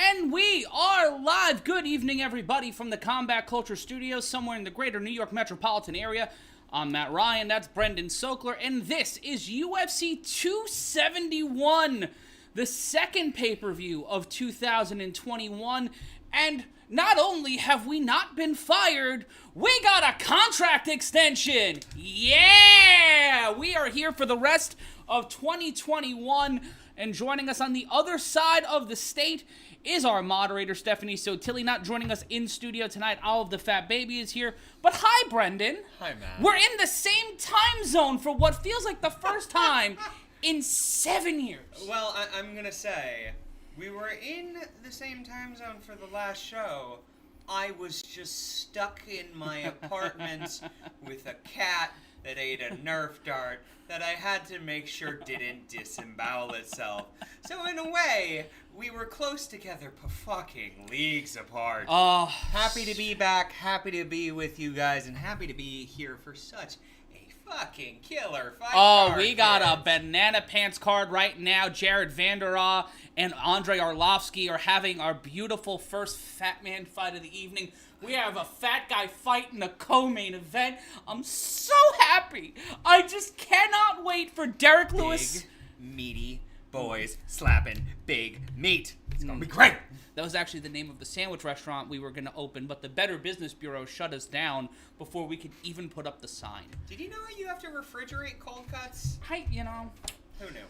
And we are live. Good evening, everybody, from the Combat Culture Studios, somewhere in the greater New York metropolitan area. I'm Matt Ryan, that's Brendan Sokler, and this is UFC 271, the second pay-per-view of 2021. And not only have we not been fired, we got a contract extension! Yeah! We are here for the rest of 2021, and joining us on the other side of the state is our moderator, Stephanie Sotilli, not joining us in studio tonight. All of the Fat Baby is here. But hi, Brendan. Hi, Matt. We're in the same time zone for what feels like the first time in 7 years. Well, I'm going to say, we were in the same time zone for the last show. I was just stuck in my apartment with a cat that ate a Nerf dart that I had to make sure didn't disembowel itself. So in a way, we were close together, but fucking leagues apart. Happy to be back, happy to be with you guys, and happy to be here for such a fucking killer fight card. We got a banana pants card right now. Jared Vanderaa and Andrei Arlovsky are having our beautiful first fat man fight of the evening. We have a fat guy fight in the co-main event. I'm so happy. I just cannot wait for Derrick Lewis. Big, meaty boys slapping big meat. It's gonna be great. That was actually the name of the sandwich restaurant we were going to open, but the Better Business Bureau shut us down before we could even put up the sign. Did you know you have to refrigerate cold cuts? Who knew?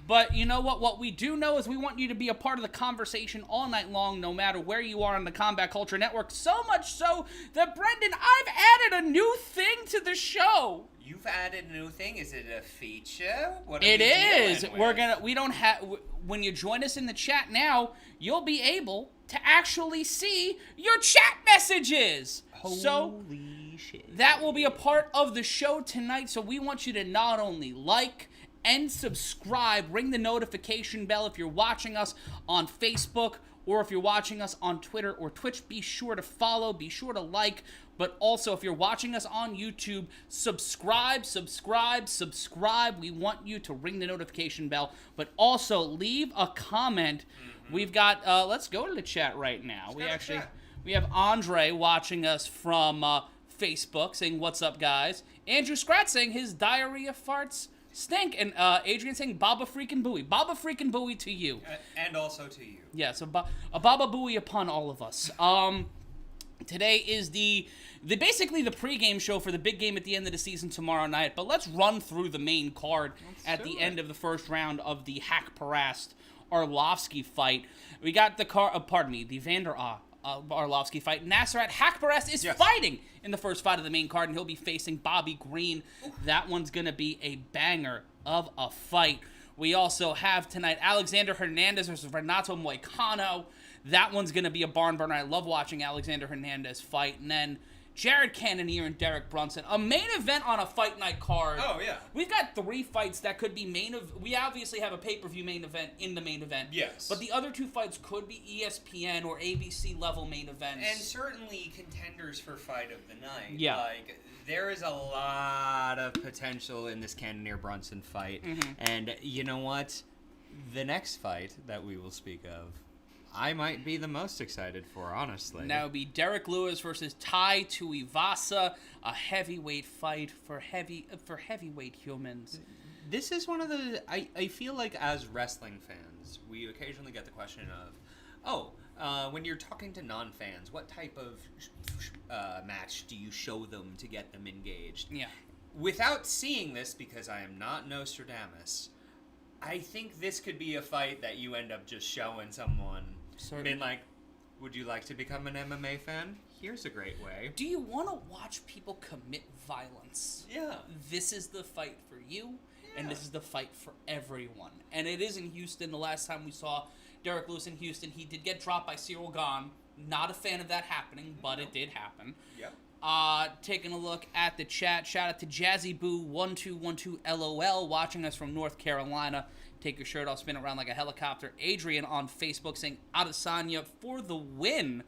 But you know what? What we do know is we want you to be a part of the conversation all night long, no matter where you are on the Combat Culture Network. So much so that, Brendan, I've added a new thing to the show. You've added a new thing? Is it a feature? What it is. When you join us in the chat now, you'll be able to actually see your chat messages. Holy shit. That will be a part of the show tonight, so we want you to not only like and subscribe, ring the notification bell if you're watching us on Facebook, or if you're watching us on Twitter or Twitch. Be sure to follow, be sure to like, but also if you're watching us on YouTube, subscribe. We want you to ring the notification bell, but also leave a comment. We've got, let's go to the chat right now. We have Andre watching us from Facebook saying, "What's up, guys?" Andrew Scratch saying his diarrhea farts stink, and Adrian saying Baba freaking Booey. Baba freaking Booey to you. And also to you. Yeah, so a Baba Booey upon all of us. Today is basically the pregame show for the big game at the end of the season tomorrow night, but let's run through the main card at the end of the first round of the Hack-Parast Arlovsky fight. We got the Vanderaa Arlovsky fight. Nasrat Hack-Parast is fighting in the first fight of the main card, and he'll be facing Bobby Green. That one's going to be a banger of a fight. We also have tonight Alexander Hernandez versus Renato Moycano. That one's going to be a barn burner. I love watching Alexander Hernandez fight. And then Jared Cannonier and Derrick Brunson. A main event on a fight night card. Oh, yeah. We've got 3 fights that could be we obviously have a pay-per-view main event in the main event. Yes. But the other 2 fights could be ESPN or ABC level main events. And certainly contenders for fight of the night. Yeah. Like, there is a lot of potential in this Cannonier Brunson fight. And you know what? The next fight that we will speak of, I might be the most excited for, honestly. That would be Derrick Lewis versus Tai Tuivasa, a heavyweight fight for heavyweight humans. This is one of the... I feel like as wrestling fans, we occasionally get the question of, when you're talking to non-fans, what type of match do you show them to get them engaged? Yeah. Without seeing this, because I am not Nostradamus, I think this could be a fight that you end up just showing someone. Being like, would you like to become an MMA fan? Here's a great way. Do you want to watch people commit violence? Yeah. This is the fight for you, and this is the fight for everyone. And it is in Houston. The last time we saw Derrick Lewis in Houston, he did get dropped by Cyril Gane. Not a fan of that happening, but it did happen. Yep. Taking a look at the chat. Shout out to Jazzy Boo 1212 LOL watching us from North Carolina. Take your shirt off, spin around like a helicopter. Adrian on Facebook saying Adesanya for the win.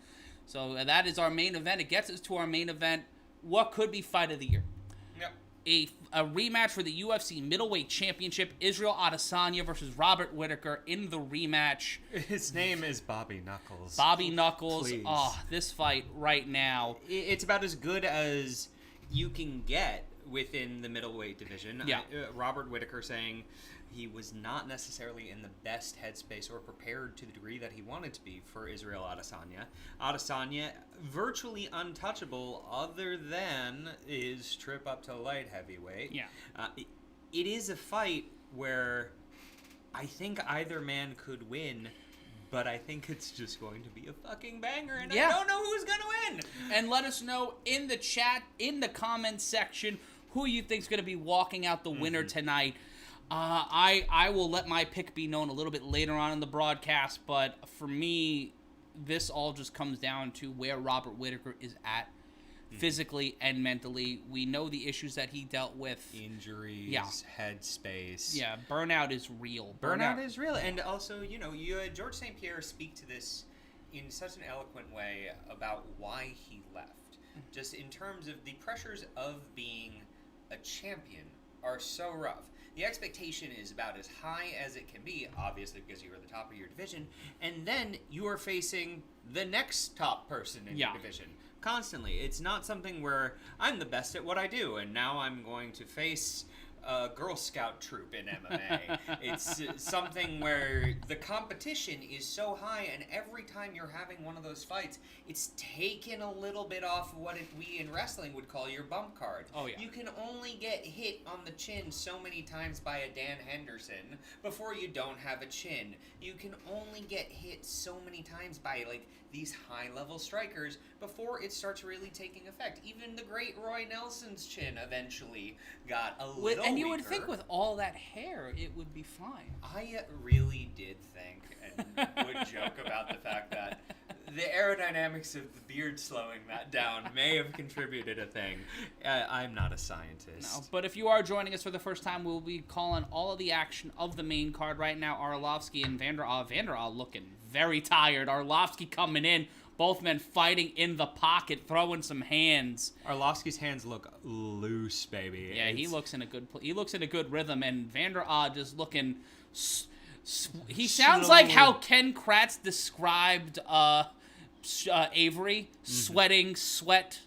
So that is our main event. It gets us to our main event. What could be fight of the year? Yep. a rematch for the UFC Middleweight Championship. Israel Adesanya versus Robert Whittaker in the rematch. His name is Bobby Knuckles. Bobby Knuckles. Please. Oh, this fight right now. It's about as good as you can get within the middleweight division. Yeah. Robert Whittaker saying he was not necessarily in the best headspace or prepared to the degree that he wanted to be for Israel Adesanya. Adesanya, virtually untouchable other than his trip up to light heavyweight. Yeah. It is a fight where I think either man could win, but I think it's just going to be a fucking banger, and I don't know who's going to win. And let us know in the chat, in the comments section, who you think's going to be walking out the winner tonight. I will let my pick be known a little bit later on in the broadcast, but for me, this all just comes down to where Robert Whittaker is at physically and mentally. We know the issues that he dealt with. Injuries, headspace. Yeah, burnout is real. Burnout is real. And also, you had George St. Pierre speak to this in such an eloquent way about why he left. Just in terms of the pressures of being a champion are so rough. The expectation is about as high as it can be, obviously because you are the top of your division, and then you are facing the next top person in your division constantly. It's not something where I'm the best at what I do, and now I'm going to face a Girl Scout troop in MMA. It's something where the competition is so high, and every time you're having one of those fights, it's taken a little bit off of what we in wrestling would call your bump card. Oh, yeah. You can only get hit on the chin so many times by a Dan Henderson before you don't have a chin. You can only get hit so many times by, these high-level strikers before it starts really taking effect. Even the great Roy Nelson's chin eventually got a little And you weaker. would think with all that hair, it would be fine. I really did think, and would joke about the fact that the aerodynamics of the beard slowing that down may have contributed a thing. I'm not a scientist. No, but if you are joining us for the first time, we'll be calling all of the action of the main card right now. Arlovsky and Vander Aal looking very tired. Arlovsky coming in. Both men fighting in the pocket, throwing some hands. Arlovsky's hands look loose, baby. Yeah, he looks in a good rhythm, and Vander Aal just looking. He sounds like how Ken Kratz described Avery, sweating, sweat.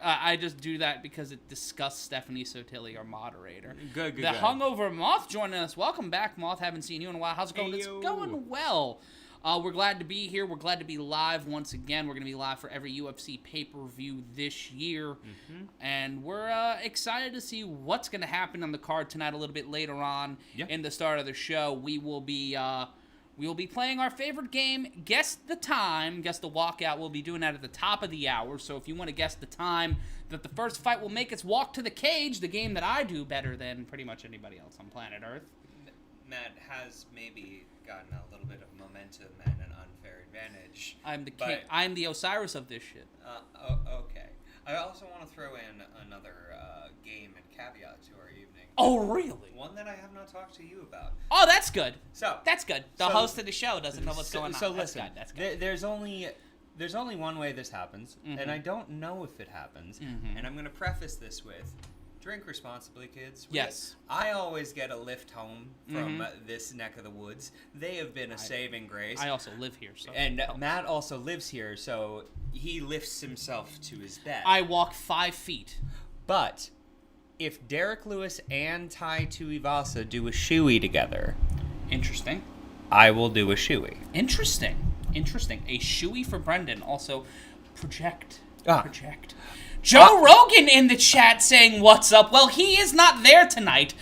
I just do that because it disgusts Stephanie Sotilli, our moderator. Good. The hungover Moth joining us. Welcome back, Moth. Haven't seen you in a while. How's it going? It's going well. We're glad to be here. We're glad to be live once again. We're going to be live for every UFC pay-per-view this year. And we're excited to see what's going to happen on the card tonight a little bit later on in the start of the show. We will be playing our favorite game, Guess the Time. Guess the Walkout. We'll be doing that at the top of the hour. So if you want to guess the time that the first fight will make its walk to the cage, the game that I do better than pretty much anybody else on planet Earth. Matt has maybe gotten a little bit of momentum and an unfair advantage. I'm the king. I'm the Osiris of this shit. Okay. I also want to throw in another game and caveat to our evening. Oh, really? One that I have not talked to you about. Oh, that's good. That's good. The host of the show doesn't know what's going on. So listen, that's good. There's only one way this happens, and I don't know if it happens. And I'm going to preface this with, drink responsibly, kids. Yes. I always get a lift home from this neck of the woods. They have been a saving grace. I also live here, so. And Matt also lives here, so he lifts himself to his bed. I walk 5 feet. But if Derrick Lewis and Tai Tuivasa do a shoey together, interesting, I will do a shoey. Interesting. A shoey for Brendan. Also, project. Joe Rogan in the chat saying, what's up? Well, he is not there tonight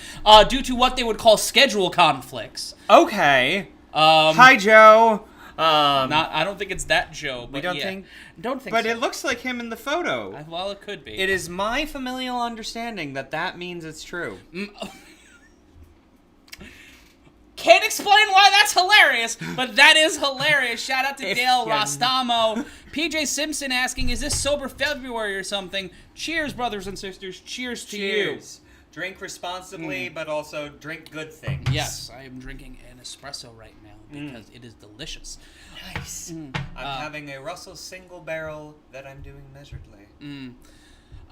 due to what they would call schedule conflicts. Okay. Hi, Joe. I don't think it's that Joe. But don't think But so. It looks like him in the photo. Well, it could be. It is my familial understanding that means it's true. Can't explain why that's hilarious, but that is hilarious. Shout out to Dale Rostamo. PJ Simpson asking, is this Sober February or something? Cheers, brothers and sisters. Cheers to you. Drink responsibly, but also drink good things. Yes, I am drinking an espresso right now because it is delicious. Nice. I'm having a Russell single barrel that I'm doing measuredly.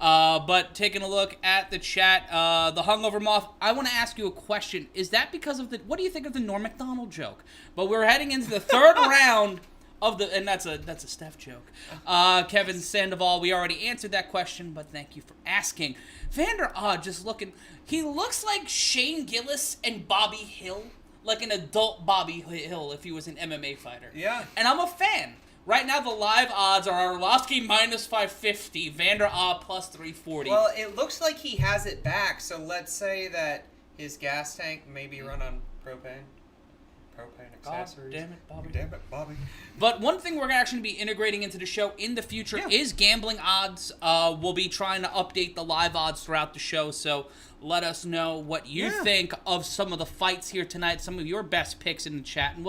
But taking a look at the chat, the Hungover Moth, I want to ask you a question. Is that because of what do you think of the Norm Macdonald joke? But we're heading into the third round of the, and that's a Steph joke. Kevin Sandoval, we already answered that question, but thank you for asking. Vander just looking, he looks like Shane Gillis and Bobby Hill, like an adult Bobby Hill if he was an MMA fighter. Yeah. And I'm a fan. Right now, the live odds are Arlovsky minus 550, Vander plus 340. Well, it looks like he has it back, so let's say that his gas tank may be run on propane. Propane accessories. God damn it, Bobby. Damn it, Bobby. But one thing we're actually going to be integrating into the show in the future is gambling odds. We'll be trying to update the live odds throughout the show, so let us know what you think of some of the fights here tonight, some of your best picks in the chat, and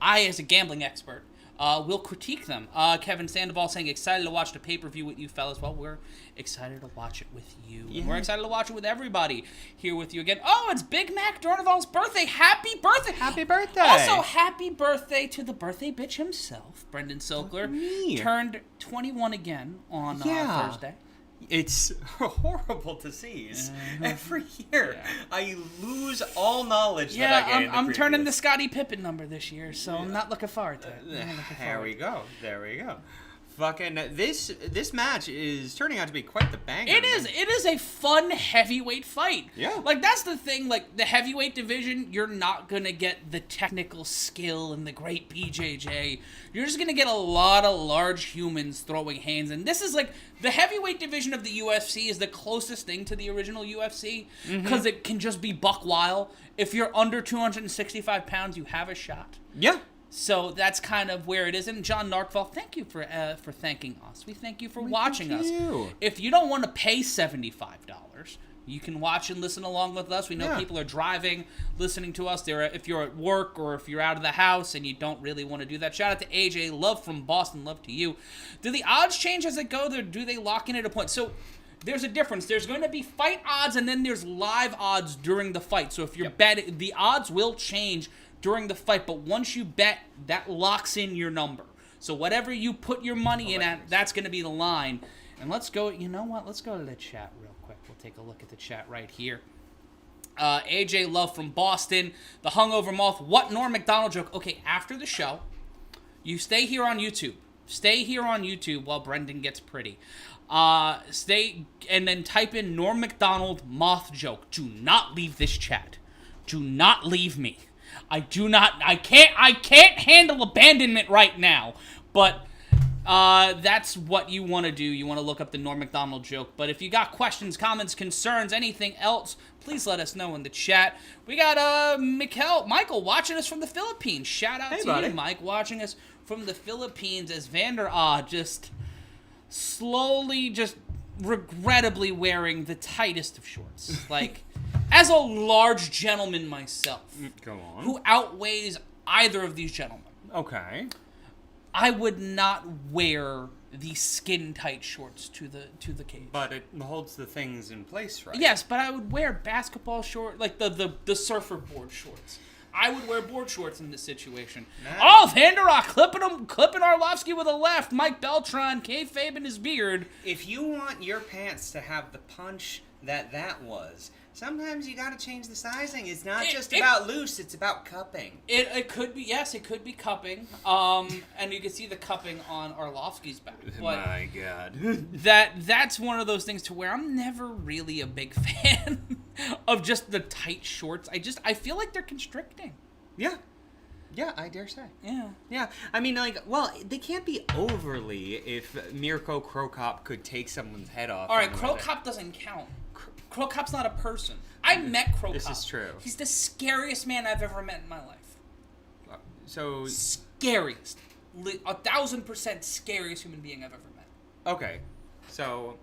I, as a gambling expert, we'll critique them. Kevin Sandoval saying, excited to watch the pay-per-view with you fellas. Well, we're excited to watch it with you. Yeah. And we're excited to watch it with everybody here with you again. Oh, it's Big Mac Dornival's birthday. Happy birthday. Happy birthday. Also, happy birthday to the birthday bitch himself, Brendan Sokler. Turned 21 again on Thursday. It's horrible to see. Every year, I lose all knowledge that I get. Yeah, I'm turning the Scottie Pippen number this year, so I'm not looking forward to it. There we go. Fucking this match is turning out to be quite the banger. It is a fun heavyweight fight. Yeah. Like, that's the thing, like, the heavyweight division, you're not gonna get the technical skill and the great BJJ. You're just gonna get a lot of large humans throwing hands, and this is like, the heavyweight division of the UFC is the closest thing to the original UFC, because it can just be buck wild. If you're under 265 pounds, you have a shot. Yeah. So that's kind of where it is. And John Narkval, thank you for thanking us. We thank you for watching us. If you don't want to pay $75, you can watch and listen along with us. We know people are driving, listening to us. If you're at work or if you're out of the house and you don't really want to do that. Shout out to AJ. Love from Boston. Love to you. Do the odds change as they go? Do they lock in at a point? So there's a difference. There's going to be fight odds and then there's live odds during the fight. So if you're betting, the odds will change during the fight, but once you bet, that locks in your number. So whatever you put your money in at, that's going to be the line. And let's go, you know what? Let's go to the chat real quick. We'll take a look at the chat right here. AJ Love from Boston. The Hungover Moth. What Norm Macdonald joke? Okay, after the show, you stay here on YouTube. Stay here on YouTube while Brendan gets pretty. Stay, and then type in Norm Macdonald Moth joke. Do not leave this chat. Do not leave me. I can't handle abandonment right now, but that's what you want to do. You want to look up the Norm Macdonald joke, but if you got questions, comments, concerns, anything else, please let us know in the chat. We got Michael watching us from the Philippines. Shout out to you, Mike, watching us from the Philippines as Vander just slowly, just regrettably wearing the tightest of shorts. Like, as a large gentleman myself, who outweighs either of these gentlemen, I would not wear the skin-tight shorts to the cage. But it holds the things in place, right? Yes, but I would wear basketball shorts, like the surfer board shorts. I would wear board shorts in this situation. Nice. Oh, Vanderrock clipping Arlovsky with a left. Mike Beltran, kayfabe in his beard. If you want your pants to have the punch that was, sometimes you gotta change the sizing. It's not just about loose, it's about cupping. It could be, yes, it could be cupping. And you can see the cupping on Arlovsky's back. But my God. That's one of those things to where I'm never really a big fan of just the tight shorts. I feel like they're constricting. Yeah. Yeah, I dare say. Yeah. Yeah. I mean, like, well, they can't be overly if Mirko Krokop could take someone's head off. All right, Krokop doesn't count. Krokop's not a person. I met Krokop. This is true. He's the scariest man I've ever met in my life. So... Scariest. 1,000% scariest human being I've ever met. Okay. So,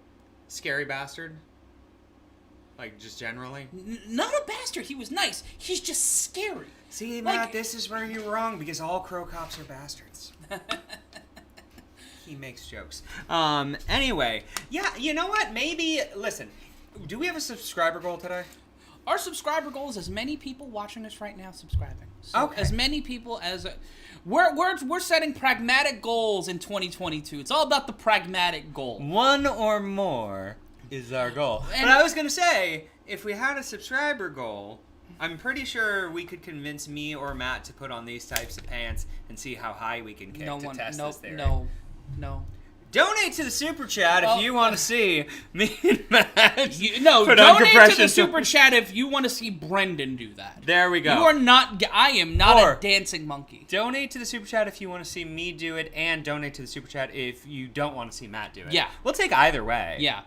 scary bastard? Like, just generally? Not a bastard. He was nice. He's just scary. See, Matt, this is where you're wrong, because all Krokops are bastards. He makes jokes. Anyway. Yeah, you know what? Maybe, listen, do we have a subscriber goal today? Our subscriber goal is as many people watching us right now subscribing. So as many people as... We're setting pragmatic goals in 2022. It's all about the pragmatic goal. One or more is our goal. And but I was going to say, if we had a subscriber goal, I'm pretty sure we could convince me or Matt to put on these types of pants and see how high we can kick test this theory. No. Donate to the Super Chat if you want to see me and Matt donate to the Super Chat if you want to see Brendan do that. There we go. I am not a dancing monkey. Donate to the Super Chat if you want to see me do it, and donate to the Super Chat if you don't want to see Matt do it. Yeah. We'll take either way. Yeah.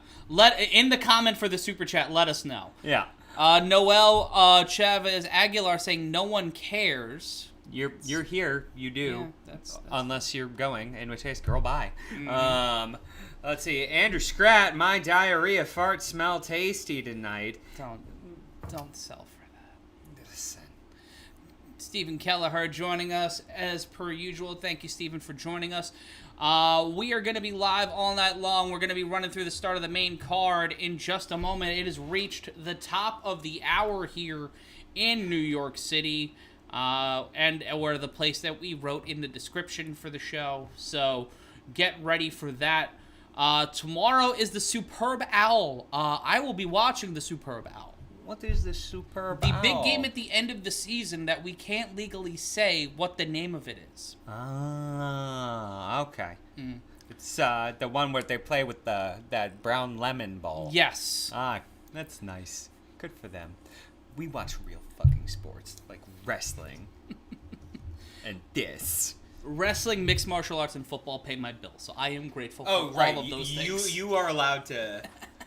In the comment for the Super Chat, let us know. Yeah. Noel Chavez Aguilar saying no one cares. You're here. You do. Yeah, that's unless you're going, in which case, girl, bye. Let's see. Andrew Scratt, my diarrhea farts smell tasty tonight. Don't sell for that. Listen. Stephen Kelleher joining us as per usual. Thank you, Stephen, for joining us. We are going to be live all night long. We're going to be running through the start of the main card in just a moment. It has reached the top of the hour here in New York City. Or the place that we wrote in the description for the show. So get ready for that. Tomorrow is the Superb Owl. I will be watching the Superb Owl. What is the Superb Owl? The Owl? big game at the end of the season that we can't legally say what the name of it is. Okay. It's the one where they play with that brown lemon ball. Yes. That's nice. Good for them. We watch real fucking sports, like wrestling and this. Wrestling, mixed martial arts, and football pay my bills, so I am grateful for all of those things. You are allowed to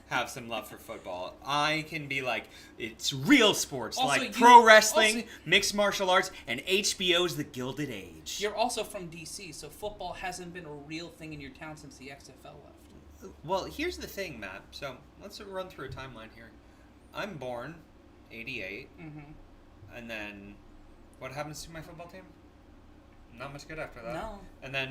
have some love for football. I can be like, it's real sports, also, like pro wrestling, mixed martial arts, and HBO's The Gilded Age. You're also from D.C., so football hasn't been a real thing in your town since the XFL left. Well, here's the thing, Matt. So let's run through a timeline here. I'm born 88, and then what happens to my football team? Not much good after that. No. And then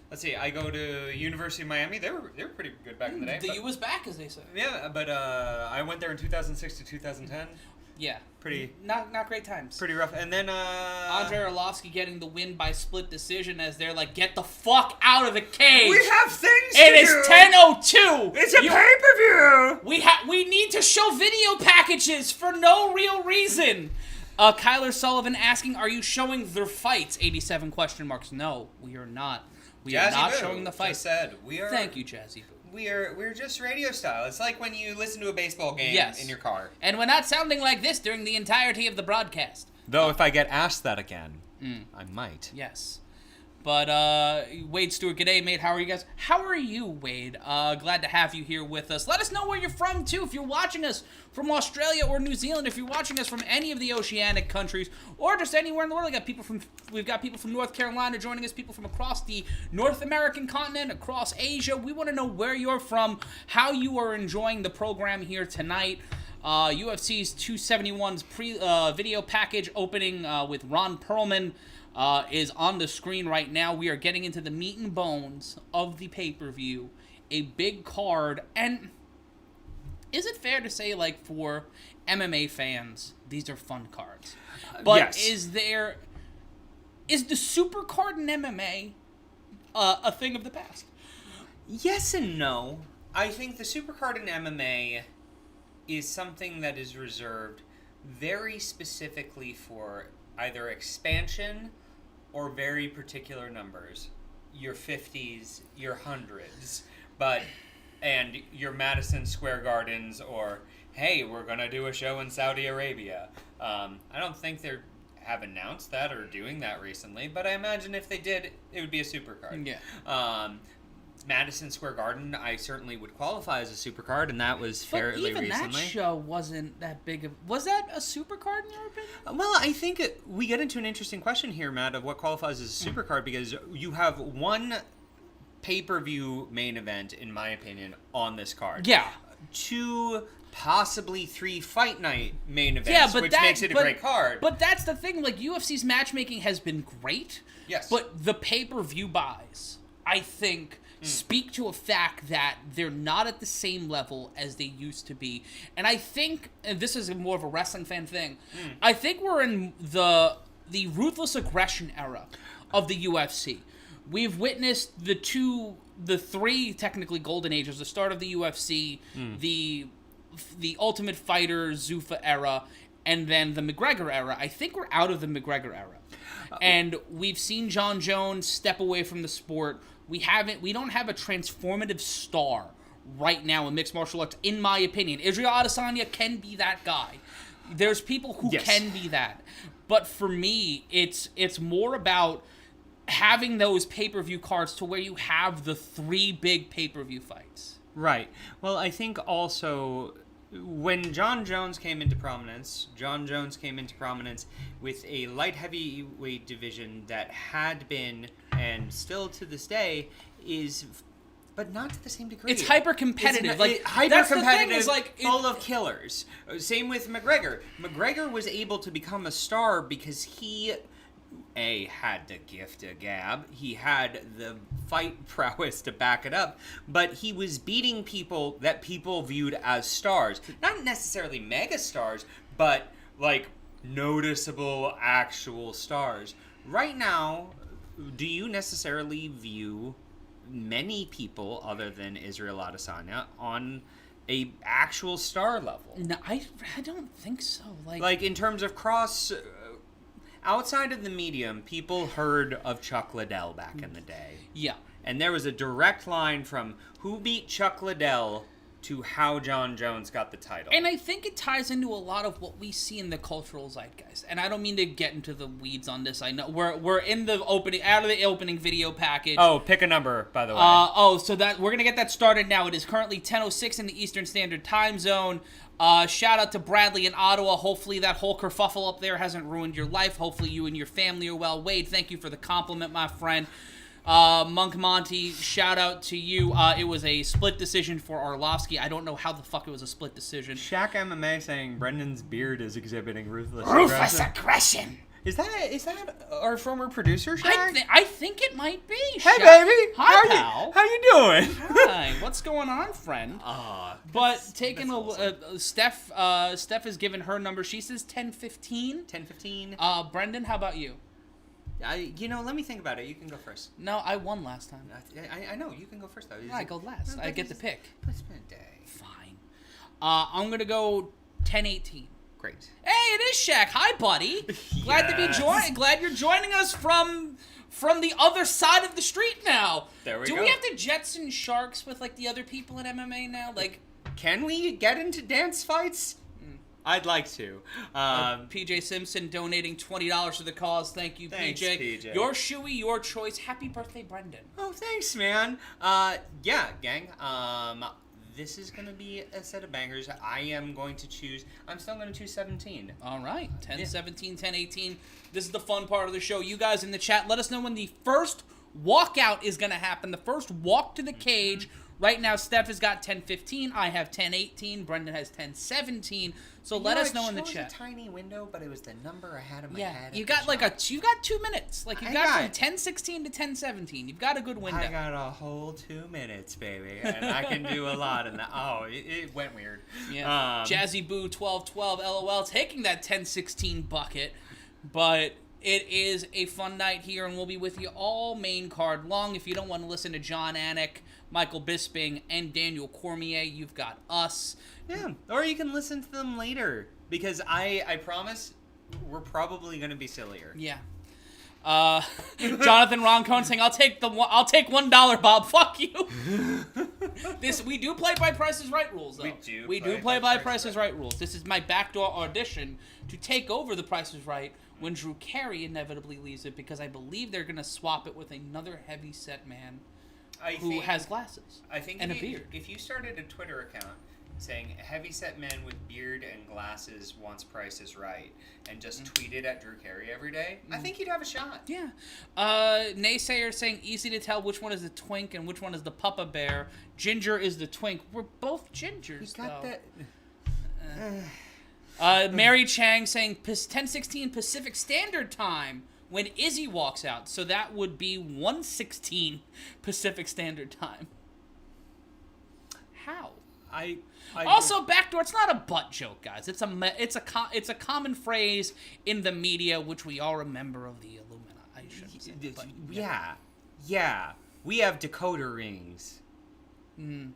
let's see, I go to University of Miami. They were pretty good back in the day. The U was back, as they say. Yeah, but I went there in 2006 to 2010. Yeah. Pretty. Not great times. Pretty rough. And then Andrei Arlovsky getting the win by split decision as they're like, get the fuck out of the cage. We have things to do. It is 10:02. It's a pay-per-view. We need to show video packages for no real reason. Kyler Sullivan asking, are you showing their fights? 87 question marks. No, we are not. We are not showing the fights. Said we are. Thank you, Jazzy Boo. We're just radio style. It's like when you listen to a baseball game in your car. And we're not sounding like this during the entirety of the broadcast. Though if I get asked that again, I might. Yes. But, Wade Stewart, g'day, mate. How are you guys? How are you, Wade? Glad to have you here with us. Let us know where you're from, too. If you're watching us from Australia or New Zealand, if you're watching us from any of the oceanic countries, or just anywhere in the world, we've got people from North Carolina joining us, people from across the North American continent, across Asia. We want to know where you're from, how you are enjoying the program here tonight. UFC's 271's video package opening with Ron Perlman. Is on the screen right now. We are getting into the meat and bones of the pay-per-view. A big card. And is it fair to say, like, for MMA fans, these are fun cards? But yes. Is the super card in MMA a thing of the past? Yes and no. I think the super card in MMA is something that is reserved very specifically for either expansion or very particular numbers. Your 50s, your 100s, and your Madison Square Gardens, or, hey, we're going to do a show in Saudi Arabia. I don't think they have announced that or doing that recently, but I imagine if they did, it would be a supercard. Yeah. Madison Square Garden, I certainly would qualify as a supercard, and that was fairly recently. But even that show wasn't that big of... Was that a supercard in your opinion? Well, I think we get into an interesting question here, Matt, of what qualifies as a supercard, because you have one pay-per-view main event, in my opinion, on this card. Yeah. 2, possibly 3 fight night main events, which makes it a great card. But that's the thing, like, UFC's matchmaking has been great. Yes. But the pay-per-view buys, I think... speak to a fact that they're not at the same level as they used to be. And I think, and this is more of a wrestling fan thing, I think we're in the ruthless aggression era of the UFC. We've witnessed the two the three technically golden ages, the start of the UFC, the Ultimate Fighter Zuffa era, and then the McGregor era. I think we're out of the McGregor era. And we've seen Jon Jones step away from the sport. We don't have a transformative star right now in mixed martial arts, in my opinion. Israel Adesanya can be that guy. There's people who can be that. But for me, it's more about having those pay-per-view cards to where you have the three big pay-per-view fights. Right. Well, I think also when Jon Jones came into prominence with a light heavyweight division that had been, and still to this day, is... but not to the same degree. It's hyper-competitive. Hyper-competitive, full of killers. Same with McGregor. McGregor was able to become a star because he... had the gift of gab. He had the fight prowess to back it up, but he was beating people that people viewed as stars. Not necessarily mega stars, but noticeable actual stars. Right now, do you necessarily view many people other than Israel Adesanya on a actual star level? No, I don't think so. Like in terms of cross... outside of the medium, people heard of Chuck Liddell back in the day. Yeah. And there was a direct line from who beat Chuck Liddell to how Jon Jones got the title. And I think it ties into a lot of what we see in the cultural zeitgeist. And I don't mean to get into the weeds on this. I know we're in the opening, out of the opening video package. Oh, pick a number, by the way. So that we're gonna get that started now. It is currently 10:06 in the Eastern Standard Time Zone. Shout out to Bradley in Ottawa. Hopefully that whole kerfuffle up there hasn't ruined your life. Hopefully you and your family are well. Wade, thank you for the compliment, my friend. Monk Monty, shout out to you. It was a split decision for Arlovsky. I don't know how the fuck it was a split decision. Shaq MMA saying Brendan's beard is exhibiting ruthless aggression. Is that our former producer, Shaq? I think it might be. Hey, Shaq. baby. Hi, pal. How you doing? Hi. What's going on, friend? Taking awesome. Steph has given her number. She says 10:15. 10:15. Brendan, how about you? Let me think about it. You can go first. No, I won last time. I know. You can go first, though. I go last. I get to pick. It's been a day. Fine. I'm going to go 10:18. Great. Hey, it is Shaq. Hi, buddy. Glad to be joining. Glad you're joining us from the other side of the street now. There we go. Do we have to Jetson Sharks with the other people in MMA now? Can we get into dance fights? I'd like to. PJ Simpson donating $20 to the cause. Thank you, thanks, PJ. Your shoey, your choice. Happy birthday, Brendan. Oh, thanks, man. Yeah, gang. This is going to be a set of bangers. I am going to choose... I'm still going to choose 17. All right. 10-17, 10-18. This is the fun part of the show. You guys in the chat, let us know when the first walkout is going to happen. The first walk to the cage. Right now, Steph has got 10-15. I have 10-18. Brendan has 10-17. So let us know in the chat. It was a tiny window, but it was the number I had in my head. You got you got 2 minutes. From 10-16 to 10-17. You've got a good window. I got a whole 2 minutes, baby, and I can do a lot in that. Oh, it went weird. Yeah. Jazzy Boo 1212 LOL taking that 10-16 bucket, but it is a fun night here, and we'll be with you all main card long. If you don't want to listen to John Anik, Michael Bisping, and Daniel Cormier, you've got us. Yeah, or you can listen to them later, because I promise we're probably going to be sillier. Yeah. Jonathan Roncone saying, I'll take $1, Bob. Fuck you. We do play by Price is Right rules, though. We do play by Price is Right rules. This is my backdoor audition to take over the Price is Right when Drew Carey inevitably leaves it, because I believe they're going to swap it with another heavy-set man who has glasses and a beard. If you started a Twitter account saying heavy-set man with beard and glasses wants Price is Right, and just tweeted at Drew Carey every day, I think you'd have a shot. Yeah. Naysayer saying easy to tell which one is the twink and which one is the Papa Bear. Ginger is the twink. We're both gingers, You got that. Mary Chang saying 10:16 Pacific Standard Time when Izzy walks out. So that would be 1:16 Pacific Standard Time. How? Also, backdoor. It's not a butt joke, guys. It's a common phrase in the media, which we all remember of the Illuminati. Yeah. We have decoder rings. Mm.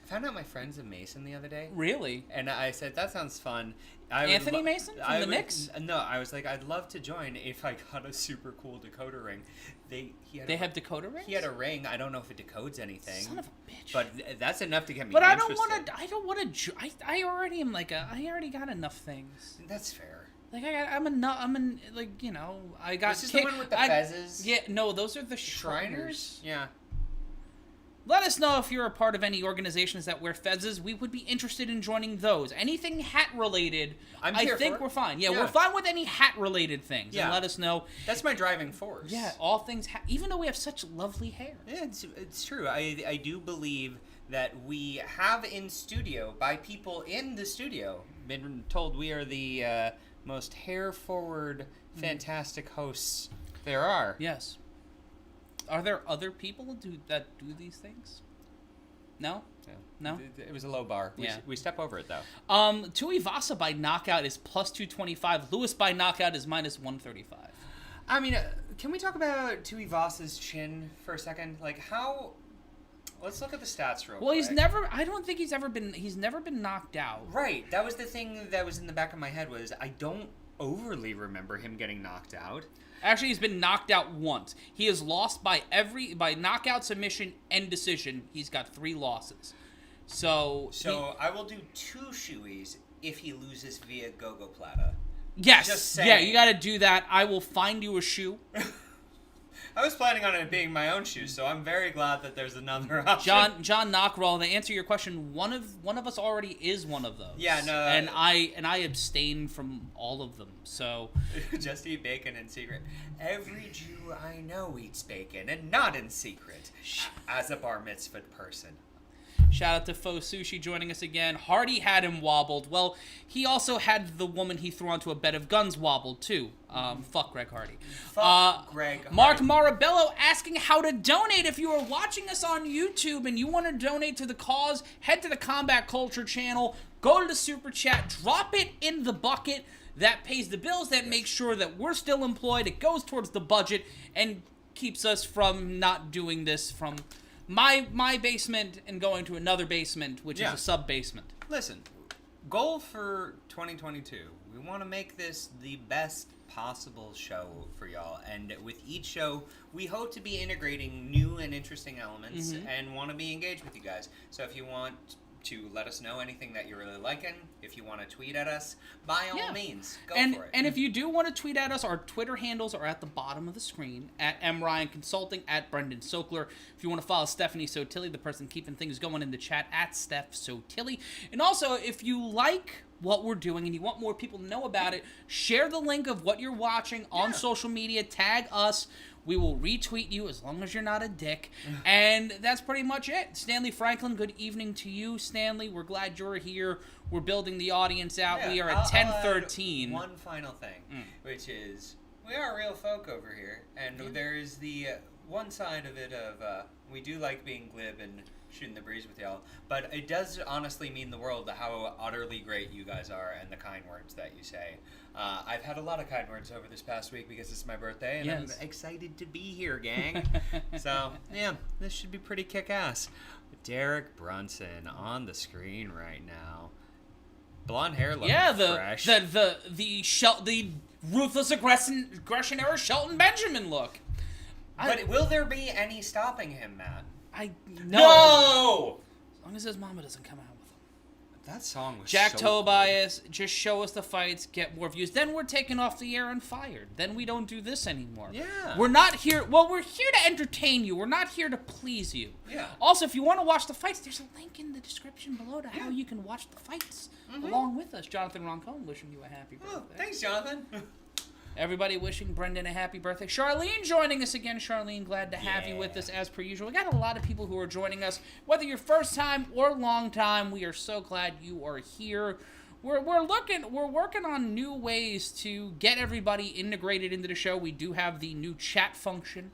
I found out my friend's a Mason the other day. Really? And I said, that sounds fun. Anthony Mason from the Knicks? No, I was like, I'd love to join if I got a super cool decoder ring. They have decoder rings? He had a ring. I don't know if it decodes anything. Son of a bitch. But that's enough to get me But interested. I don't want to. I already am I already got enough things. That's fair. Like I got This is the one with the fezzes? Yeah, no, those are the Shriners? Yeah. Let us know if you're a part of any organizations that wear fezzes. We would be interested in joining those. Anything hat-related, I think we're fine. Yeah, we're fine with any hat-related things. Yeah. And let us know. That's my driving force. Yeah, all things even though we have such lovely hair. Yeah, it's true. I do believe that we have in studio, by people in the studio, been told we are the most hair-forward, fantastic hosts there are. Yes. Are there other people that do these things? No? Yeah. No? It was a low bar. We step over it, though. Tuivasa by knockout is plus 225. Lewis by knockout is minus 135. I mean, can we talk about Tuivasa's chin for a second? Like, how... Let's look at the stats real quick. I don't think he's never been knocked out. Right. That was the thing that was in the back of my head was I don't overly remember him getting knocked out. Actually, he's been knocked out once. He has lost by knockout, submission, and decision. He's got 3 losses. So I will do 2 shoeies if he loses via Gogo Plata. Yes. Just saying. Yeah, you got to do that. I will find you a shoe. I was planning on it being my own shoe, so I'm very glad that there's another option. John Knockrall, to answer your question, one of us already is one of those. Yeah, no. And I abstain from all of them. So just eat bacon in secret. Every Jew I know eats bacon, and not in secret, as a bar mitzvah person. Shout out to Faux Sushi joining us again. Hardy had him wobbled. Well, he also had the woman he threw onto a bed of guns wobbled, too. Fuck Greg Hardy. Fuck Greg Hardy. Mark Marabello asking how to donate. If you are watching us on YouTube and you want to donate to the cause, head to the Combat Culture channel, go to the Super Chat, drop it in the bucket. That pays the bills, that makes sure that we're still employed, it goes towards the budget, and keeps us from not doing this from... my basement and going to another basement, which is a sub-basement. Listen, goal for 2022, we want to make this the best possible show for y'all. And with each show, we hope to be integrating new and interesting elements and want to be engaged with you guys. So if you want to let us know anything that you're really liking, if you want to tweet at us, by all means, go for it. And if you do want to tweet at us, our Twitter handles are at the bottom of the screen, at MRyan Consulting, at Brendan Sokler. If you want to follow Stephanie Sotilli, the person keeping things going in the chat, at Steph Sotilli. And also, if you like what we're doing and you want more people to know about it, share the link of what you're watching on social media, tag us. We will retweet you as long as you're not a dick. And that's pretty much it. Stanley Franklin, good evening to you, Stanley. We're glad you're here. We're building the audience out. Yeah, we are at 10:13. One final thing, which is we are real folk over here. And there is the one side of it of we do like being glib and shooting the breeze with y'all. But it does honestly mean the world how utterly great you guys are and the kind words that you say. I've had a lot of kind words over this past week because it's my birthday, and I'm excited to be here, gang. So, yeah, this should be pretty kick-ass. Derrick Brunson on the screen right now. Blonde hair looking fresh. The ruthless aggression era Shelton Benjamin look. But will there be any stopping him, Matt? No! As long as his mama doesn't come out. That song was Jack so Tobias, just show us the fights, get more views. Then we're taken off the air and fired. Then we don't do this anymore. Yeah. We're not here. Well, we're here to entertain you. We're not here to please you. Yeah. Also, if you want to watch the fights, there's a link in the description below to how you can watch the fights along with us. Jonathan Roncone wishing you a happy birthday. Oh, thanks, Jonathan. Everybody wishing Brendan a happy birthday. Charlene joining us again. Charlene, glad to have you with us as per usual. We got a lot of people who are joining us, whether you're first time or long time. We are so glad you are here. We're working on new ways to get everybody integrated into the show. We do have the new chat function.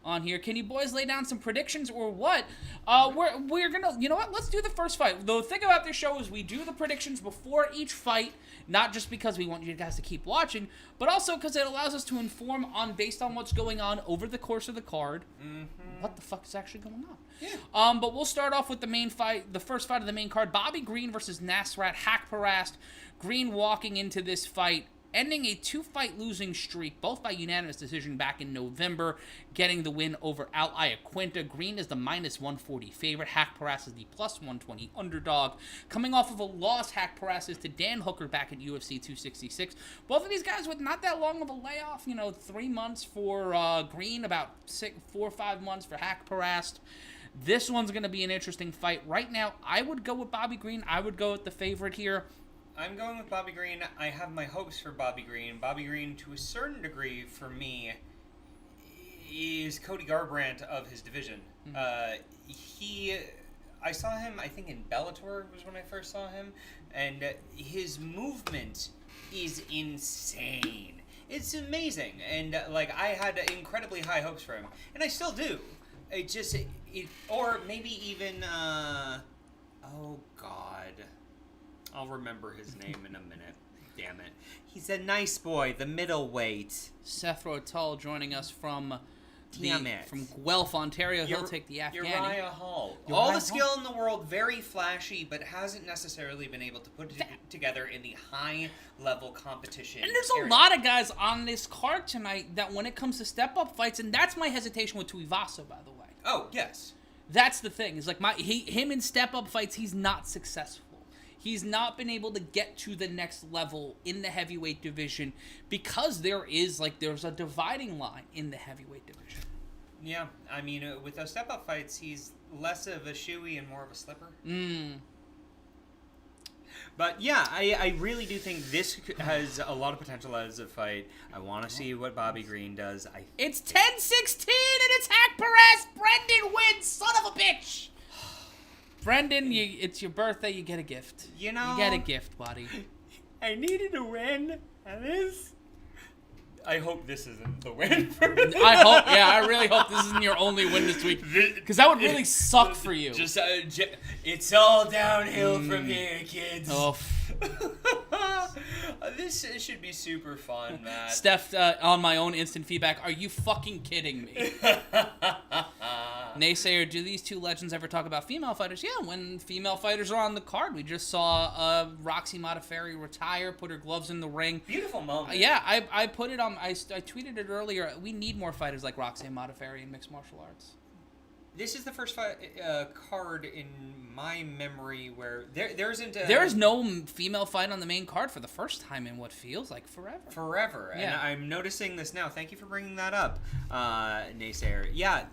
on here. Can you boys lay down some predictions or what? We're gonna, you know what? Let's do the first fight. The thing about this show is we do the predictions before each fight, not just because we want you guys to keep watching, but also because it allows us to inform based on what's going on over the course of the card. What the fuck is actually going on? Yeah. But we'll start off with the main fight, the first fight of the main card. Bobby Green versus Nasrat Haqparast. Green walking into this fight, ending a 2-fight losing streak, both by unanimous decision back in November, getting the win over Al Iaquinta. Green is the -140 favorite. Haqparast is the +120 underdog. Coming off of a loss, Haqparast is to Dan Hooker back at UFC 266. Both of these guys with not that long of a layoff, 3 months for Green, about 4 or 5 months for Haqparast. This one's going to be an interesting fight. Right now, I would go with Bobby Green. I would go with the favorite here. I'm going with Bobby Green. I have my hopes for Bobby Green. Bobby Green, to a certain degree, for me, is Cody Garbrandt of his division. I saw him, I think in Bellator was when I first saw him, and his movement is insane. It's amazing, and I had incredibly high hopes for him, and I still do. Or maybe even, oh God. I'll remember his name in a minute. Damn it. He's a nice boy, the middleweight. Seth Rotel joining us from from Guelph, Ontario. He'll take the Afghani. Uriah Hall. All the skill in the world, very flashy, but hasn't necessarily been able to put it together in the high-level competition. And there's a lot of guys on this card tonight that when it comes to step-up fights, and that's my hesitation with Tuivasa, by the way. Oh, yes. That's the thing. It's like him in step-up fights, he's not successful. He's not been able to get to the next level in the heavyweight division because there's a dividing line in the heavyweight division. Yeah, I mean, with those step-up fights, he's less of a shoey and more of a slipper. But yeah, I really do think this has a lot of potential as a fight. I want to see what Bobby Green does. It's 10-16 and it's Haqparast. Brendan wins, son of a bitch. Brendan, it's your birthday. You get a gift. You get a gift, buddy. I needed a win, and this. I hope this isn't the win for me. I really hope this isn't your only win this week, because that would really suck for you. It's all downhill from here, kids. Oh. This should be super fun, Matt. Steph, on my own instant feedback, are you fucking kidding me? Naysayer, do these two legends ever talk about female fighters? Yeah, when female fighters are on the card. We just saw Roxy Modafferi retire, put her gloves in the ring. Beautiful moment. Yeah, I put it on. I tweeted it earlier. We need more fighters like Roxy Modafferi in mixed martial arts. This is the first card in my memory where there isn't a... There is no female fight on the main card for the first time in what feels like forever. Forever. Yeah. And I'm noticing this now. Thank you for bringing that up, Naysayer. Yeah,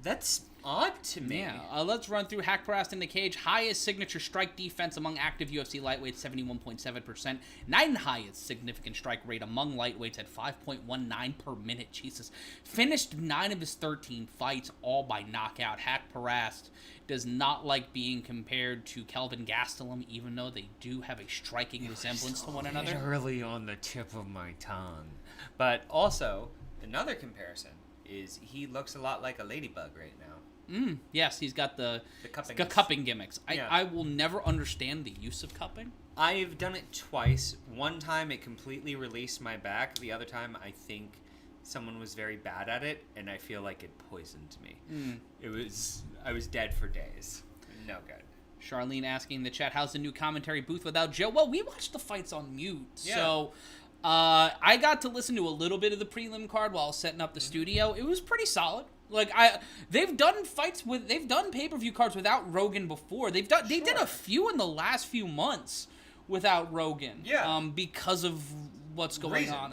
that's odd to me. Yeah, let's run through Haqparast in the cage. Highest signature strike defense among active UFC lightweights, 71.7%. 9th highest significant strike rate among lightweights at 5.19 per minute. Jesus. Finished 9 of his 13 fights, all by knockout. Haqparast does not like being compared to Kelvin Gastelum, even though they do have a striking resemblance to one another. Really on the tip of my tongue. But also, another comparison is he looks a lot like a ladybug right now. Yes, he's got the cupping gimmicks. I will never understand the use of cupping. I've done it twice. One time it completely released my back. The other time I think someone was very bad at it, and I feel like it poisoned me. I was dead for days. No good. Charlene asking in the chat, how's the new commentary booth without Joe? Well, we watched the fights on mute, so... I got to listen to a little bit of the prelim card while setting up the studio. It was pretty solid. They've done pay-per-view cards without Rogan before. They did a few in the last few months without Rogan. Yeah. Because of what's going on.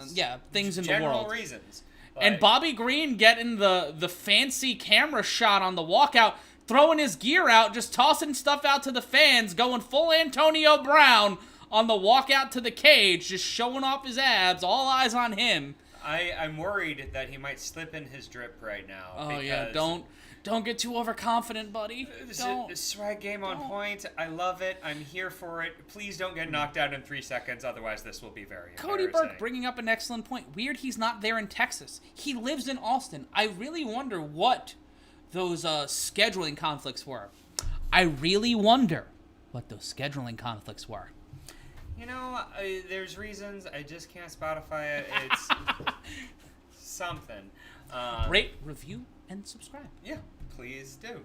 Things in the world. General reasons. And Bobby Green getting the fancy camera shot on the walkout, throwing his gear out, just tossing stuff out to the fans, going full Antonio Brown on the walkout to the cage, just showing off his abs, all eyes on him. I'm worried that he might slip in his drip right now. Oh yeah, don't Don't get too overconfident, buddy. The swag game on point. I love it. I'm here for it. Please don't get knocked out in 3 seconds. Otherwise, this will be very Cody embarrassing. Burke bringing up an excellent point. Weird he's not there in Texas. He lives in Austin. I really wonder what those scheduling conflicts were. You know, there's reasons. I just can't Spotify it. It's something. Rate, review, and subscribe. Yeah, please do.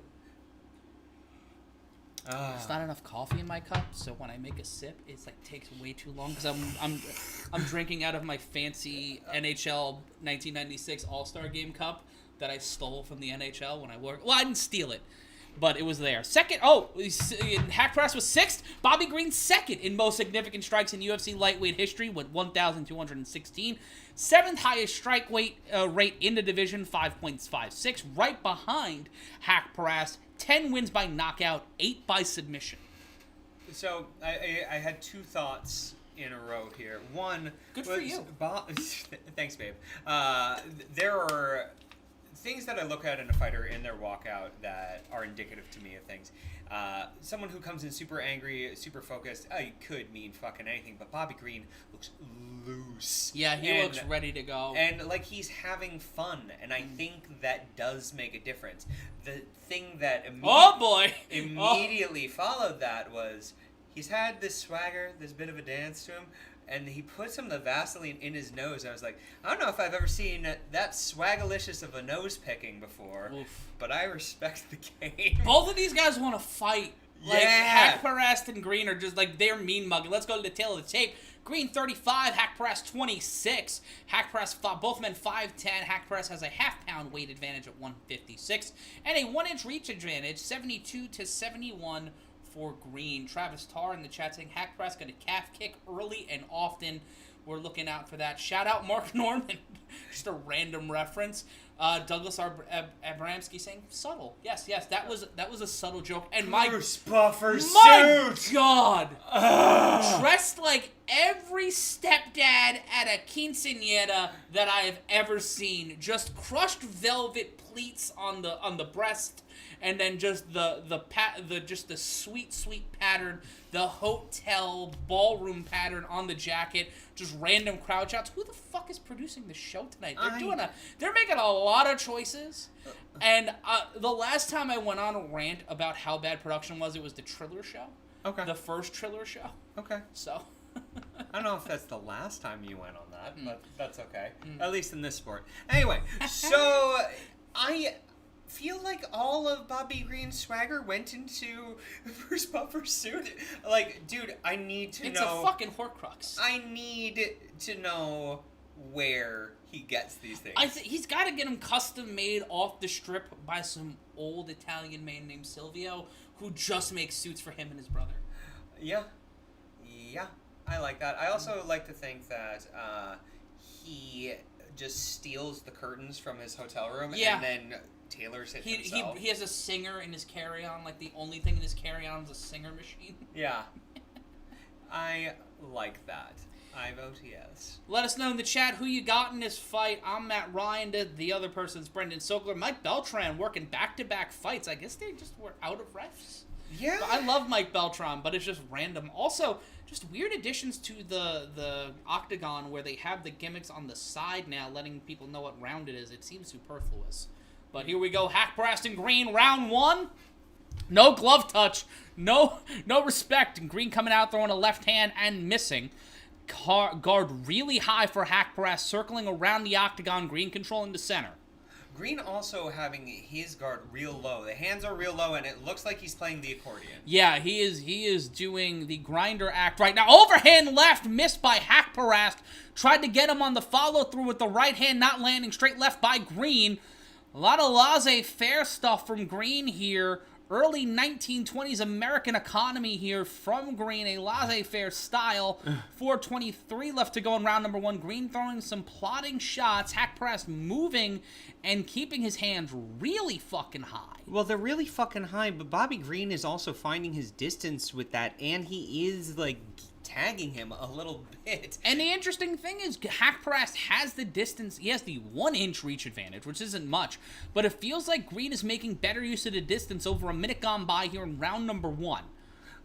There's not enough coffee in my cup, so when I make a sip, it's like takes way too long because I'm drinking out of my fancy NHL 1996 All-Star Game cup that I stole from the NHL when I worked. Well, I didn't steal it, but it was there. Second, Hack Press was 6th. Bobby Green 2nd in most significant strikes in UFC lightweight history with 1,216. 7th highest strike rate in the division, 5.56. Right behind Hack Press, 10 wins by knockout, 8 by submission. So I had 2 thoughts in a row here. One, good for you. Thanks, babe. There are things that I look at in a fighter in their walkout that are indicative to me of things. Someone who comes in super angry, super focused, could mean fucking anything, but Bobby Green looks loose. Yeah, he looks ready to go. And like he's having fun, and I think that does make a difference. The thing that immediately followed that was he's had this swagger, this bit of a dance to him, and he put some of the Vaseline in his nose. I was like, I don't know if I've ever seen that swagalicious of a nose picking before, but I respect the game. Both of these guys want to fight. Like, yeah. Hackparast and Green are just like, they're mean mugging. Let's go to the tail of the tape. Green 35, Hackparast 26. Hackparast, both men 5'10". Hackparast has a half-pound weight advantage at 156. And a 1-inch reach advantage, 72-71 for Green. Travis Tarr in the chat saying Hackparast going to calf kick early and often. We're looking out for that. Shout out Mark Norman. Just a random reference. Douglas Abramsky saying subtle. Yes, that was a subtle joke. And Bruce Buffer my suit. God, dressed like every stepdad at a quinceañera that I have ever seen. Just crushed velvet pleats on the breast, and then just the sweet pattern, the hotel ballroom pattern on the jacket. Just random crowd shots. Who the fuck is producing the show tonight? They're making a lot of choices. And the last time I went on a rant about how bad production was, it was the Triller show. Okay. The first Triller show. Okay. So. I don't know if that's the last time you went on that, but that's okay. At least in this sport. Anyway, so I feel like all of Bobby Green's swagger went into Bruce Buffer's suit. Like, dude, I need to know. It's a fucking Horcrux. I need to know where he gets these things. He's got to get them custom made off the strip by some old Italian man named Silvio who just makes suits for him and his brother. Yeah. I like that. I also like to think that he just steals the curtains from his hotel room and then tailors it himself. He has a singer in his carry-on. Like, the only thing in his carry-on is a singer machine. Yeah. I like that. I vote yes. Let us know in the chat who you got in this fight. I'm Matt Ryan. The other person's Brendan Sokler. Mike Beltran working back-to-back fights. I guess they just were out of refs. Yeah. But I love Mike Beltran, but it's just random. Also, just weird additions to the octagon where they have the gimmicks on the side now, letting people know what round it is. It seems superfluous. But here we go. Hackparast and Green, round 1. No glove touch. No respect. And Green coming out, throwing a left hand and missing. Guard really high for Hackparast, circling around the octagon. Green controlling the center. Green also having his guard real low. The hands are real low, and it looks like he's playing the accordion. Yeah, he is doing the grinder act right now. Overhand left, missed by Hackparast. Tried to get him on the follow-through with the right hand, not landing. Straight left by Green. A lot of laissez-faire stuff from Green here. Early 1920s American economy here from Green, a laissez-faire style. 4:23 left to go in round number 1. Green throwing some plotting shots. Hackparast moving and keeping his hands really fucking high. Well, they're really fucking high, but Bobby Green is also finding his distance with that, and he is, like, tagging him a little bit. And the interesting thing is, Haqparast has the distance. He has the 1-inch reach advantage, which isn't much. But it feels like Green is making better use of the distance over a minute gone by here in round number 1.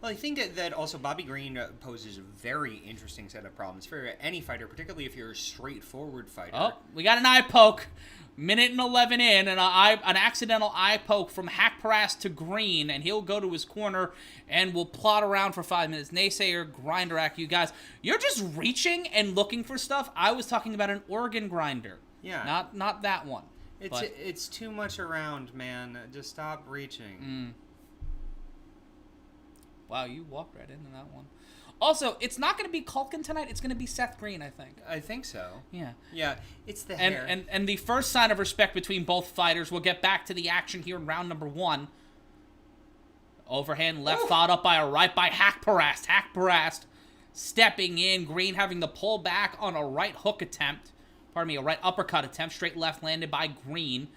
Well, I think that also Bobby Green poses a very interesting set of problems for any fighter, particularly if you're a straightforward fighter. Oh, we got an eye poke. Minute and 11 in, and an accidental eye poke from Haqparast to Green, and he'll go to his corner, and we'll plot around for 5 minutes. Naysayer, Grinderack, you guys, you're just reaching and looking for stuff. I was talking about an organ grinder. Yeah. Not that one. It's too much around, man. Just stop reaching. Wow, you walked right into that one. Also, it's not going to be Culkin tonight. It's going to be Seth Green, I think. I think so. Yeah. Yeah, it's the hair. And the first sign of respect between both fighters, we'll get back to the action here in round number 1. Overhand left followed up by a right by Haqparast. Haqparast stepping in. Green having to pull back on a right hook attempt. Pardon me, a right uppercut attempt. Straight left landed by Green.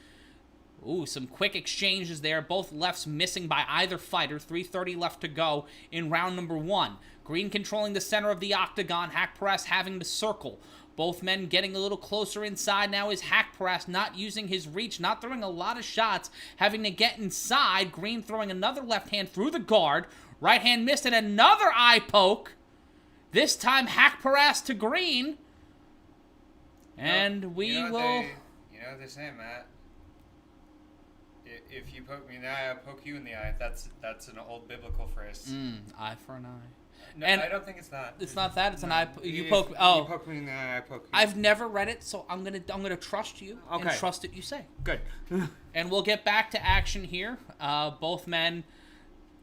Ooh, some quick exchanges there. Both lefts missing by either fighter. 3:30 left to go in round number 1. Green controlling the center of the octagon. Haqparast having to circle. Both men getting a little closer inside. Now is Haqparast not using his reach, not throwing a lot of shots, having to get inside. Green throwing another left hand through the guard. Right hand missed and another eye poke. This time Haqparast to Green. And You know what they say, Matt? If you poke me in the eye, I'll poke you in the eye. That's an old biblical phrase. Eye for an eye. No, And I don't think it's that. It's not that. It's an eye. You If poke. You Oh, poke me in the eye, I poke you. I've never read it, so I'm gonna trust you and Okay. trust it you say. Good. And we'll get back to action here. Both men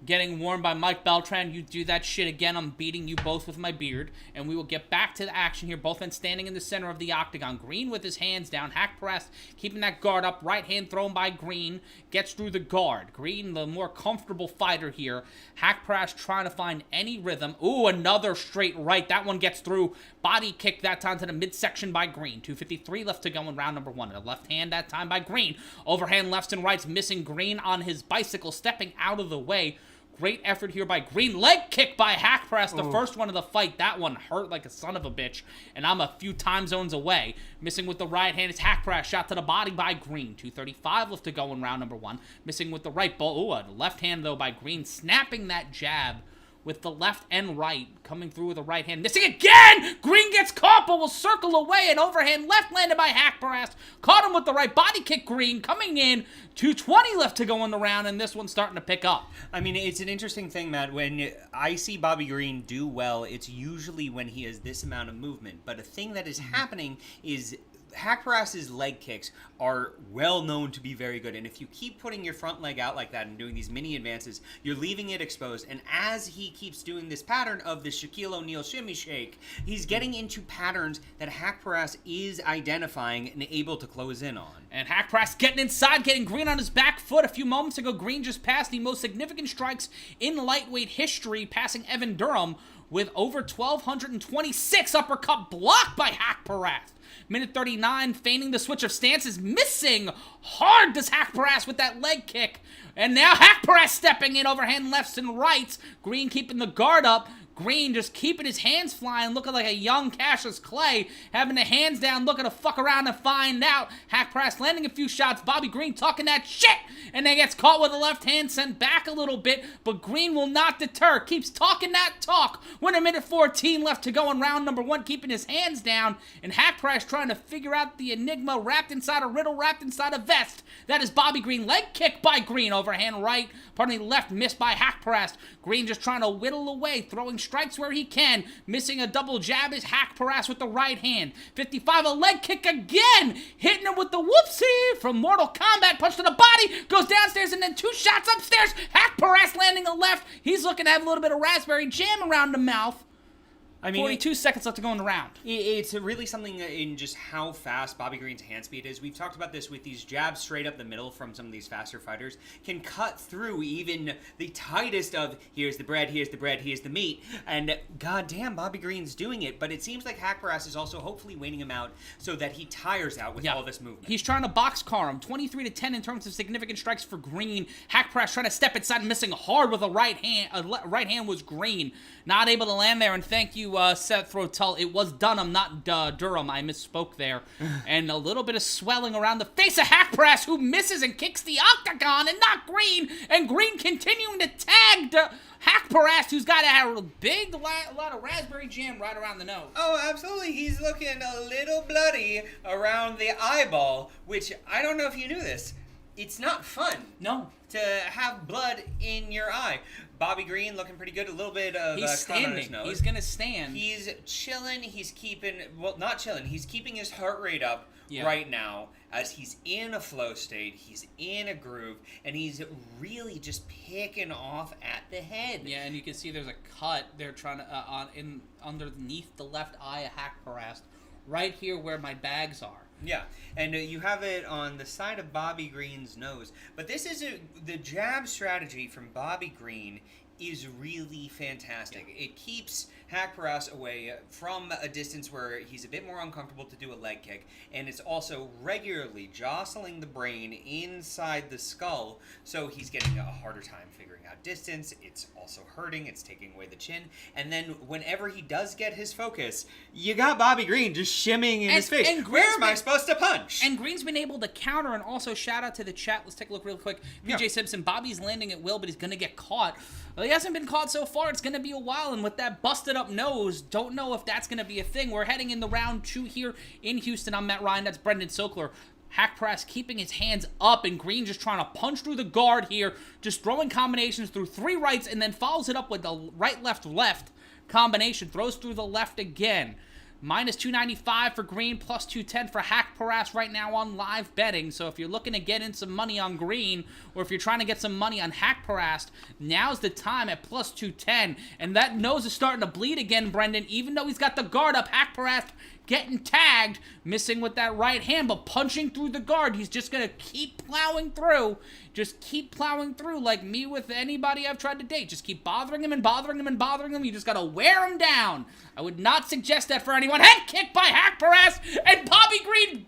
getting warned by Mike Beltran. You do that shit again, I'm beating you both with my beard. And we will get back to the action here. Both men standing in the center of the octagon. Green with his hands down. Haqparast keeping that guard up. Right hand thrown by Green. Gets through the guard. Green, the more comfortable fighter here. Haqparast trying to find any rhythm. Ooh, another straight right. That one gets through. Body kick that time to the midsection by Green. 2:53 left to go in round number 1. A left hand that time by Green. Overhand lefts and rights missing. Green on his bicycle stepping out of the way. Great effort here by Green. Leg kick by Haqparast, the first one of the fight. That one hurt like a son of a bitch, and I'm a few time zones away. Missing with the right hand is Haqparast. Shot to the body by Green. 2:35 left to go in round number 1. Missing with the right ball. Ooh, a left hand, though, by Green. Snapping that jab with the left and right. Coming through with the right hand. Missing again! Green gets caught, but will circle away. An overhand left landed by Haqparast. Caught him with the right body kick. Green coming in. 2:20 left to go in the round, and this one's starting to pick up. I mean, it's an interesting thing, Matt. When I see Bobby Green do well, it's usually when he has this amount of movement. But a thing that is happening is Haqparast's leg kicks are well known to be very good, and if you keep putting your front leg out like that and doing these mini advances, you're leaving it exposed. And as he keeps doing this pattern of the Shaquille O'Neal shimmy shake, he's getting into patterns that Haqparast is identifying and able to close in on. And Haqparast getting inside, getting Green on his back foot. A few moments ago, Green just passed the most significant strikes in lightweight history, passing Evan Durham with over 1,226 uppercut blocked by Haqparast. Minute 39, feigning the switch of stances, missing hard does Haqparast with that leg kick. And now Haqparast stepping in, overhand lefts and rights. Green keeping the guard up. Green just keeping his hands flying, looking like a young Cassius Clay, having the hands down, looking to fuck around and find out. Haqparast landing a few shots, Bobby Green talking that shit, and then gets caught with a left hand, sent back a little bit, but Green will not deter, keeps talking that talk. 1:14 left to go in round number 1, keeping his hands down, and Haqparast trying to figure out the enigma wrapped inside a riddle, wrapped inside a vest. That is Bobby Green. Leg kick by Green, overhand right, pardon me, left, missed by Haqparast. Green just trying to whittle away, throwing strikes where he can. Missing a double jab is Haqparast with the right hand. 55, a leg kick again. Hitting him with the whoopsie from Mortal Kombat. Punch to the body. Goes downstairs and then 2 shots upstairs. Haqparast landing a left. He's looking to have a little bit of raspberry jam around the mouth. I mean, 42 seconds left to go in the round. It's really something in just how fast Bobby Green's hand speed is. We've talked about this with these jabs straight up the middle from some of these faster fighters. Can cut through even the tightest of, here's the bread, here's the meat. And goddamn, Bobby Green's doing it. But it seems like Haqparast is also hopefully waiting him out so that he tires out with all this movement. He's trying to boxcar him. 23-10 in terms of significant strikes for Green. Haqparast trying to step inside and missing hard with a right hand. Right hand was Green. Not able to land there, and thank you, Seth Rotel. It was Dunham, not Durham. I misspoke there. And a little bit of swelling around the face of Haqparast, who misses and kicks the octagon, and not Green. And Green continuing to tag Haqparast, who's got a big lot of raspberry jam right around the nose. Oh, absolutely. He's looking a little bloody around the eyeball, which I don't know if you knew this. It's not fun. No. To have blood in your eye. Bobby Green looking pretty good. A little bit of he's standing. On his nose. He's going to stand. He's chilling. He's keeping... Well, not chilling. He's keeping his heart rate up right now as he's in a flow state. He's in a groove. And he's really just picking off at the head. Yeah, and you can see there's a cut. They're trying to... underneath the left eye of Haqparast. Right here where my bags are. Yeah, and you have it on the side of Bobby Green's nose. But this is the jab strategy from Bobby Green is really fantastic. Yeah. It keeps Haqparast away from a distance where he's a bit more uncomfortable to do a leg kick, and it's also regularly jostling the brain inside the skull, so he's getting a harder time figuring out distance. It's also hurting. It's taking away the chin. And then whenever he does get his focus, you got Bobby Green just shimming in his face. And where am I supposed to punch? And Green's been able to counter, and also shout out to the chat. Let's take a look real quick. PJ Simpson, Bobby's landing at will, but he's going to get caught. Well, he hasn't been caught so far. It's going to be a while, and with that busted up nose, don't know if that's going to be a thing. We're heading in the round 2 here in Houston. I'm Matt Ryan. That's Brendan Sokler. Haqparast keeping his hands up, and Green just trying to punch through the guard here, just throwing combinations through 3 rights, and then follows it up with the right-left-left combination. Throws through the left again. Minus 295 for Green, plus 210 for Haqparast right now on live betting. So if you're looking to get in some money on Green, or if you're trying to get some money on Haqparast, now's the time at plus 210. And that nose is starting to bleed again, Brendan. Even though he's got the guard up, Haqparast getting tagged, missing with that right hand, but punching through the guard. He's just going to keep plowing through. Just keep plowing through like me with anybody I've tried to date. Just keep bothering him and bothering him and bothering him. You just got to wear him down. I would not suggest that for anyone. Head kick by Haqparast, and Bobby Green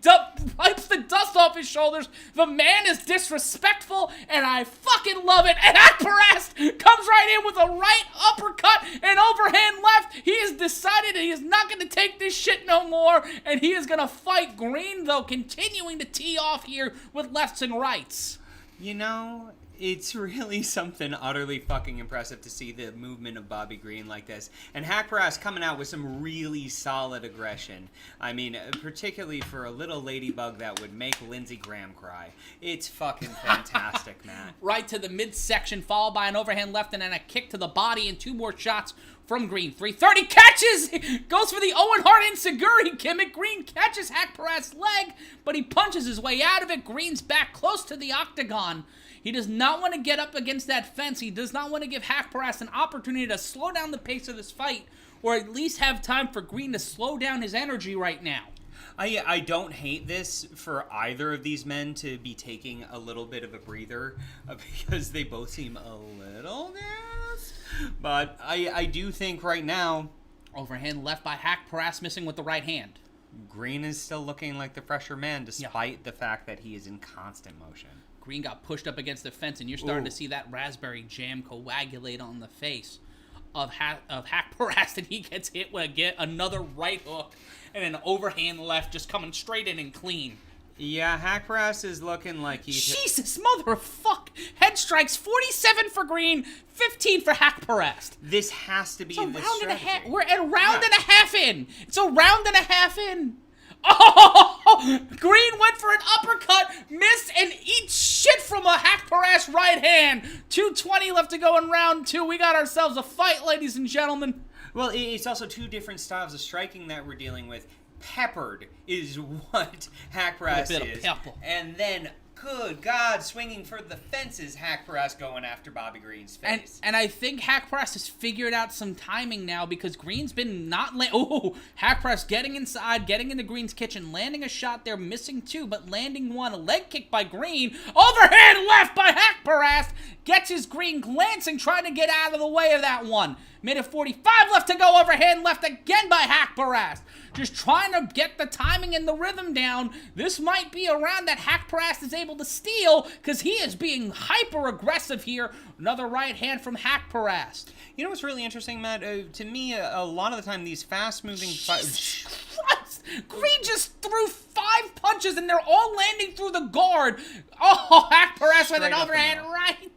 wipes the dust off his shoulders. The man is disrespectful, and I fucking love it. And Haqparast comes right in with a right uppercut and overhand left. He has decided that he is not going to take this shit no more, and he is going to fight Green, though, continuing to tee off here with lefts and rights. You know, it's really something utterly fucking impressive to see the movement of Bobby Green like this. And Haqparast coming out with some really solid aggression. I mean, particularly for a little ladybug that would make Lindsey Graham cry. It's fucking fantastic, man. Right to the midsection, followed by an overhand left and then a kick to the body and 2 more shots from Green. 330 catches! Goes for the Owen Hart Inseguri gimmick. Green catches Haqparast's leg, but he punches his way out of it. Green's back close to the octagon. He does not want to get up against that fence. He does not want to give Haqparast an opportunity to slow down the pace of this fight, or at least have time for Green to slow down his energy right now. I don't hate this for either of these men to be taking a little bit of a breather because they both seem a little gassed. But I do think right now... Overhand left by Haqparast, missing with the right hand. Green is still looking like the fresher man despite the fact that he is in constant motion. Green got pushed up against the fence, and you're starting to see that raspberry jam coagulate on the face of Haqparast, and he gets hit with another right hook and an overhand left just coming straight in and clean. Yeah, Haqparast is looking like he's... Jesus, mother of fuck! Head strikes, 47 for Green, 15 for Haqparast. This has to be the strategy. We're at a round and a half in. It's a round and a half in. Oh! Green went for an uppercut, missed, and eats shit from a Haqparast right hand. 2:20 left to go in round 2. We got ourselves a fight, ladies and gentlemen. Well, it's also 2 different styles of striking that we're dealing with. Peppered is what Haqparast is. Pepper. And then good God, swinging for the fences, Haqparast going after Bobby Green's face. And I think Haqparast has figured out some timing now because Green's been not... Haqparast getting inside, getting into Green's kitchen, landing a shot there, missing two, but landing one. A leg kick by Green. Overhand left by Haqparast. Gets his Green glancing, trying to get out of the way of that one. Minute 45 left to go. Overhand left again by Haqparast. Just trying to get the timing and the rhythm down. This might be a round that Haqparast is able to steal because he is being hyper-aggressive here. Another right hand from Haqparast. You know what's really interesting, Matt? To me, a lot of the time, these fast-moving... Green just threw 5 punches and they're all landing through the guard. Oh, Haqparast with an overhand right.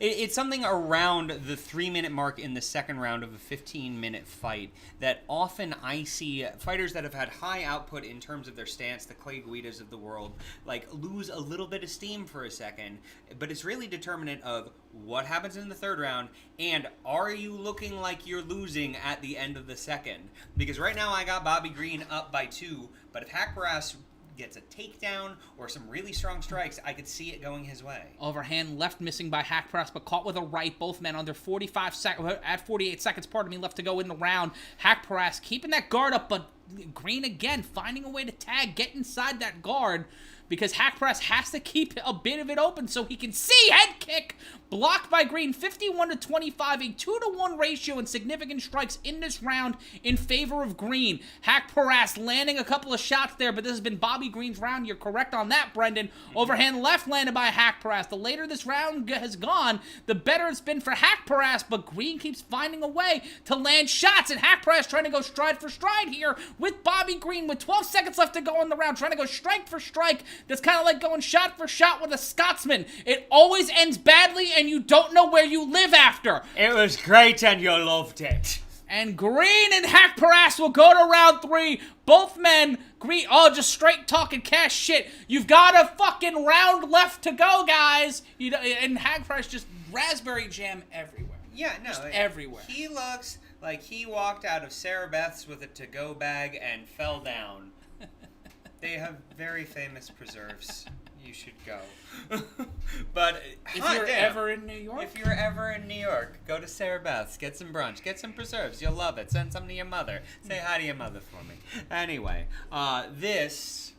It's something around the 3-minute mark in the second round of a 15-minute fight that often I see fighters that have had high output in terms of their stance, the Clay Guidas of the world, like lose a little bit of steam for a second. But it's really determinant of what happens in the third round and are you looking like you're losing at the end of the second? Because right now I got Bobby Green up by 2, but if Haqparast gets a takedown or some really strong strikes, I could see it going his way. Overhand left missing by Haqparast, but caught with a right. Both men under 45 seconds, at 48 seconds, left to go in the round. Haqparast keeping that guard up, but Green again finding a way to tag, get inside that guard, because Haqparast has to keep a bit of it open so he can see head kick. Blocked by Green, 51-25, a 2-to-1 ratio and significant strikes in this round in favor of Green. Haqparast landing a couple of shots there, but this has been Bobby Green's round. You're correct on that, Brendan. Overhand left landed by Haqparast. The later this round has gone, the better it's been for Haqparast, but Green keeps finding a way to land shots, and Haqparast trying to go stride for stride here with Bobby Green with 12 seconds left to go in the round, trying to go strike for strike. That's kind of like going shot for shot with a Scotsman. It always ends badly, and you don't know where you live after. It was great and you loved it. And Green and Haqparast will go to round 3. Both men, Green, just straight talking cash shit. You've got a fucking round left to go, guys. You know, and Haqparast just raspberry jam everywhere. Yeah, no. Just everywhere. He looks like he walked out of Sarah Beth's with a to-go bag and fell down. They have very famous preserves. You should go. But if you're ever in New York? If you're ever in New York, go to Sarah Beth's, get some brunch, get some preserves. You'll love it. Send some to your mother. Say hi to your mother for me. Anyway, this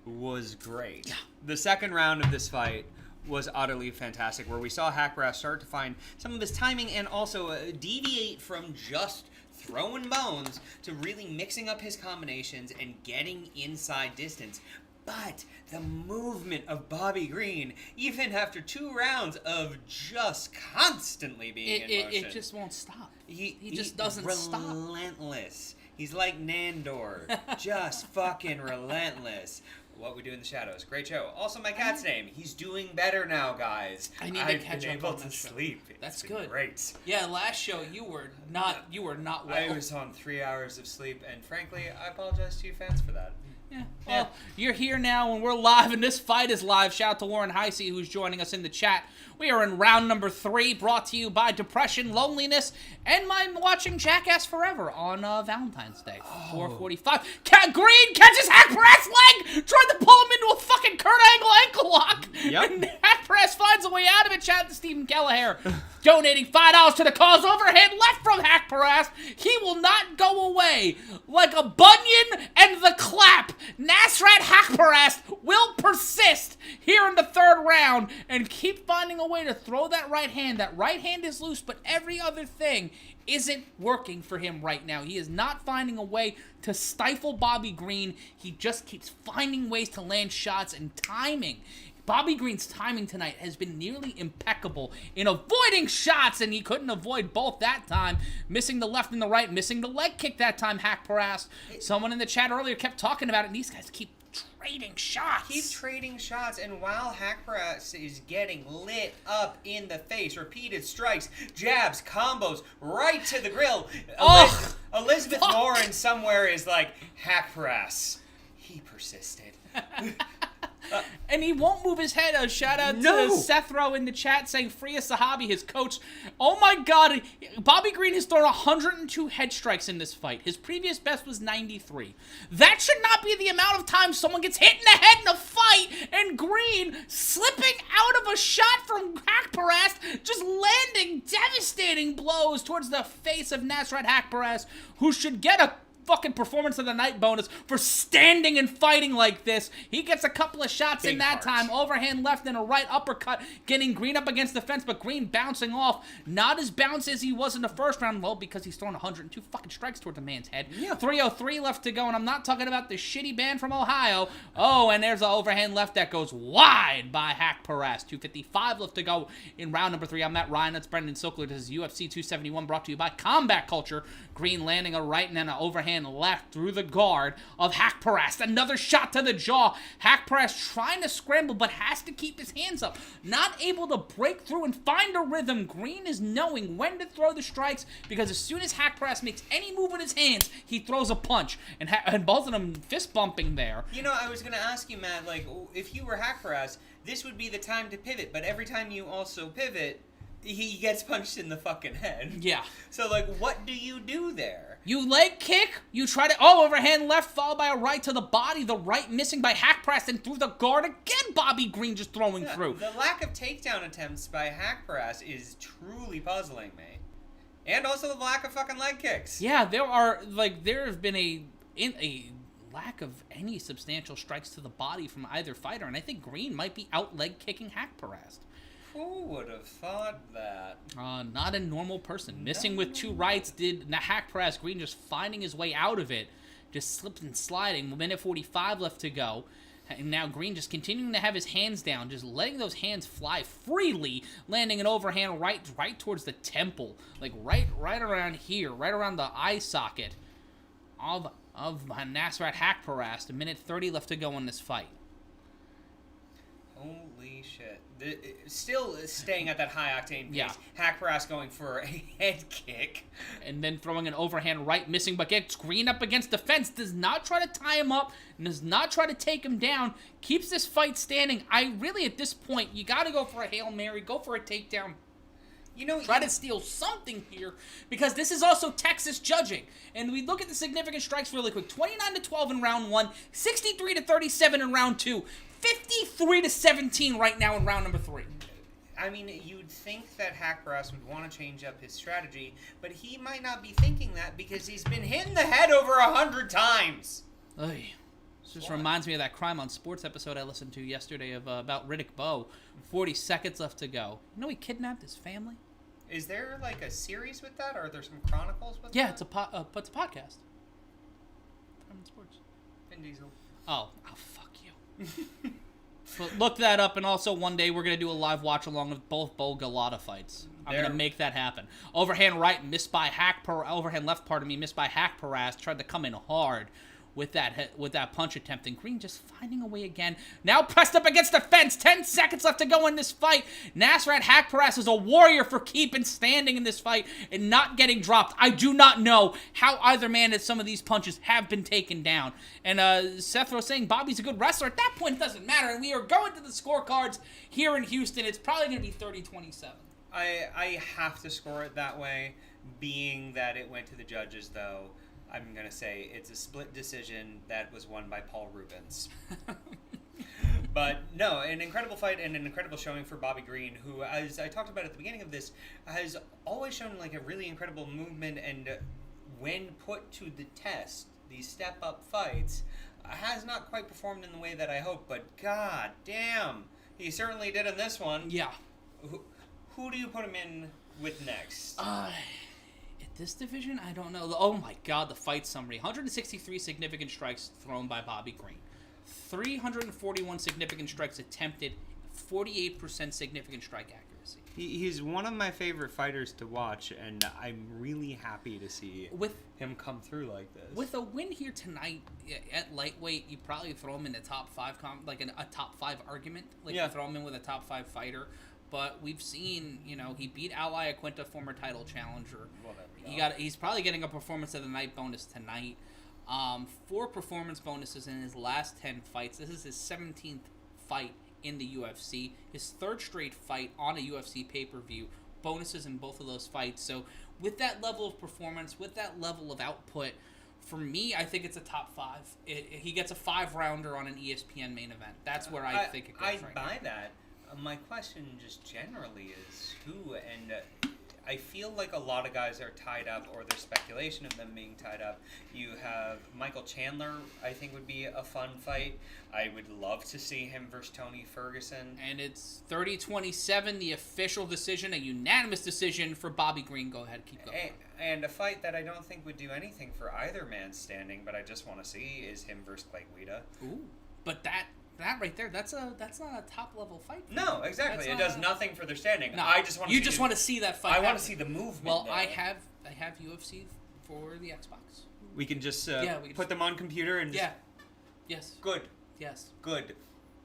was great. Yeah. The second round of this fight was utterly fantastic, where we saw Haqparast start to find some of his timing and also deviate from just throwing bones to really mixing up his combinations and getting inside distance. But the movement of Bobby Green, even after 2 rounds of just constantly being in motion, it just won't stop. He just doesn't stop. Relentless. He's like Nandor, just fucking relentless. What We Do in the Shadows, great show. Also, my cat's name. He's doing better now, guys. I need to catch up able on to that show. sleep. That's been good. Great. Yeah, last show you were not well. I was on 3 hours of sleep, and frankly, I apologize to you fans for that. Yeah. Well, you're here now, and we're live, and this fight is live. Shout out to Lauren Heisey, who's joining us in the chat. We are in round number 3, brought to you by Depression, Loneliness, and my watching Jackass Forever on Valentine's Day, 4:45. Green catches Haqparast's leg, tried to pull him into a fucking Kurt Angle ankle lock, and Haqparast finds a way out of it. Shout out to Stephen Kelleher, donating $5 to the cause. Overhand left from Haqparast. He will not go away. Like a bunion and the clap, Nasrat Haqparast will persist here in the third round and keep finding a way to throw that right hand. That right hand is loose, but every other thing isn't working for him right now. He is not finding a way to stifle Bobby Green. He just keeps finding ways to land shots and timing. Bobby Green's timing tonight has been nearly impeccable in avoiding shots, and he couldn't avoid both that time. Missing the left and the right, missing the leg kick that time, Haqparast. Someone in the chat earlier kept talking about it, and these guys keep trading shots. Keep trading shots, and while Haqparast is getting lit up in the face, repeated strikes, jabs, combos, right to the grill, Elizabeth Warren somewhere is like, Haqparast, he persisted. And he won't move his head. A shout out to Seth Rowe in the chat saying Freya Sahabi, his coach. Oh my God. Bobby Green has thrown 102 head strikes in this fight. His previous best was 93. That should not be the amount of time someone gets hit in the head in a fight. And Green slipping out of a shot from Haqparast, just landing devastating blows towards the face of Nasrat Haqparast, who should get a fucking performance of the night bonus for standing and fighting like this. He gets a couple of shots in that time. Overhand left and a right uppercut, getting Green up against the fence, but Green bouncing off. Not as bouncy as he was in the first round, well, because he's thrown 102 fucking strikes towards the man's head. Yeah. 303 left to go, and I'm not talking about the shitty band from Ohio. Oh, and there's an overhand left that goes wide by Haqparast. 255 left to go in round number 3. I'm Matt Ryan. That's Brendan Sokler. This is UFC 271, brought to you by Combat Culture. Green landing a right and then an overhand left through the guard of Haqparast. Another shot to the jaw. Haqparast trying to scramble, but has to keep his hands up. Not able to break through and find a rhythm. Green is knowing when to throw the strikes, because as soon as Haqparast makes any move with his hands, he throws a punch. And both of them fist bumping there. You know, I was going to ask you, Matt, like, if you were Haqparast, this would be the time to pivot, but every time you also pivot, he gets punched in the fucking head. Yeah. So, like, what do you do there? You leg kick, you try to, overhand left, followed by a right to the body, the right missing by Haqparast, and through the guard again, Bobby Green just throwing through. The lack of takedown attempts by Haqparast is truly puzzling me. And also the lack of fucking leg kicks. Yeah, there have been a lack of any substantial strikes to the body from either fighter, and I think Green might be out leg kicking Haqparast. Who would have thought that? Not a normal person. Missing with 2 rights, did Haqparast. Green just finding his way out of it. Just slipped and sliding. 1:45 left to go. And now Green just continuing to have his hands down, just letting those hands fly freely, landing an overhand right towards the temple. Like right around here, right around the eye socket of Nasrat Haqparast. 1:30 left to go in this fight. Holy shit. Still staying at that high-octane pace. Yeah. Haqparast going for a head kick. And then throwing an overhand right, missing, but gets Green up against the fence. Does not try to tie him up. Does not try to take him down. Keeps this fight standing. I really, at this point, you got to go for a Hail Mary. Go for a takedown. You know, try to steal something here, because this is also Texas judging. And we look at the significant strikes really quick. 29-12 in round 1. 63-37 in round 2. 53-17 right now in round number 3. I mean, you'd think that Haqparast would want to change up his strategy, but he might not be thinking that because he's been hit in the head over 100 times. Oy. This just reminds me of that Crime on Sports episode I listened to yesterday about Riddick Bowe. 40 seconds left to go. You know he kidnapped his family? Is there like a series with that, or are there some chronicles with that? Yeah, it's a podcast. Crime on Sports. Vin Diesel. Oh, fuck you. But look that up, and also one day we're going to do a live watch along with both Bo Galata fights. I'm going to make that happen. Overhand right, missed by overhand left, missed by Haqparast. Tried to come in hard with that punch attempt, and Green just finding a way again. Now pressed up against the fence. 10 seconds left to go in this fight. Nasrat Haqparast is a warrior for keeping standing in this fight and not getting dropped. I do not know how either man at some of these punches have been taken down. And Seth was saying Bobby's a good wrestler. At that point, it doesn't matter. And we are going to the scorecards here in Houston. It's probably going to be 30-27. I have to score it that way, being that it went to the judges, though. I'm going to say it's a split decision that was won by Paul Rubens. But no, an incredible fight and an incredible showing for Bobby Green, who, as I talked about at the beginning of this, has always shown like a really incredible movement, and when put to the test, these step-up fights, has not quite performed in the way that I hoped, but god damn, he certainly did in this one. Yeah. Who do you put him in with next? This division, I don't know. Oh my god, the fight summary. 163 significant strikes thrown by Bobby Green. 341 significant strikes attempted. 48% significant strike accuracy. He's one of my favorite fighters to watch, and I'm really happy to see him come through like this. With a win here tonight at lightweight, you probably throw him in the top 5, a top 5 argument. You throw him in with a top 5 fighter. But we've seen, he beat Al Iaquinta, former title challenger. He's probably getting a performance of the night bonus tonight. 4 performance bonuses in his last 10 fights. This is his 17th fight in the UFC. His 3rd straight fight on a UFC pay-per-view. Bonuses in both of those fights. So with that level of performance, with that level of output, For me, I think it's a top 5. He gets a 5-rounder on an ESPN main event. That's where I think it goes. I'd buy that. My question just generally is who, and I feel like a lot of guys are tied up, or there's speculation of them being tied up. You have Michael Chandler, I think would be a fun fight. I would love to see him versus Tony Ferguson. And it's 30-27, the official decision, a unanimous decision for Bobby Green. Go ahead, keep going. And a fight that I don't think would do anything for either man standing, but I just want to see is him versus Clay Guida. Ooh, but that right there, that's not a top level fight. No, exactly. It does nothing for their standing. No, I just want to. You just want to see that fight. I want to see the movement. Well, there. I have UFC for the Xbox. We can just we can put them on computer and just... Yes. Good. Yes. Good.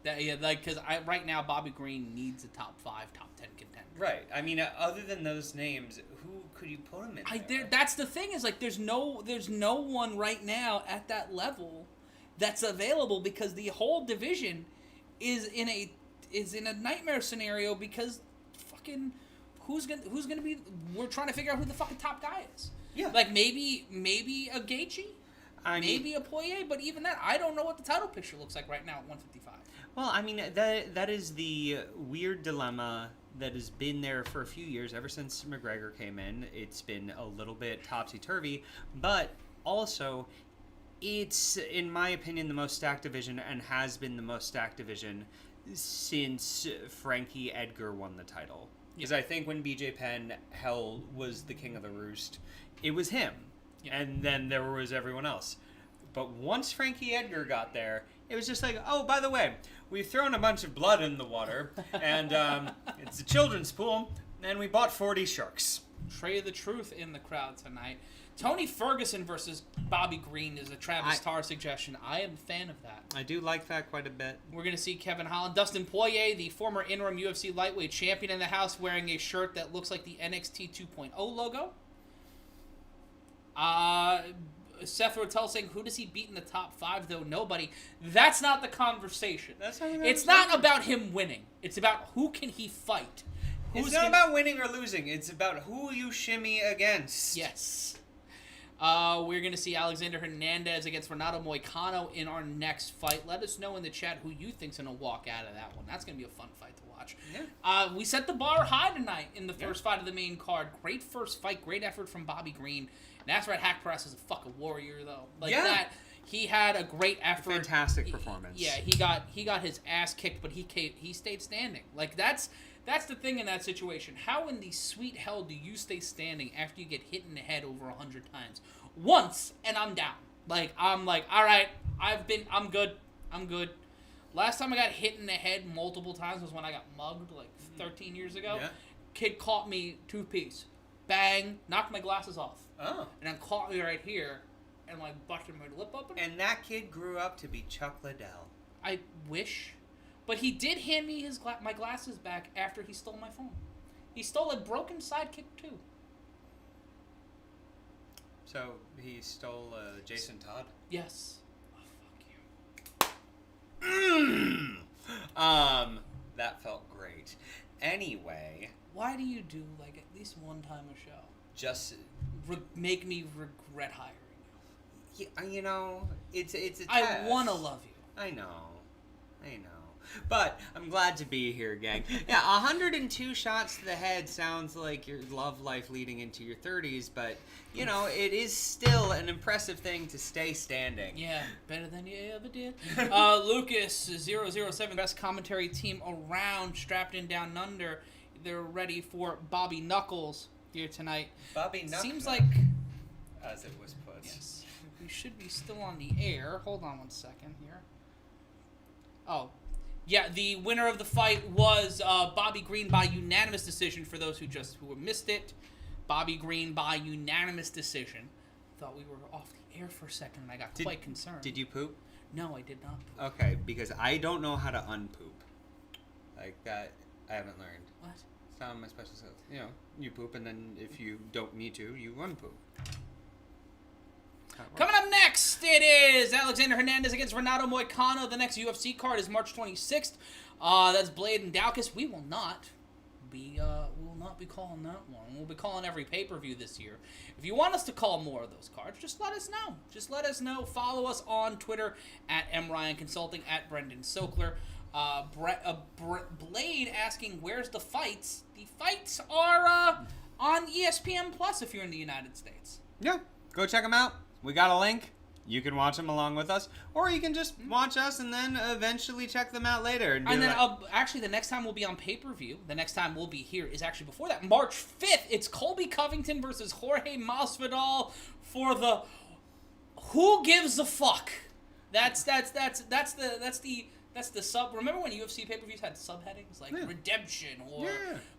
Because right now Bobby Green needs a top 5, top 10 contender. Right. I mean, other than those names, who could you put him in there? That's the thing, is like there's no one right now at that level that's available, because the whole division is in a nightmare scenario, because fucking who's gonna be, we're trying to figure out who the fucking top guy is. Yeah. Like maybe a Gaethje, maybe a Poirier, but even that, I don't know what the title picture looks like right now at 155. Well, I mean, that is the weird dilemma that has been there for a few years, ever since McGregor came in. It's been a little bit topsy-turvy, but also it's, in my opinion, the most stacked division, and has been the most stacked division since Frankie Edgar won the title. Because I think when BJ Penn was the king of the roost, it was him. Yeah. And then there was everyone else. But once Frankie Edgar got there, it was just like, oh, by the way, we've thrown a bunch of blood in the water, and it's a children's pool, and we bought 40 sharks. Trey of the Truth in the crowd tonight. Tony Ferguson versus Bobby Green is a Travis Tarr suggestion. I am a fan of that. I do like that quite a bit. We're going to see Kevin Holland. Dustin Poirier, the former interim UFC lightweight champion in the house, wearing a shirt that looks like the NXT 2.0 logo. Seth Rotel saying, who does he beat in the top 5, though? Nobody. That's not the conversation. It's not about him winning. It's about who can he fight. It's not about winning or losing. It's about who you shimmy against. Yes. We're going to see Alexander Hernandez against Renato Moycano in our next fight. Let us know in the chat who you think's going to walk out of that one. That's going to be a fun fight to watch. Yeah. We set the bar high tonight in the first fight of the main card. Great first fight. Great effort from Bobby Green. Nasrat Hakparas is a fucking warrior, though. That, he had a great effort. Fantastic performance. He got his ass kicked, but he stayed standing. Like, that's the thing in that situation. How in the sweet hell do you stay standing after you get hit in the head over 100 times? Once, and I'm down. I'm like, all right, I'm good. Last time I got hit in the head multiple times was when I got mugged, 13 years ago. Yeah. Kid caught me toothpiece. Bang, knocked my glasses off. Oh. And then caught me right here and, busted my lip open. And that kid grew up to be Chuck Liddell. I wish. But he did hand me my glasses back after he stole my phone. He stole a broken sidekick, too. So, he stole Jason Todd? Yes. Oh, fuck you. That felt great. Anyway. Why do you do, at least one time a show? Just... make me regret hiring you. It's a test. I want to love you. I know. But I'm glad to be here, gang. Yeah, 102 shots to the head sounds like your love life leading into your 30s, but, it is still an impressive thing to stay standing. Yeah, better than you ever did. Lucas007, best commentary team around, strapped in down under. They're ready for Bobby Knuckles here tonight. Bobby Knuckles. Seems like... as it was put. Yes. We should be still on the air. Hold on one second here. Oh. Yeah, the winner of the fight was Bobby Green by unanimous decision for those who missed it. Bobby Green by unanimous decision. Thought we were off the air for a second and I got quite concerned. Did you poop? No, I did not poop. Okay, because I don't know how to unpoop. Like that, I haven't learned. What? It's not my special skills. You poop and then if you don't need to, you unpoop. Coming up next, it is Alexander Hernandez against Renato Moycano. The next UFC card is March 26th. That's Blade and Daukus. We will not not be calling that one. We'll be calling every pay-per-view this year. If you want us to call more of those cards, just let us know. Just let us know. Follow us on Twitter at MRyan Consulting, at Brendan Sokler. Blade asking, where's the fights? The fights are on ESPN Plus if you're in the United States. Yeah, go check them out. We got a link. You can watch them along with us, or you can just watch us and then eventually check them out later. And then, actually, the next time we'll be on pay-per-view, the next time we'll be here is actually before that, March 5th. It's Colby Covington versus Jorge Masvidal for the Who Gives a Fuck. That's the sub. Remember when UFC pay-per-views had subheadings like Redemption or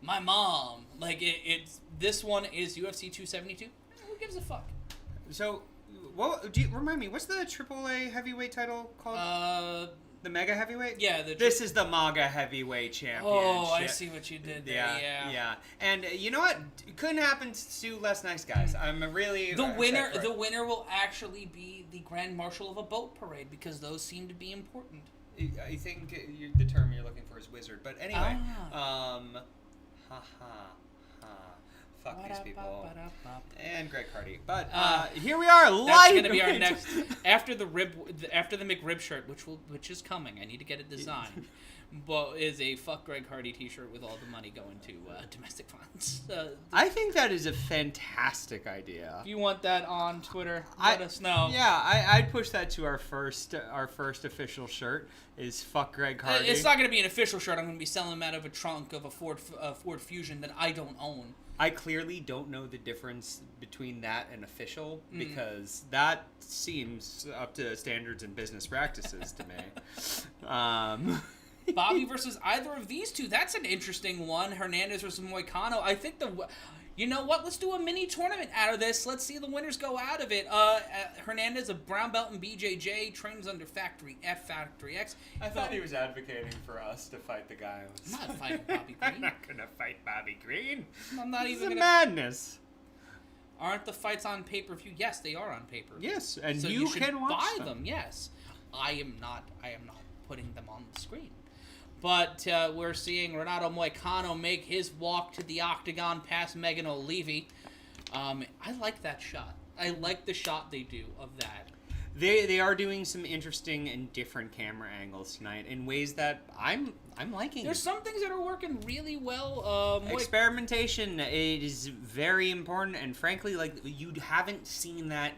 My Mom? Like it's this one is UFC 272. Who gives a fuck? So. Well, do you remind me? What's the AAA heavyweight title called? The Mega Heavyweight. Yeah, this is the MAGA Heavyweight Championship. Oh, I see what you did there. Yeah. And you know what? It couldn't happen to less nice guys. I'm really the winner will actually be the Grand Marshal of a boat parade because those seem to be important. I think the term you're looking for is wizard. But anyway, fuck these people. And Greg Hardy. But here we are, live. That's gonna be our next after the McRib shirt, which is coming. I need to get it designed. But is a fuck Greg Hardy T-shirt with all the money going to domestic violence. I think that is a fantastic idea. If you want that on Twitter, let us know. Yeah, I'd push that to our first official shirt. Is fuck Greg Hardy. It's not going to be an official shirt. I'm going to be selling them out of a trunk of a Ford Fusion that I don't own. I clearly don't know the difference between that and official because that seems up to standards and business practices to me. Bobby versus either of these two. That's an interesting one. Hernandez versus Moycano. I think you know what? Let's do a mini tournament out of this. Let's see the winners go out of it. Hernandez, a brown belt in BJJ, trains under Factory F, Factory X. I thought he was advocating for us to fight the guy. I'm not fighting Bobby Green. I'm not gonna fight Bobby Green. I'm not this even is madness. Aren't the fights on pay-per-view? Yes, they are on pay-per-view. Yes, and so you should can watch buy them. Yes, I am not putting them on the screen. But we're seeing Renato Moycano make his walk to the octagon past Megan O'Leary. I like that shot. I like the shot they do of that. They are doing some interesting and different camera angles tonight in ways that I'm liking. There's some things that are working really well. Experimentation is very important, and frankly, like you haven't seen that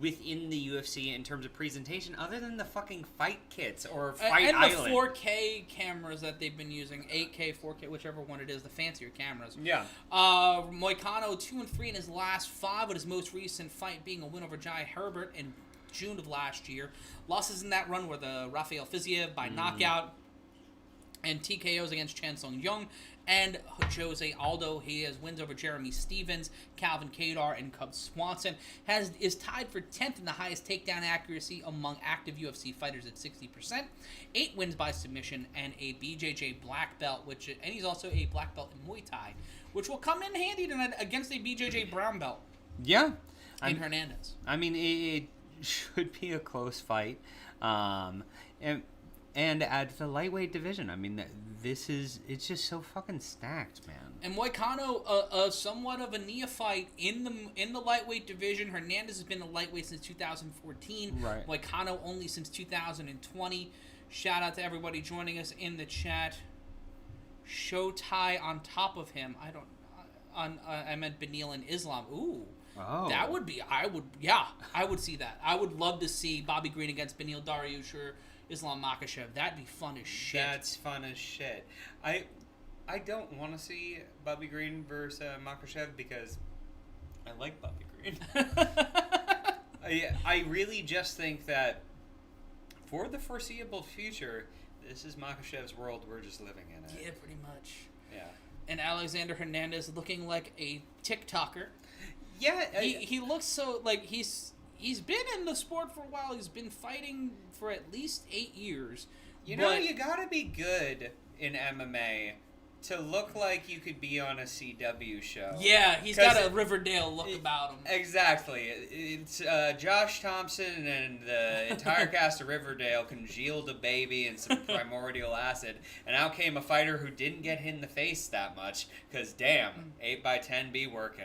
within the UFC in terms of presentation, other than the fucking fight kits or Fight and Island. And the 4K cameras that they've been using, 8K, 4K, whichever one it is, the fancier cameras. Yeah. Moycano 2-3 in his last 5, with his most recent fight being a win over Jai Herbert in June of last year. Losses in that run were the Rafael Fiziev by knockout and TKOs against Chan Sung Jung and Jose Aldo. He has wins over Jeremy Stevens, Calvin Kadar, and Cub Swanson. Is tied for 10th in the highest takedown accuracy among active UFC fighters at 60%. 8 wins by submission and a BJJ black belt, and he's also a black belt in Muay Thai, which will come in handy tonight against a BJJ brown belt. Yeah, in Hernandez. I mean, it should be a close fight. And at the lightweight division, I mean, it's just so fucking stacked, man. And Moycano, somewhat of a neophyte in the lightweight division. Hernandez has been a lightweight since 2014. Right. Moycano only since 2020. Shout out to everybody joining us in the chat. Showtie on top of him. I meant Beneil and Islam. Ooh. Oh. That would be. I would see that. I would love to see Bobby Green against Beneil Dariush or Islam Makhachev. That'd be fun as shit. That's fun as shit. I don't want to see Bobby Green versus Makhachev because I like Bobby Green. I really just think that for the foreseeable future, this is Makhachev's world. We're just living in it. Yeah, pretty much. Yeah. And Alexander Hernandez looking like a TikToker. Yeah. He looks so like he's been in the sport for a while. He's been fighting for at least 8 years. You know, you gotta be good in MMA to look like you could be on a CW show. Yeah, he's got a Riverdale look about him. Exactly. It's Josh Thompson and the entire cast of Riverdale congealed a baby in some primordial acid, and out came a fighter who didn't get hit in the face that much, because damn, 8x10 be working.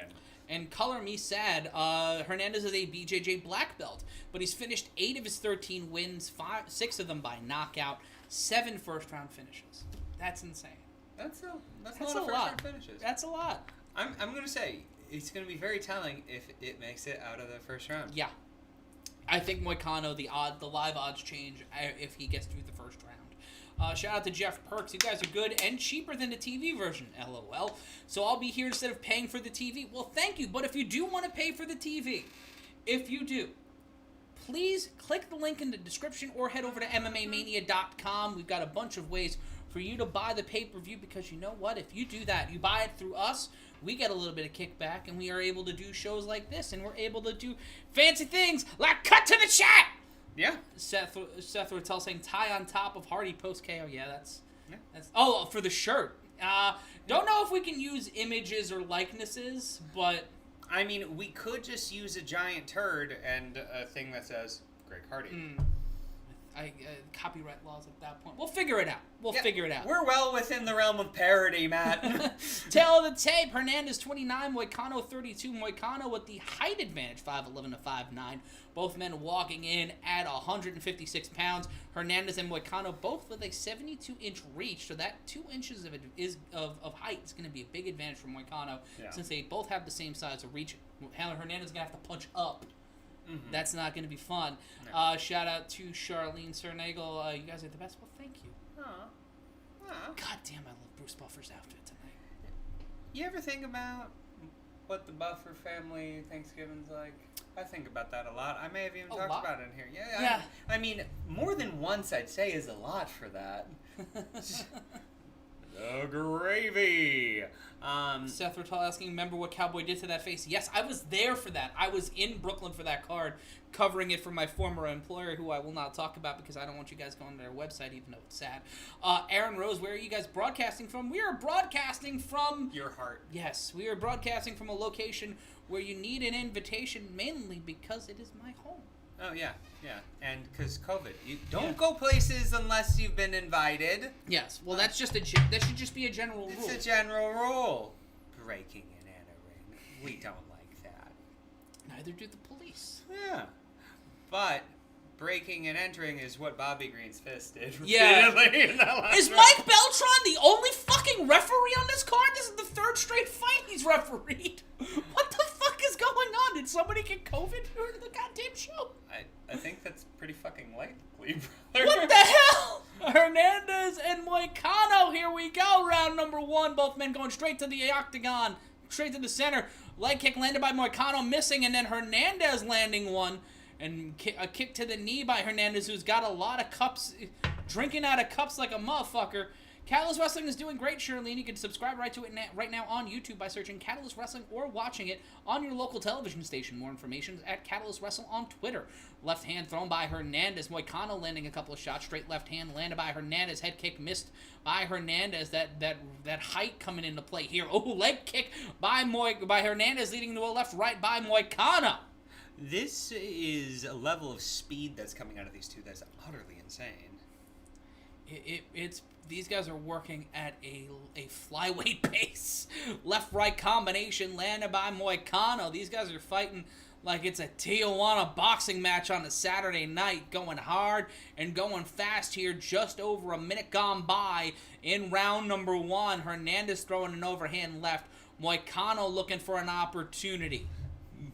And color me sad, Hernandez is a BJJ black belt, but he's finished 8 of his 13 wins, 6 of them by knockout, 7 first-round finishes. That's insane. That's a lot of first-round finishes. That's a lot. I'm going to say, it's going to be very telling if it makes it out of the first round. Yeah. I think Moycano, the live odds change if he gets through the first round. Shout out to Jeff Perks. You guys are good and cheaper than the TV version. LOL. So I'll be here instead of paying for the TV. Well, thank you. But if you do want to pay for the TV, if you do, please click the link in the description or head over to MMAmania.com. We've got a bunch of ways for you to buy the pay-per-view, because you know what? If you do that, you buy it through us, we get a little bit of kickback, and we are able to do shows like this, and we're able to do fancy things like cut to the chat. Yeah. Seth Rattel saying tie on top of Hardy post KO. Yeah, that's for the shirt. Don't know if we can use images or likenesses, but I mean, we could just use a giant turd and a thing that says Greg Hardy. Copyright laws at that point. We'll figure it out. Figure it out. We're well within the realm of parody, Matt. Tail of the tape. Hernandez 29, Moycano 32. Moycano with the height advantage, 5'11" to 5'9". Both men walking in at 156 pounds. Hernandez and Moycano both with a 72-inch reach, so that 2 inches of height is going to be a big advantage for Moycano, since they both have the same size of reach. Hernandez is going to have to punch up. Mm-hmm. That's not going to be fun. No. Shout out to Charlene Cernagel. You guys are the best. Well, thank you. God damn, I love Bruce Buffer's outfit tonight. You ever think about what the Buffer family Thanksgiving's like? I think about that a lot. I may have even talked about it in here. Yeah. I mean, more than once I'd say is a lot for that. The gravy. Seth Rattel asking, remember what Cowboy did to that face? Yes, I was there for that. I was in Brooklyn for that card, covering it for my former employer, who I will not talk about because I don't want you guys going to their website, even though it's sad. Aaron Rose, where are you guys broadcasting from? We are broadcasting from your heart. Yes, we are broadcasting from a location where you need an invitation, mainly because it is my home. Oh, yeah. And because COVID. You don't go places unless you've been invited. Yes. Well, that should just be a general rule. It's a general rule. Breaking and entering. We don't like that. Neither do the police. Yeah. But breaking and entering is what Bobby Green's fist did. Yeah. Is Mike Beltran the only fucking referee on this card? This is the 3rd straight fight he's refereed. What the fuck is going on? Did somebody get COVID during the goddamn show? I think that's pretty fucking likely, brother. What the hell? Hernandez and Moycano. Here we go. Round number 1. Both men going straight to the octagon. Straight to the center. Leg kick landed by Moycano, missing, and then Hernandez landing one. And a kick to the knee by Hernandez, who's got a lot of cups, drinking out of cups like a motherfucker. Catalyst Wrestling is doing great, Shirlene. You can subscribe right to it right now on YouTube by searching Catalyst Wrestling or watching it on your local television station. More information is at Catalyst Wrestle on Twitter. Left hand thrown by Hernandez. Moycano landing a couple of shots. Straight left hand landed by Hernandez. Head kick missed by Hernandez. That height coming into play here. Oh, leg kick by Hernandez, leading to a left-right by Moycano. This is a level of speed that's coming out of these two that's utterly insane. It's these guys are working at a flyweight pace. Left-right combination landed by Moycano. These guys are fighting like it's a Tijuana boxing match on a Saturday night, going hard and going fast here. Just over a minute gone by in round number 1. Hernandez throwing an overhand left. Moycano looking for an opportunity.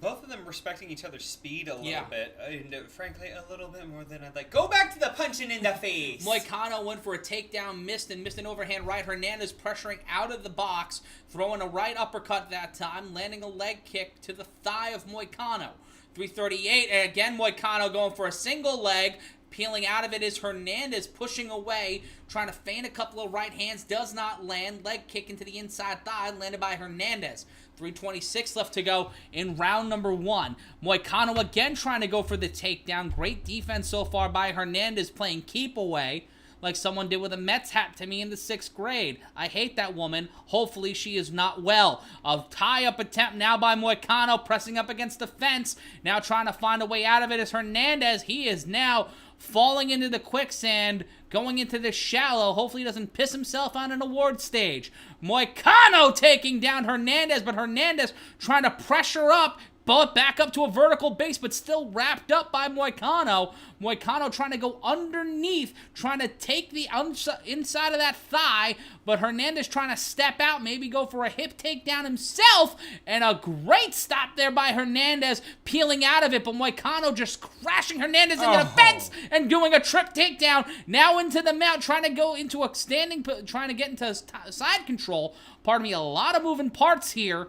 Both of them respecting each other's speed a little bit, and frankly, a little bit more than I'd like. Go back to the punching in the face! Moycano went for a takedown, missed an overhand right. Hernandez pressuring out of the box, throwing a right uppercut that time, landing a leg kick to the thigh of Moycano. 338, and again Moycano going for a single leg. Peeling out of it is Hernandez, pushing away, trying to feint a couple of right hands, does not land. Leg kick into the inside thigh, landed by Hernandez. 3:26 left to go in round number 1. Moycano again trying to go for the takedown. Great defense so far by Hernandez, playing keep away. like someone did with a Mets hat to me in the 6th grade. I hate that woman. Hopefully she is not well. A tie-up attempt now by Moycano, pressing up against the fence. Now trying to find a way out of it is Hernandez. He is now falling into the quicksand, going into the shallow. Hopefully he doesn't piss himself on an award stage. Moycano taking down Hernandez, but Hernandez trying to pressure up, both back up to a vertical base, but still wrapped up by Moycano. Moycano trying to go underneath, trying to take the inside of that thigh, but Hernandez trying to step out, maybe go for a hip takedown himself, and a great stop there by Hernandez, peeling out of it, but Moycano just crashing Hernandez into the fence and doing a trip takedown. Now into the mount, trying to go into a standing, trying to get into side control. Pardon me, a lot of moving parts here.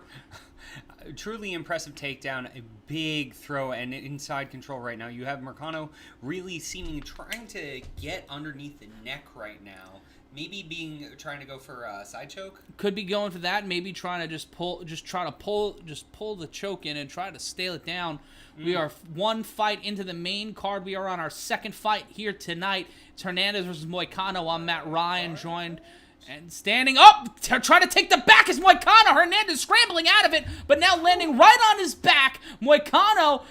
Truly impressive takedown, a big throw, and inside control right now. You have Moycano really trying to get underneath the neck right now. Maybe trying to go for a side choke. Could be going for that. Maybe trying to pull the choke in and try to stale it down. We are one fight into the main card. We are on our 2nd fight here tonight. It's Hernandez versus Moycano. I'm Matt Ryan, joined. And standing up, trying to take the back is Moycano. Hernandez scrambling out of it, but now landing right on his back. Moycano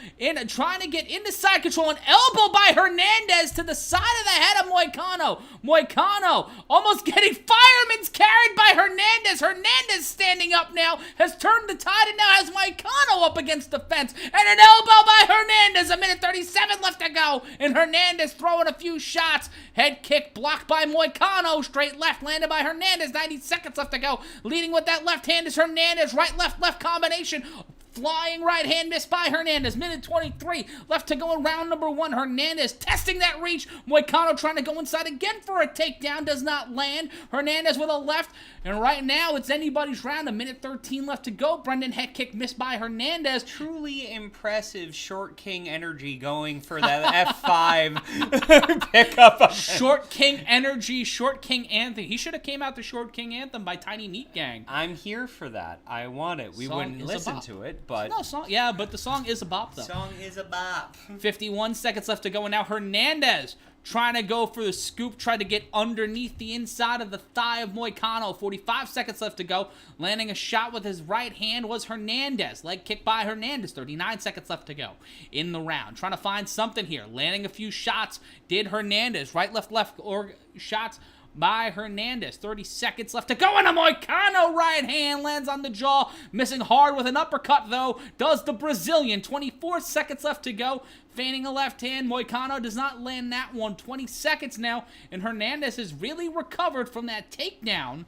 trying to get into side control. An elbow by Hernandez to the side of the head of Moycano. Moycano almost getting fireman's carried by Hernandez. Hernandez standing up now, has turned the tide and now has Moycano up against the fence. And an elbow by Hernandez. 1:37 left to go. And Hernandez throwing a few shots. Head kick blocked by Moycano. Straight left landed by Hernandez. 90 seconds left to go. Leading with that left hand is Hernandez. Right, left combination. Flying right hand missed by Hernandez. 1:23 left to go in round number 1. Hernandez testing that reach. Moycano trying to go inside again for a takedown. Does not land. Hernandez with a left. And right now it's anybody's round. 1:13 left to go. Brendan head kick missed by Hernandez. Truly impressive short king energy going for that F5 pickup. Short king energy, short king anthem. He should have came out the short king anthem by Tiny Meat Gang. I'm here for that. I want it. We wouldn't listen to it. But no song, yeah, but the song is a bop though. Song is a bop. 51 seconds left to go, and now Hernandez trying to go for the scoop, trying to get underneath the inside of the thigh of Moycano. 45 seconds left to go. Landing a shot with his right hand was Hernandez. Leg kick by Hernandez. 39 seconds left to go in the round. Trying to find something here. Landing a few shots did Hernandez. Right, left, or shots by Hernandez. 30 seconds left to go, and a Moycano right hand lands on the jaw. Missing hard with an uppercut, though, does the Brazilian. 24 seconds left to go. Feigning a left hand. Moycano does not land that one. 20 seconds now, and Hernandez has really recovered from that takedown.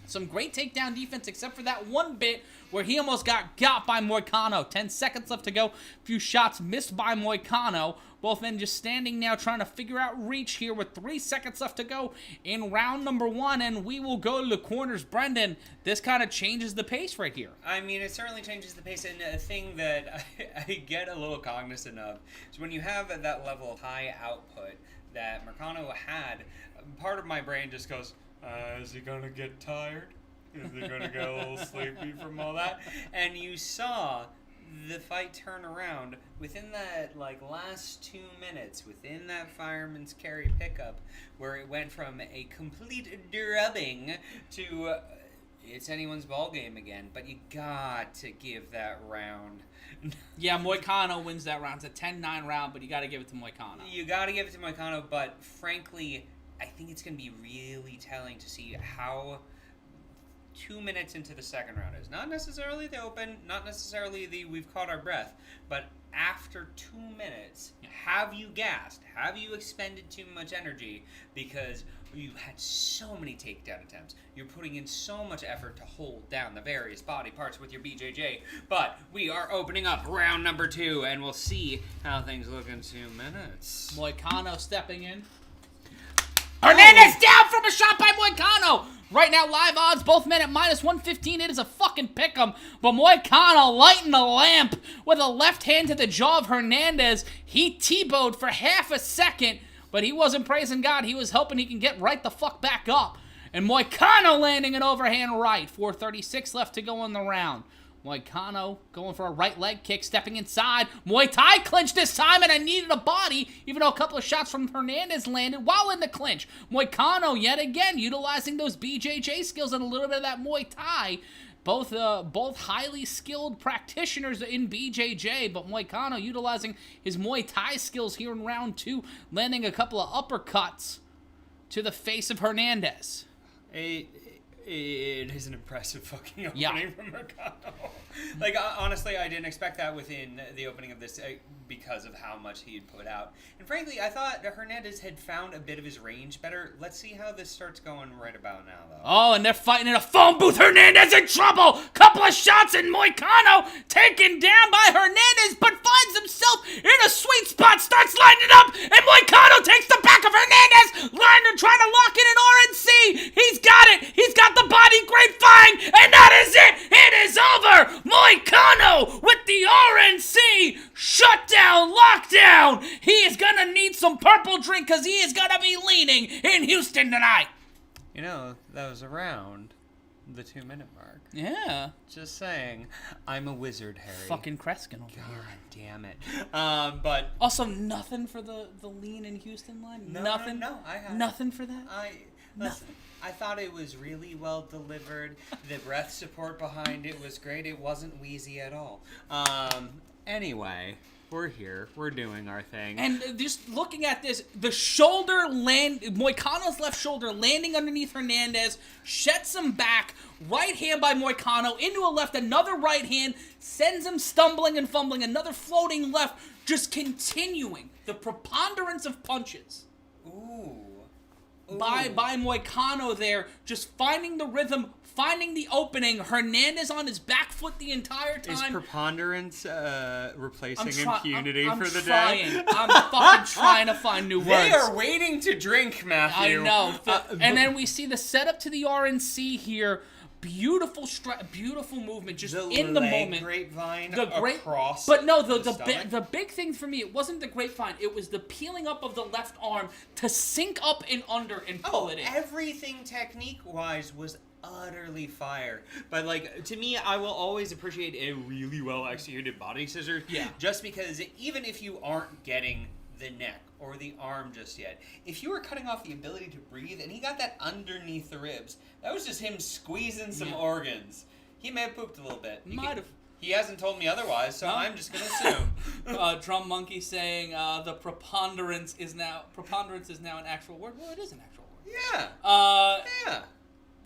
Some great takedown defense, except for that one bit where he almost got by Moycano. 10 seconds left to go. Few shots missed by Moycano. Both men just standing now trying to figure out reach here with 3 seconds left to go in round number 1. And we will go to the corners. Brendan, this kind of changes the pace right here. I mean, it certainly changes the pace. And a thing that I get a little cognizant of is when you have that level of high output that Moycano had, part of my brain just goes, is he going to get tired? Is he going to get a little sleepy from all that? And you saw the fight turn around within that last 2 minutes, within that fireman's carry pickup, where it went from a complete drubbing to it's anyone's ball game again. But you got to give that round. Yeah, Moycano wins that round. It's a 10-9 round, but you got to give it to Moycano. You got to give it to Moycano, but frankly, I think it's going to be really telling to see how 2 minutes into the second round is. Not necessarily the open, not necessarily the we've caught our breath, but after 2 minutes, have you gassed? Have you expended too much energy? Because you had so many takedown attempts. You're putting in so much effort to hold down the various body parts with your BJJ. But we are opening up round number 2, and we'll see how things look in 2 minutes. Moycano stepping in. Hernandez down from a shot by Moycano. Right now, live odds, both men at -115. It is a fucking pick'em. But Moycano lighting the lamp with a left hand to the jaw of Hernandez. He T-bowed for half a second, but he wasn't praising God. He was hoping he can get right the fuck back up. And Moycano landing an overhand right. 4:36 left to go in the round. Moycano going for a right leg kick, stepping inside. Muay Thai clinch this time, and I needed a body, even though a couple of shots from Hernandez landed while in the clinch. Moycano, yet again, utilizing those BJJ skills and a little bit of that Muay Thai. Both highly skilled practitioners in BJJ, but Moycano utilizing his Muay Thai skills here in round 2, landing a couple of uppercuts to the face of Hernandez. It is an impressive fucking opening from Moycano. Like, honestly, I didn't expect that within the opening of this because of how much he had put out. And frankly, I thought Hernandez had found a bit of his range better. Let's see how this starts going right about now, though. Oh, and they're fighting in a phone booth. Hernandez in trouble. Couple of shots, and Moycano taken down by Hernandez, but finds himself in a sweet spot, starts lining it up, and Moycano takes the back of Hernandez, trying to lock in an RNC. He's got it. He's got the body grapevine, and that is it. It is over. Moycano with the RNC shutdown, lockdown. He is gonna need some purple drink because he is gonna be leaning in Houston tonight. You know, that was around the 2-minute mark. Yeah. Just saying. I'm a wizard, Harry. Fucking Kreskin over here. God damn it. But also, nothing for the lean in Houston line? Nothing? No, I had nothing for that? Listen, I thought it was really well delivered. The breath support behind it was great. It wasn't wheezy at all. Anyway, we're here. We're doing our thing. And just looking at this, the shoulder Moycano's left shoulder landing underneath Hernandez, sheds him back, right hand by Moycano, into a left, another right hand, sends him stumbling and fumbling, another floating left, just continuing the preponderance of punches. Ooh. By Moycano there, just finding the rhythm, finding the opening. Hernandez on his back foot the entire time. Is preponderance replacing impunity for the day? day? I'm fucking trying to find new words. They are waiting to drink, Matthew. I know. And then we see the setup to the RNC here. Beautiful beautiful movement, just in the moment. Grapevine across. But no, the big thing for me, it wasn't the grapevine. It was the peeling up of the left arm to sink up and under and pull it in. Everything technique-wise was utterly fire. But, like, to me, I will always appreciate a really well-executed body scissors. Yeah. Just because even if you aren't getting the neck or the arm just yet, if you were cutting off the ability to breathe, and he got that underneath the ribs, that was just him squeezing some organs. He may have pooped a little bit. Might have. He hasn't told me otherwise, so I'm just going to assume. Drum Monkey saying the preponderance is now an actual word. Well, it is an actual word. Yeah. Yeah.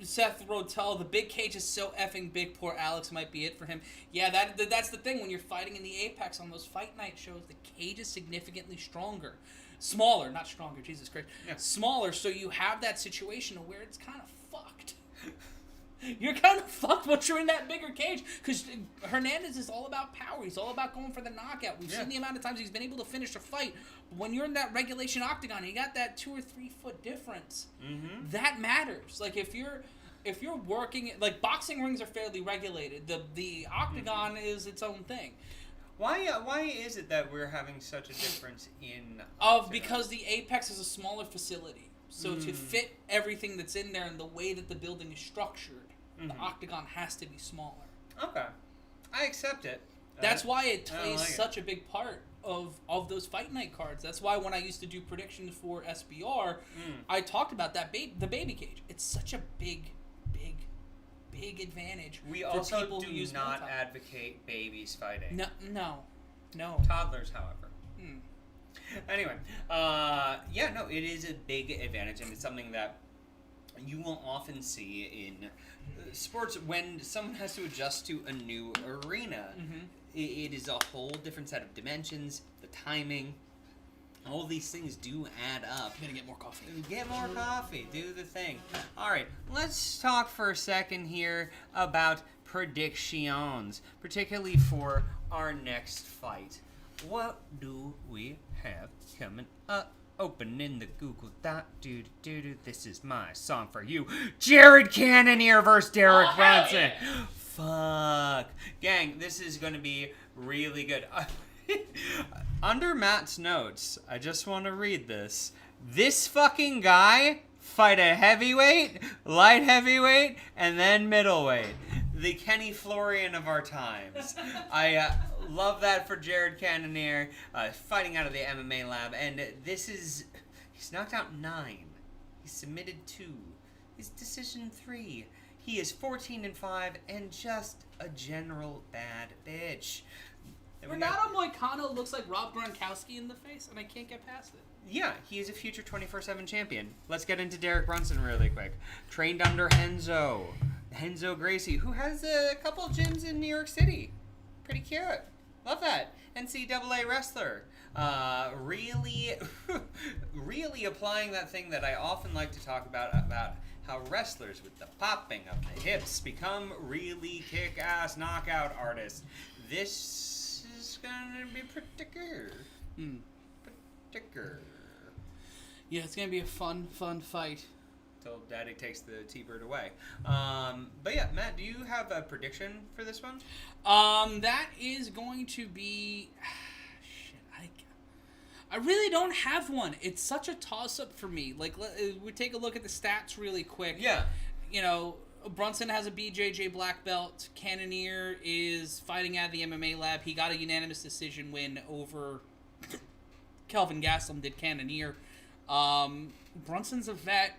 Seth Rotel, the big cage is so effing big, poor Alex might be it for him. Yeah, that's the thing. When you're fighting in the Apex on those fight night shows, the cage is significantly stronger. Smaller, not stronger, Jesus Christ. Yeah. Smaller, so you have that situation where it's kind of fucked. You're kind of fucked once you're in that bigger cage, because Hernandez is all about power. He's all about going for the knockout. We've seen the amount of times he's been able to finish a fight. But when you're in that regulation octagon, and you got that 2 or 3 foot difference. Mm-hmm. That matters. Like if you're working, like boxing rings are fairly regulated. The octagon is its own thing. Why is it that we're having such a difference in because the Apex is a smaller facility. So to fit everything that's in there and the way that the building is structured, the octagon has to be smaller. Okay. I accept it. That's why it plays such a big part of those fight night cards. That's why when I used to do predictions for SBR, I talked about that the baby cage. It's such a big advantage. We for also people do who use not advocate babies fighting. No. Toddlers, however. Anyway, it is a big advantage, and it's something that you will often see in sports when someone has to adjust to a new arena. Mm-hmm. It is a whole different set of dimensions, the timing. All these things do add up. I'm gonna get more coffee. Get more coffee. Do the thing. All right, let's talk for a second here about predictions, particularly for our next fight. What do we have coming up? Opening the Google Doc. This is my song for you. Jared Cannonier versus Derrick Brunson. Yeah. Fuck. Gang, this is going to be really good. Under Matt's notes, I just want to read this. This fucking guy fight a heavyweight, light heavyweight, and then middleweight. the Kenny Florian of our times. I love that for Jared Cannonier, fighting out of the MMA lab. And he's knocked out 9. He's submitted 2. He's decision 3. He is 14-5 and just a general bad bitch. Renato Moycano looks like Rob Gronkowski in the face, and I can't get past it. Yeah, he is a future 24/7 champion. Let's get into Derrick Brunson really quick. Trained under Renzo Gracie, who has a couple gyms in New York City. Pretty cute. Love that. NCAA wrestler. Really applying that thing that I often like to talk about how wrestlers with the popping of the hips become really kick-ass knockout artists. This is gonna be pretty good. Pretty good. Yeah, it's gonna be a fun fight. Till Daddy takes the T-Bird away. But yeah, Matt, do you have a prediction for this one? That is going to be... I really don't have one. It's such a toss-up for me. Like, we take a look at the stats really quick. Yeah. You know, Brunson has a BJJ black belt. Cannonier is fighting out of the MMA lab. He got a unanimous decision win over Kelvin Gastelum, did Cannonier. Brunson's a vet.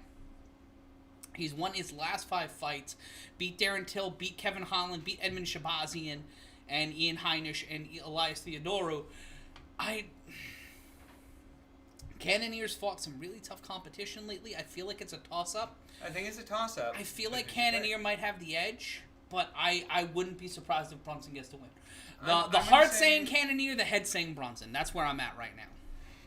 He's won his last 5 fights. Beat Darren Till, beat Kevin Holland, beat Edmund Shabazian, and Ian Heinisch, and Elias Theodorou. Cannonier's fought some really tough competition lately. I feel like it's a toss-up. I think it's a toss-up. I feel like Cannonier might have the edge, but I wouldn't be surprised if Brunson gets to win. The heart saying Cannonier, the head saying Brunson. That's where I'm at right now.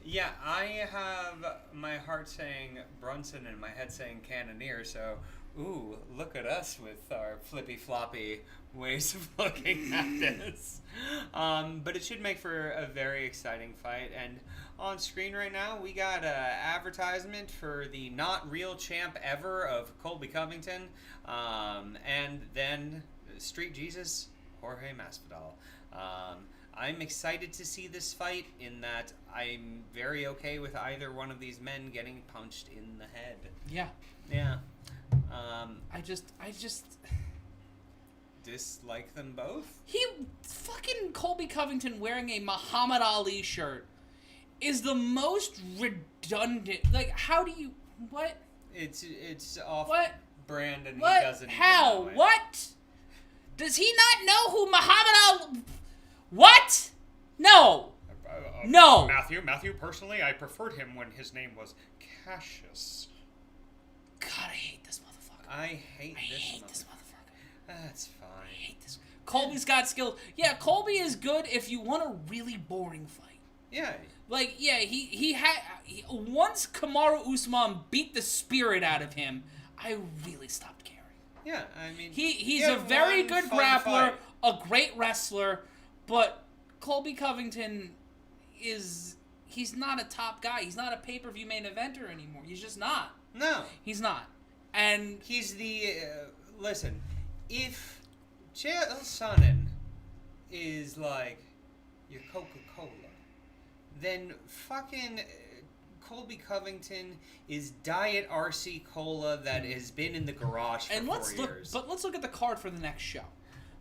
Yeah, I have my heart saying Brunson and my head saying Cannonier, so, ooh, look at us with our flippy-floppy ways of looking at this. But it should make for a very exciting fight, and on screen right now, we got an advertisement for the not real champ ever of Colby Covington, and then Street Jesus, Jorge Masvidal. I'm excited to see this fight in that I'm very okay with either one of these men getting punched in the head. Yeah. Yeah. I just dislike them both. Fucking Colby Covington wearing a Muhammad Ali shirt is the most redundant. Like, how do you... What? It's off what? brand and what? he doesn't How? even know it. What? Does he not know who Muhammad Ali... What? No. No. Matthew, personally, I preferred him when his name was Cassius. God, I hate this motherfucker. I hate this motherfucker. That's fine. I hate this. Colby's got skill. Yeah, Colby is good if you want a really boring fight. Yeah. Like, yeah, once Kamaru Usman beat the spirit out of him, I really stopped caring. Yeah, I mean... He's a very good grappler, a great wrestler, but Colby Covington he's not a top guy. He's not a pay-per-view main eventer anymore. He's just not. No. He's not. And... He's the... listen, if Chael Sonnen is like your Coca-Cola, then fucking Colby Covington is Diet RC Cola that has been in the garage for 4 years. But let's look at the card for the next show.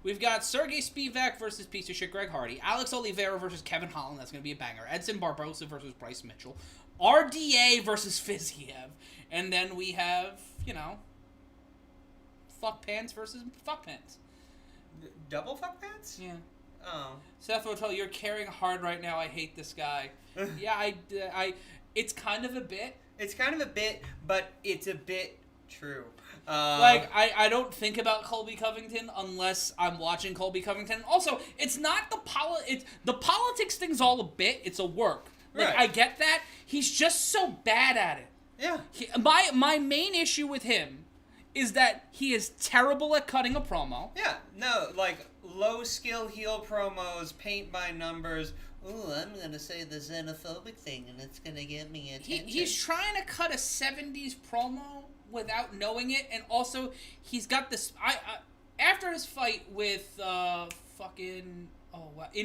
We've got Sergey Spivak versus piece of shit Greg Hardy, Alex Oliveira versus Kevin Holland, that's going to be a banger, Edson Barbosa versus Bryce Mitchell, RDA versus Fiziev, and then we have, fuck pants versus fuck pants. Double fuck pants? Yeah. Oh. Seth Hotel, you're carrying hard right now. I hate this guy. Yeah, it's kind of a bit. It's kind of a bit, but it's a bit true. I don't think about Colby Covington unless I'm watching Colby Covington. Also, it's not the politics thing's all a bit. It's a work. Like, right. I get that. He's just so bad at it. Yeah. My main issue with him is that he is terrible at cutting a promo. Yeah. No, like low skill heel promos, paint by numbers. Ooh, I'm going to say the xenophobic thing and it's going to get me attention. He's trying to cut a 70s promo without knowing it, and also he's got this... after his fight with in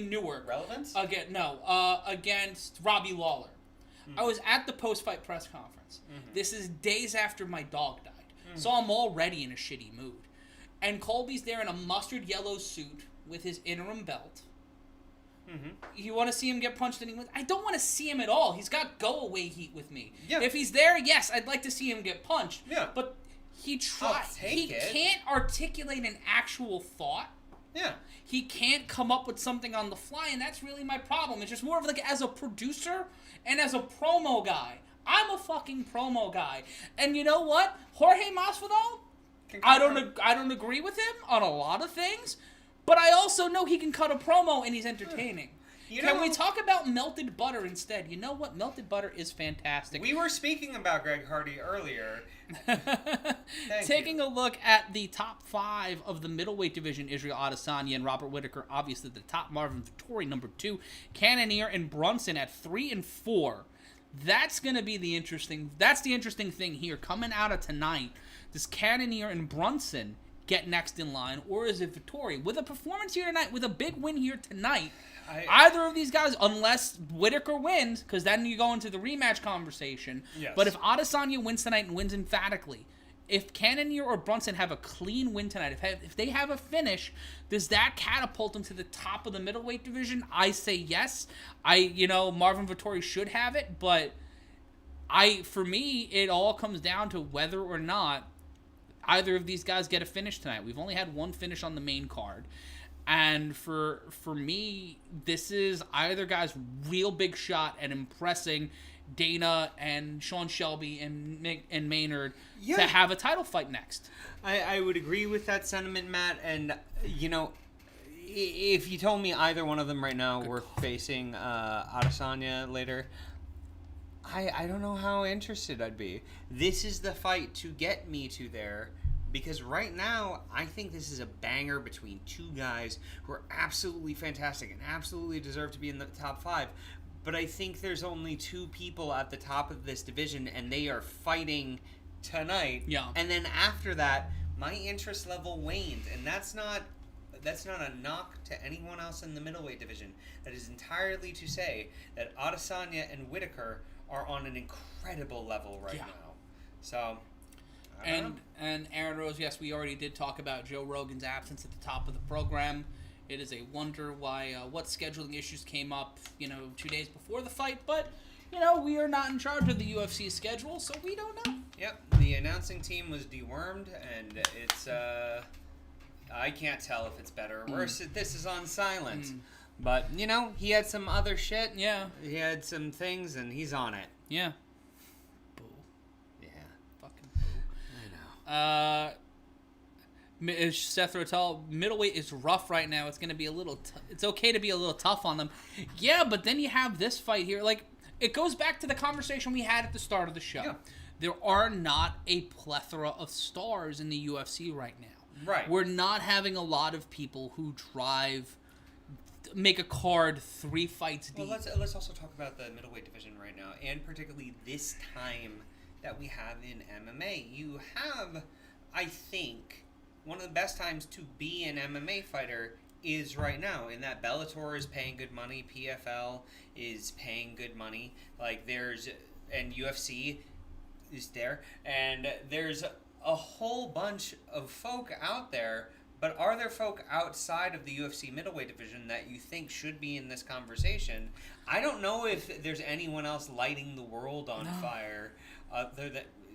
Newark... Relevance? Against Robbie Lawler. Mm-hmm. I was at the post-fight press conference. Mm-hmm. This is days after my dog died, so I'm already in a shitty mood. and Colby's there in a mustard yellow suit with his interim belt. Mm-hmm. You want to see him get punched and he wins? I don't want to see him at all. He's got go-away heat with me. Yeah. If he's there, yes, I'd like to see him get punched. Yeah. But he take it. can't articulate an actual thought. Yeah. He can't come up with something on the fly, and that's really my problem. It's just more of like as a producer and as a promo guy. I'm a fucking promo guy. And you know what? Jorge Masvidal, I don't agree with him on a lot of things, but I also know he can cut a promo and he's entertaining. Can we talk about melted butter instead? You know what? Melted butter is fantastic. We were speaking about Greg Hardy earlier. Taking a look at the top 5 of the middleweight division, Israel Adesanya and Robert Whittaker, obviously the top. Marvin Vettori, number 2. Cannonier and Brunson at 3 and 4. That's going to be the interesting thing here. Coming out of tonight, does Cannonier and Brunson get next in line, or is it Vettori? With a performance here tonight, with a big win here tonight, either of these guys, unless Whittaker wins, because then you go into the rematch conversation. Yes. But if Adesanya wins tonight and wins emphatically, if Cannonier or Brunson have a clean win tonight, if they have a finish, does that catapult them to the top of the middleweight division? I say yes. Marvin Vettori should have it, but for me, it all comes down to whether or not either of these guys get a finish tonight. We've only had one finish on the main card. And for me, this is either guy's real big shot at impressing Dana and Sean Shelby and Maynard to have a title fight next. I would agree with that sentiment, Matt. And, if you told me either one of them right now were facing Adesanya later, I don't know how interested I'd be. This is the fight to get me to there. Because right now, I think this is a banger between two guys who are absolutely fantastic and absolutely deserve to be in the top 5. But I think there's only 2 people at the top of this division, and they are fighting tonight. Yeah. And then after that, my interest level waned, and that's not a knock to anyone else in the middleweight division. That is entirely to say that Adesanya and Whittaker are on an incredible level right now. So. And Aaron Rose, yes, we already did talk about Joe Rogan's absence at the top of the program. It is a wonder why what scheduling issues came up, 2 days before the fight. But, we are not in charge of the UFC schedule, so we don't know. Yep, the announcing team was dewormed, and it's, I can't tell if it's better or worse. This is on silent. But, he had some other shit. Yeah. He had some things, and he's on it. Yeah. Seth Rotel, middleweight is rough right now. It's going to be it's okay to be a little tough on them. Yeah, but then you have this fight here. Like, it goes back to the conversation we had at the start of the show. Yeah. There are not a plethora of stars in the UFC right now. Right. We're not having a lot of people who make a card 3 fights deep. Well, let's also talk about the middleweight division right now, and particularly this time that we have in MMA. You have, I think, one of the best times to be an MMA fighter is right now, in that Bellator is paying good money, PFL is paying good money, and UFC is there, and there's a whole bunch of folk out there. But are there folk outside of the UFC middleweight division that you think should be in this conversation? I don't know if there's anyone else lighting the world on fire.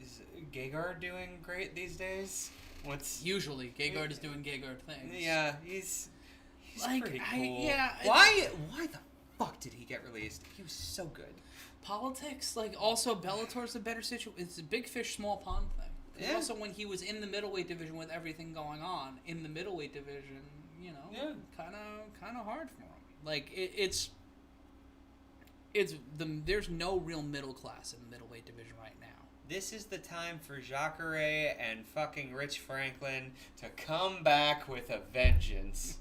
Is Gegard doing great these days? Usually Gegard is doing Gegard things. Yeah, he's pretty cool. Why the fuck did he get released? He was so good. Politics, also Bellator's a better situation. It's a big fish, small pond thing. Yeah. Also, when he was in the middleweight division with everything going on in the middleweight division, kind of hard for him. There's no real middle class in the middleweight division right now. This is the time for Jacare and fucking Rich Franklin to come back with a vengeance.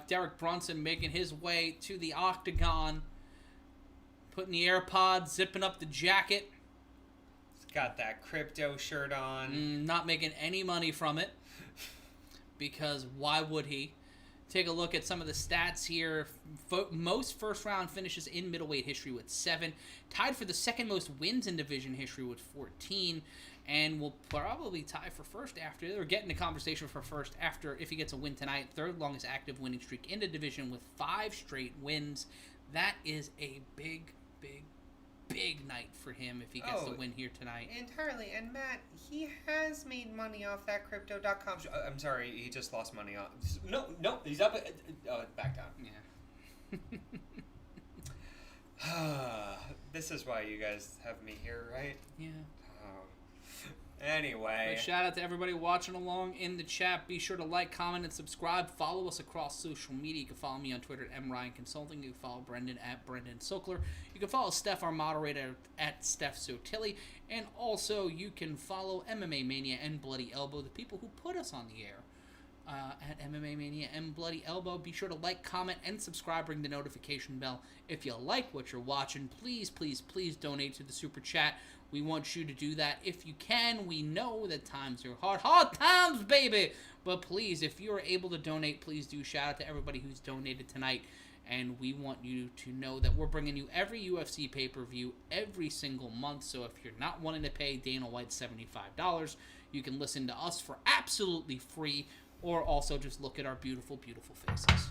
Derrick Brunson making his way to the octagon, putting the AirPods, zipping up the jacket. Got that crypto shirt on. Not making any money from it. Because why would he? Take a look at some of the stats here. Most first-round finishes in middleweight history with 7. Tied for the second most wins in division history with 14. and will probably tie for first after, or get in the conversation for first after, if he gets a win tonight. Third longest active winning streak in the division with 5 straight wins. That is a big night for him if he gets the win here tonight. Entirely. And Matt, he has made money off that Crypto.com. I'm sorry, he just lost money off. No, he's up. Back down. Yeah. This is why you guys have me here, right? Yeah. Anyway. But shout out to everybody watching along in the chat. Be sure to like, comment, and subscribe. Follow us across social media. You can follow me on Twitter at mryanconsulting. You can follow Brendan at Brendan Sokler. You can follow Steph, our moderator, at Steph Sotilli. And also, you can follow MMA Mania and Bloody Elbow, the people who put us on the air. At MMA Mania and Bloody Elbow. Be sure to like, comment, and subscribe. Ring the notification bell. If you like what you're watching, please donate to the Super Chat. We want you to do that if you can. We know that times are hard. Hard times, baby! But please, if you are able to donate, please do. Shout out to everybody who's donated tonight. And we want you to know that we're bringing you every UFC pay-per-view every single month. So if you're not wanting to pay Dana White $75, you can listen to us for absolutely free. Or also just look at our beautiful, beautiful faces.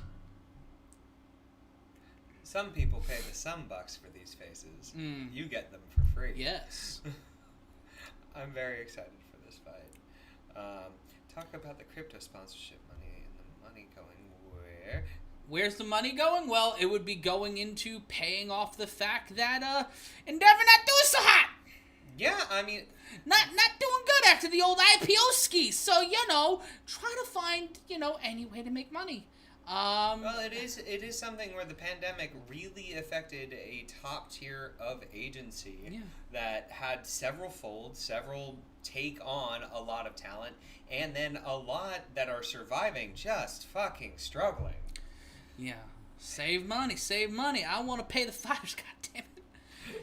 Some people pay the some bucks for these faces. You get them for free. Yes. I'm very excited for this fight. Talk about the crypto sponsorship money and the money going where? Where's the money going? Well, it would be going into paying off the fact that Endeavor not doing so hot. Yeah, I mean, not doing good after the old IPO ski. So, try to find, any way to make money. Well, it is something where the pandemic really affected a top tier of agency that had several folds, several take on a lot of talent, and then a lot that are surviving just fucking struggling. Yeah. Save money. I want to pay the fighters, goddammit.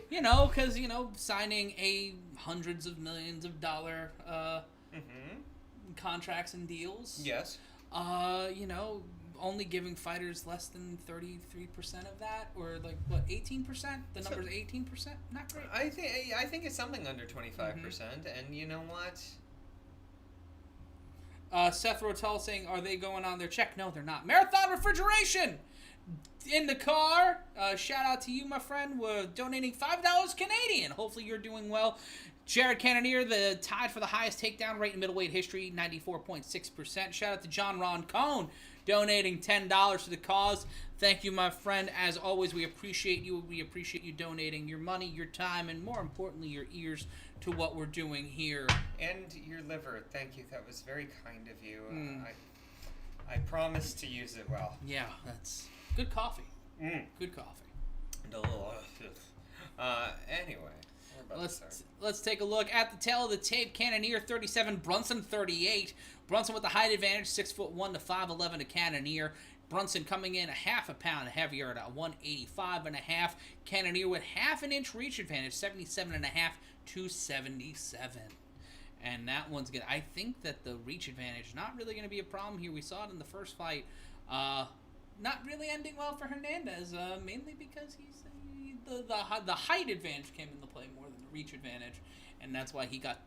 Because, signing hundreds of millions of dollar contracts and deals. Yes. Only giving fighters less than 33% of that, or 18%? The number's 18%? Not great. I think it's something under 25%, and you know what? Seth Rotel saying, are they going on their check? No, they're not. Marathon Refrigeration! In the car. Shout out to you, my friend. We're donating $5 Canadian. Hopefully you're doing well. Jared Cannonier, the tied for the highest takedown rate in middleweight history, 94.6%. Shout out to John Ron Cohn, donating $10 to the cause. Thank you, my friend. As always, we appreciate you. We appreciate you donating your money, your time, and more importantly, your ears to what we're doing here. And your liver. Thank you. That was very kind of you. I promise to use it well. Yeah, that's good coffee. Good coffee. Anyway. Let's take a look at the tail of the tape. Cannonier 37, Brunson 38. Brunson with the height advantage, 6'1" to 5'11" to Cannonier. Brunson coming in a half a pound heavier at 185.5. Cannonier with half an inch reach advantage, 77.5 to 77. And that one's good. I think that the reach advantage not really going to be a problem here. We saw it in the first fight. Not really ending well for Hernandez, mainly because the height advantage came into play more than the reach advantage, and that's why he got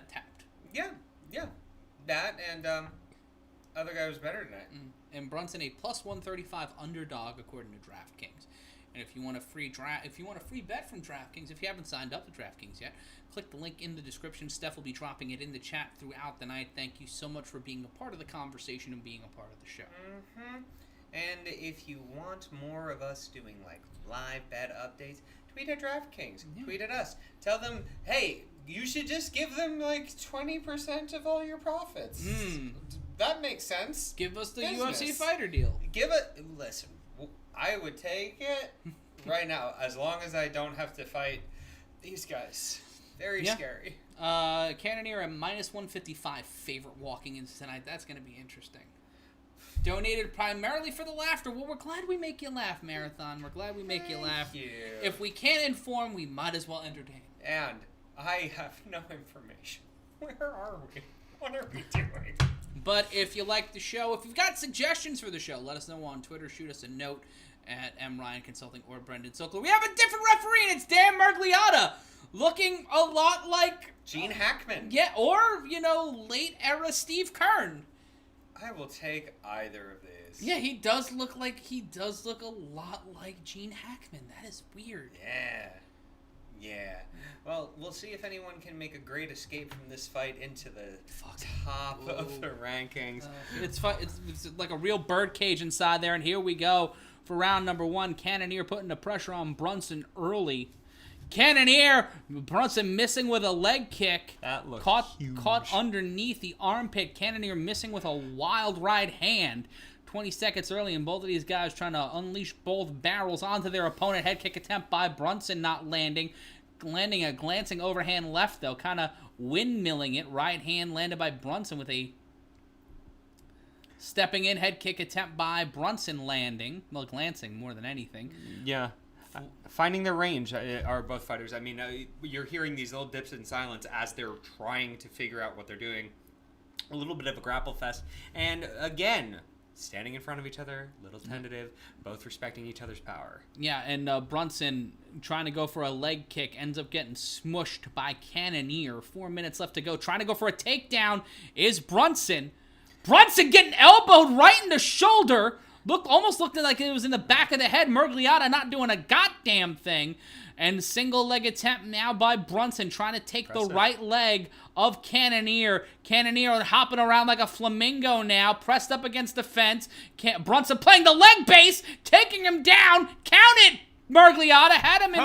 tapped. Yeah. That and other guy was better tonight. And Brunson a plus 135 underdog according to DraftKings. And if you want a free bet from DraftKings, if you haven't signed up to DraftKings yet, click the link in the description. Steph will be dropping it in the chat throughout the night. Thank you so much for being a part of the conversation and being a part of the show. And if you want more of us doing live bet updates, tweet at DraftKings. Tweet at us. Tell them, hey, you should just give them 20% of all your profits. That makes sense. Give us the UFC fighter deal. Listen, I would take it right now as long as I don't have to fight these guys. Very scary. Cannonier at minus 155 favorite walking into tonight. That's going to be interesting. Donated primarily for the laughter. Well, we're glad we make you laugh, Marathon. We're glad we make you laugh. Thank you. If we can't inform, we might as well entertain. And I have no information. Where are we? What are we doing? But if you like the show, if you've got suggestions for the show, let us know on Twitter. Shoot us a note at mryanconsulting or Brendan Sokler. We have a different referee, and it's Dan Mergliotta. looking a lot like Gene Hackman. Yeah, or, late era Steve Kern. I will take either of these. Yeah, he does look a lot like Gene Hackman. That is weird. Yeah. Well, we'll see if anyone can make a great escape from this fight into the top of the rankings. It's like a real birdcage inside there, and here we go for round number 1. Cannonier putting the pressure on Brunson early. Cannonier, Brunson missing with a leg kick. That looked huge. Caught underneath the armpit. Cannonier missing with a wild right hand. 20 seconds early, and both of these guys trying to unleash both barrels onto their opponent. Head kick attempt by Brunson, not landing. Landing a glancing overhand left, though. Kind of windmilling it. Right hand landed by Brunson with a stepping in head kick attempt by Brunson landing. Well, glancing more than anything. Yeah. Finding their range are both fighters. I mean, you're hearing these little dips in silence as they're trying to figure out what they're doing. A little bit of a grapple fest. And again, standing in front of each other, little tentative, both respecting each other's power. Yeah, and Brunson trying to go for a leg kick ends up getting smushed by Cannonier. 4 minutes left to go. Trying to go for a takedown is Brunson. Brunson getting elbowed right in the shoulder. Almost looked like it was in the back of the head. Murgliata not doing a goddamn thing. And single leg attempt now by Brunson trying to take the right leg of Cannonier. Cannonier hopping around like a flamingo now, pressed up against the fence. Brunson playing the leg base, taking him down. Count it, Murgliata. Had him in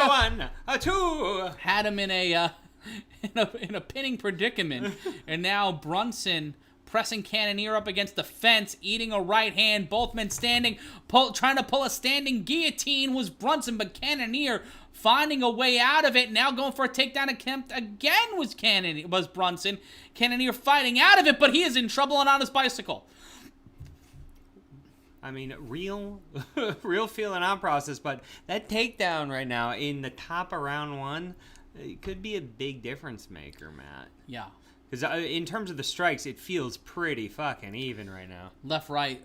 Had him in a pinning predicament. And now Brunson pressing Cannonier up against the fence, eating a right hand. Both men standing, trying to pull a standing guillotine was Brunson, but Cannonier finding a way out of it. Now going for a takedown attempt again was Brunson. Cannonier fighting out of it, but he is in trouble and on his bicycle. I mean, real feeling out process, but that takedown right now in the top of round 1, it could be a big difference maker, Matt. Yeah. Because in terms of the strikes, it feels pretty fucking even right now. Left-right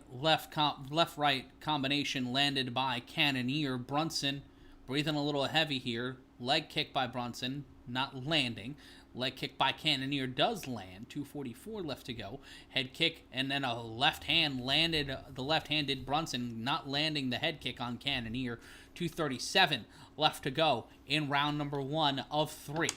combination landed by Cannonier. Brunson breathing a little heavy here. Leg kick by Brunson, not landing. Leg kick by Cannonier does land. 2:44 left to go. Head kick, and then a left hand landed. The left-handed Brunson not landing the head kick on Cannonier. 2:37 left to go in round number 1 of 3.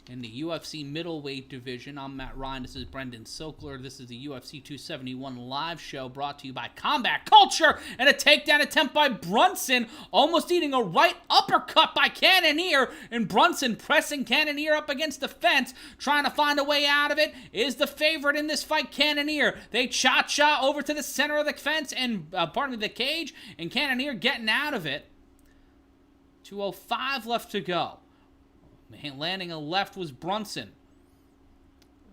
In the UFC Middleweight division, I'm Matt Ryan. This is Brendan Sokler. This is the UFC 271 live show brought to you by Combat Culture. And a takedown attempt by Brunson, almost eating a right uppercut by Cannonier. And Brunson pressing Cannonier up against the fence, trying to find a way out of it. Is the favorite in this fight, Cannonier. They cha-cha over to the center of the fence and, the cage. And Cannonier getting out of it. 2:05 left to go. Landing a left was Brunson.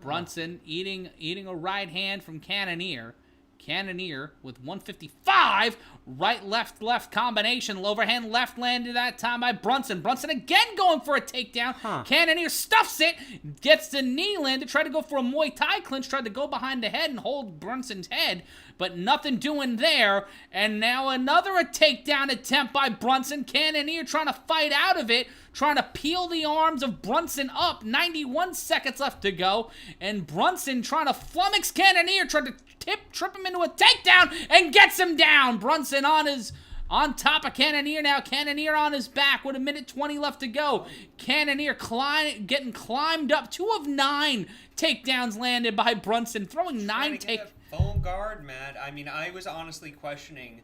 Brunson eating a right hand from Cannonier. Cannonier with 155. Right, left combination. Overhand left landed that time by Brunson. Brunson again going for a takedown. Cannonier stuffs it. Gets the knee landed. Tried to go for a Muay Thai clinch. Tried to go behind the head and hold Brunson's head. But nothing doing there. And now another takedown attempt by Brunson. Cannonier trying to fight out of it. Trying to peel the arms of Brunson up. 91 seconds left to go. And Brunson trying to flummox Cannonier. Trying to trip him into a takedown and gets him down. Brunson on top of Cannonier now. Cannonier on his back with 1:20 left to go. Cannonier getting climbed up. 2 of 9 takedowns landed by Brunson. Throwing 9 full guard, Matt. I mean, I was honestly questioning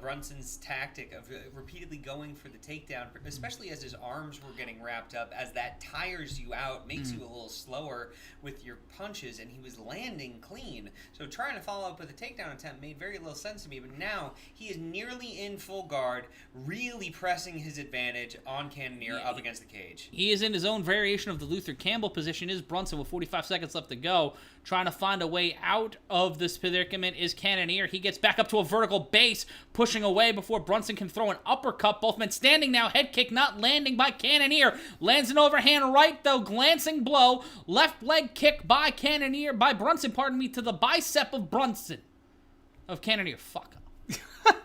Brunson's tactic of repeatedly going for the takedown, especially as his arms were getting wrapped up, as that tires you out, makes you a little slower with your punches, and he was landing clean. So trying to follow up with a takedown attempt made very little sense to me, but now he is nearly in full guard, really pressing his advantage on Cannonier up against the cage. He is in his own variation of the Luther Campbell position. Is Brunson with 45 seconds left to go. Trying to find a way out of this predicament is Cannonier. He gets back up to a vertical base, pushing away before Brunson can throw an uppercut. Both men standing now. Head kick not landing by Cannonier. Lands an overhand right, though. Glancing blow. Left leg kick by Brunson, to the bicep of Brunson. Of Cannonier. Fuck up.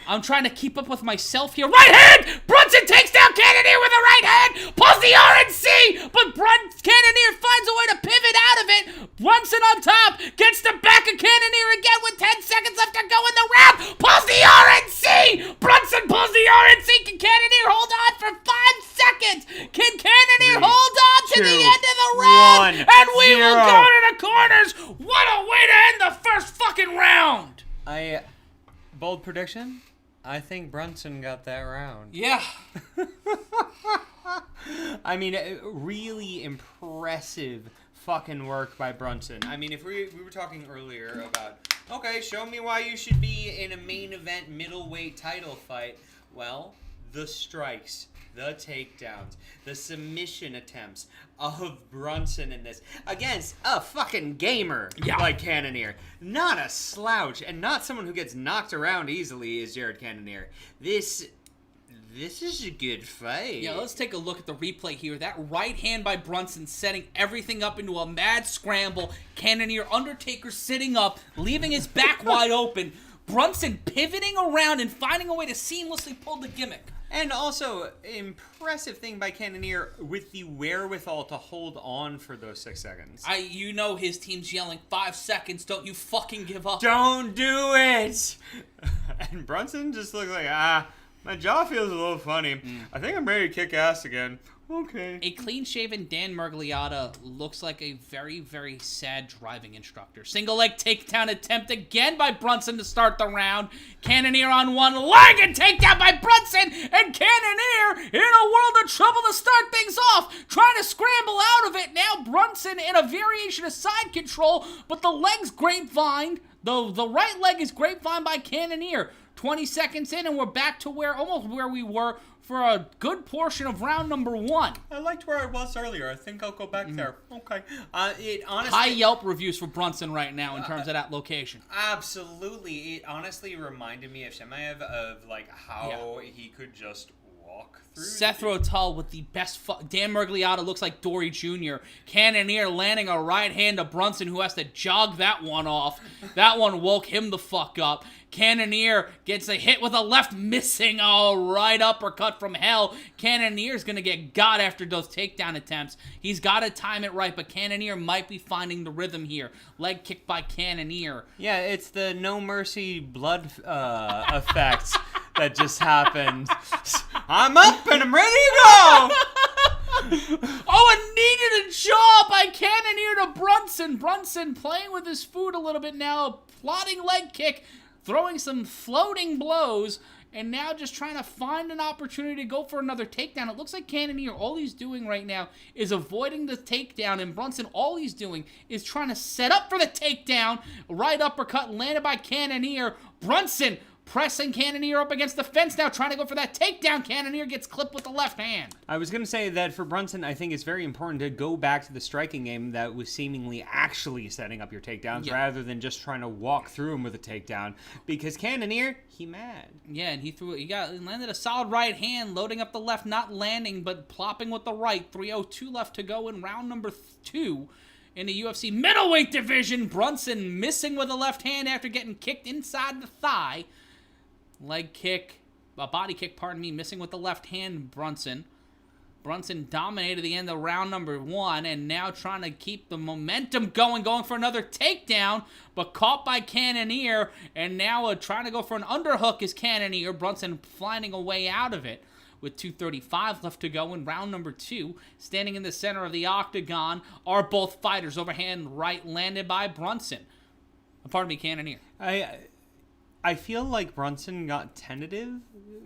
I'm trying to keep up with myself here. Right hand! Brunson takes down Cannonier with the right hand, pulls the RNC, but Cannonier finds a way to pivot out of it. Brunson on top, gets the back of Cannonier again with 10 seconds left to go in the round, pulls the RNC. Brunson pulls the RNC. Can Cannonier hold on for 5 seconds? Can Cannonier hold on to the end of the round? And we will go to the corners. What a way to end the first fucking round. Bold prediction? I think Brunson got that round. Yeah. I mean, really impressive fucking work by Brunson. I mean, if we were talking earlier about, okay, show me why you should be in a main event middleweight title fight. Well, the strikes, the takedowns, the submission attempts of Brunson in this against a fucking gamer like Cannonier. Not a slouch, and not someone who gets knocked around easily is Jared Cannonier. This is a good fight. Yeah, let's take a look at the replay here. That right hand by Brunson setting everything up into a mad scramble. Cannonier, Undertaker sitting up, leaving his back wide open. Brunson pivoting around and finding a way to seamlessly pull the gimmick. And also, impressive thing by Cannonier with the wherewithal to hold on for those 6 seconds. You know his team's yelling 5 seconds. Don't you fucking give up. Don't do it! And Brunson just looks like, my jaw feels a little funny. I think I'm ready to kick ass again. Okay. A clean-shaven Dan Murgliata looks like a very, very sad driving instructor. Single leg takedown attempt again by Brunson to start the round. Cannonier on one leg and takedown by Brunson. And Cannonier in a world of trouble to start things off. Trying to scramble out of it. Now Brunson in a variation of side control, but the leg's grapevine. The right leg is grapevine by Cannonier. 20 seconds in and we're back to almost where we were for a good portion of round number 1. I liked where I was earlier. I think I'll go back there. Okay. It honestly, high Yelp reviews for Brunson right now in terms of that location. Absolutely. It honestly reminded me of Shemaev of like how he could just walk through. Seth Rotel with the best Dan Murgliata looks like Dory Jr. Cannonier landing a right hand to Brunson who has to jog that one off. That one woke him the fuck up. Cannonier gets a hit with a left, missing a right uppercut from hell. Cannonier's going to get got after those takedown attempts. He's got to time it right, but Cannonier might be finding the rhythm here. Leg kick by Cannonier. Yeah, it's the no mercy blood effect that just happened. I'm up and I'm ready to go! Oh, and needed a jaw by Cannonier to Brunson. Brunson playing with his food a little bit now, plotting leg kick, throwing some floating blows, and now just trying to find an opportunity to go for another takedown. It looks like Cannonier, all he's doing right now is avoiding the takedown, and Brunson, all he's doing is trying to set up for the takedown. Right uppercut landed by Cannonier. Brunson pressing Cannonier up against the fence now, trying to go for that takedown. Cannonier gets clipped with the left hand. I was going to say that for Brunson, I think it's very important to go back to the striking game that was seemingly actually setting up your takedowns rather than just trying to walk through him with a takedown. Because Cannonier, he mad. Yeah, and he landed a solid right hand, loading up the left, not landing, but plopping with the right. 3:02 left to go in round number 2. In the UFC Middleweight division, Brunson missing with a left hand after getting kicked inside the thigh. Leg kick, body kick, pardon me, missing with the left hand, Brunson. Brunson dominated the end of round number 1 and now trying to keep the momentum going for another takedown, but caught by Cannonier, and now trying to go for an underhook is Cannonier. Brunson finding a way out of it with 2:35 left to go in round number 2. Standing in the center of the octagon are both fighters. Overhand right landed by Brunson. Pardon me, Cannonier. I feel like Brunson got tentative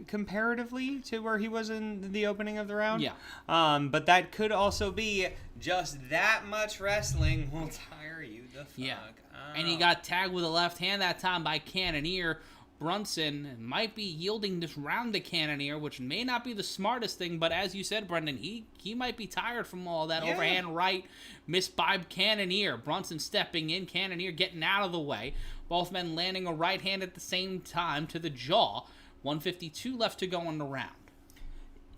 comparatively to where he was in the opening of the round. Yeah. But that could also be just that much wrestling will tire you the fuck out. And he got tagged with a left hand that time by Cannonier. Brunson might be yielding this round to Cannonier, which may not be the smartest thing, but as you said, Brendan, he might be tired from all that overhand right missed by Cannonier. Brunson stepping in, Cannonier getting out of the way. Both men landing a right hand at the same time to the jaw. 1:52 left to go in the round.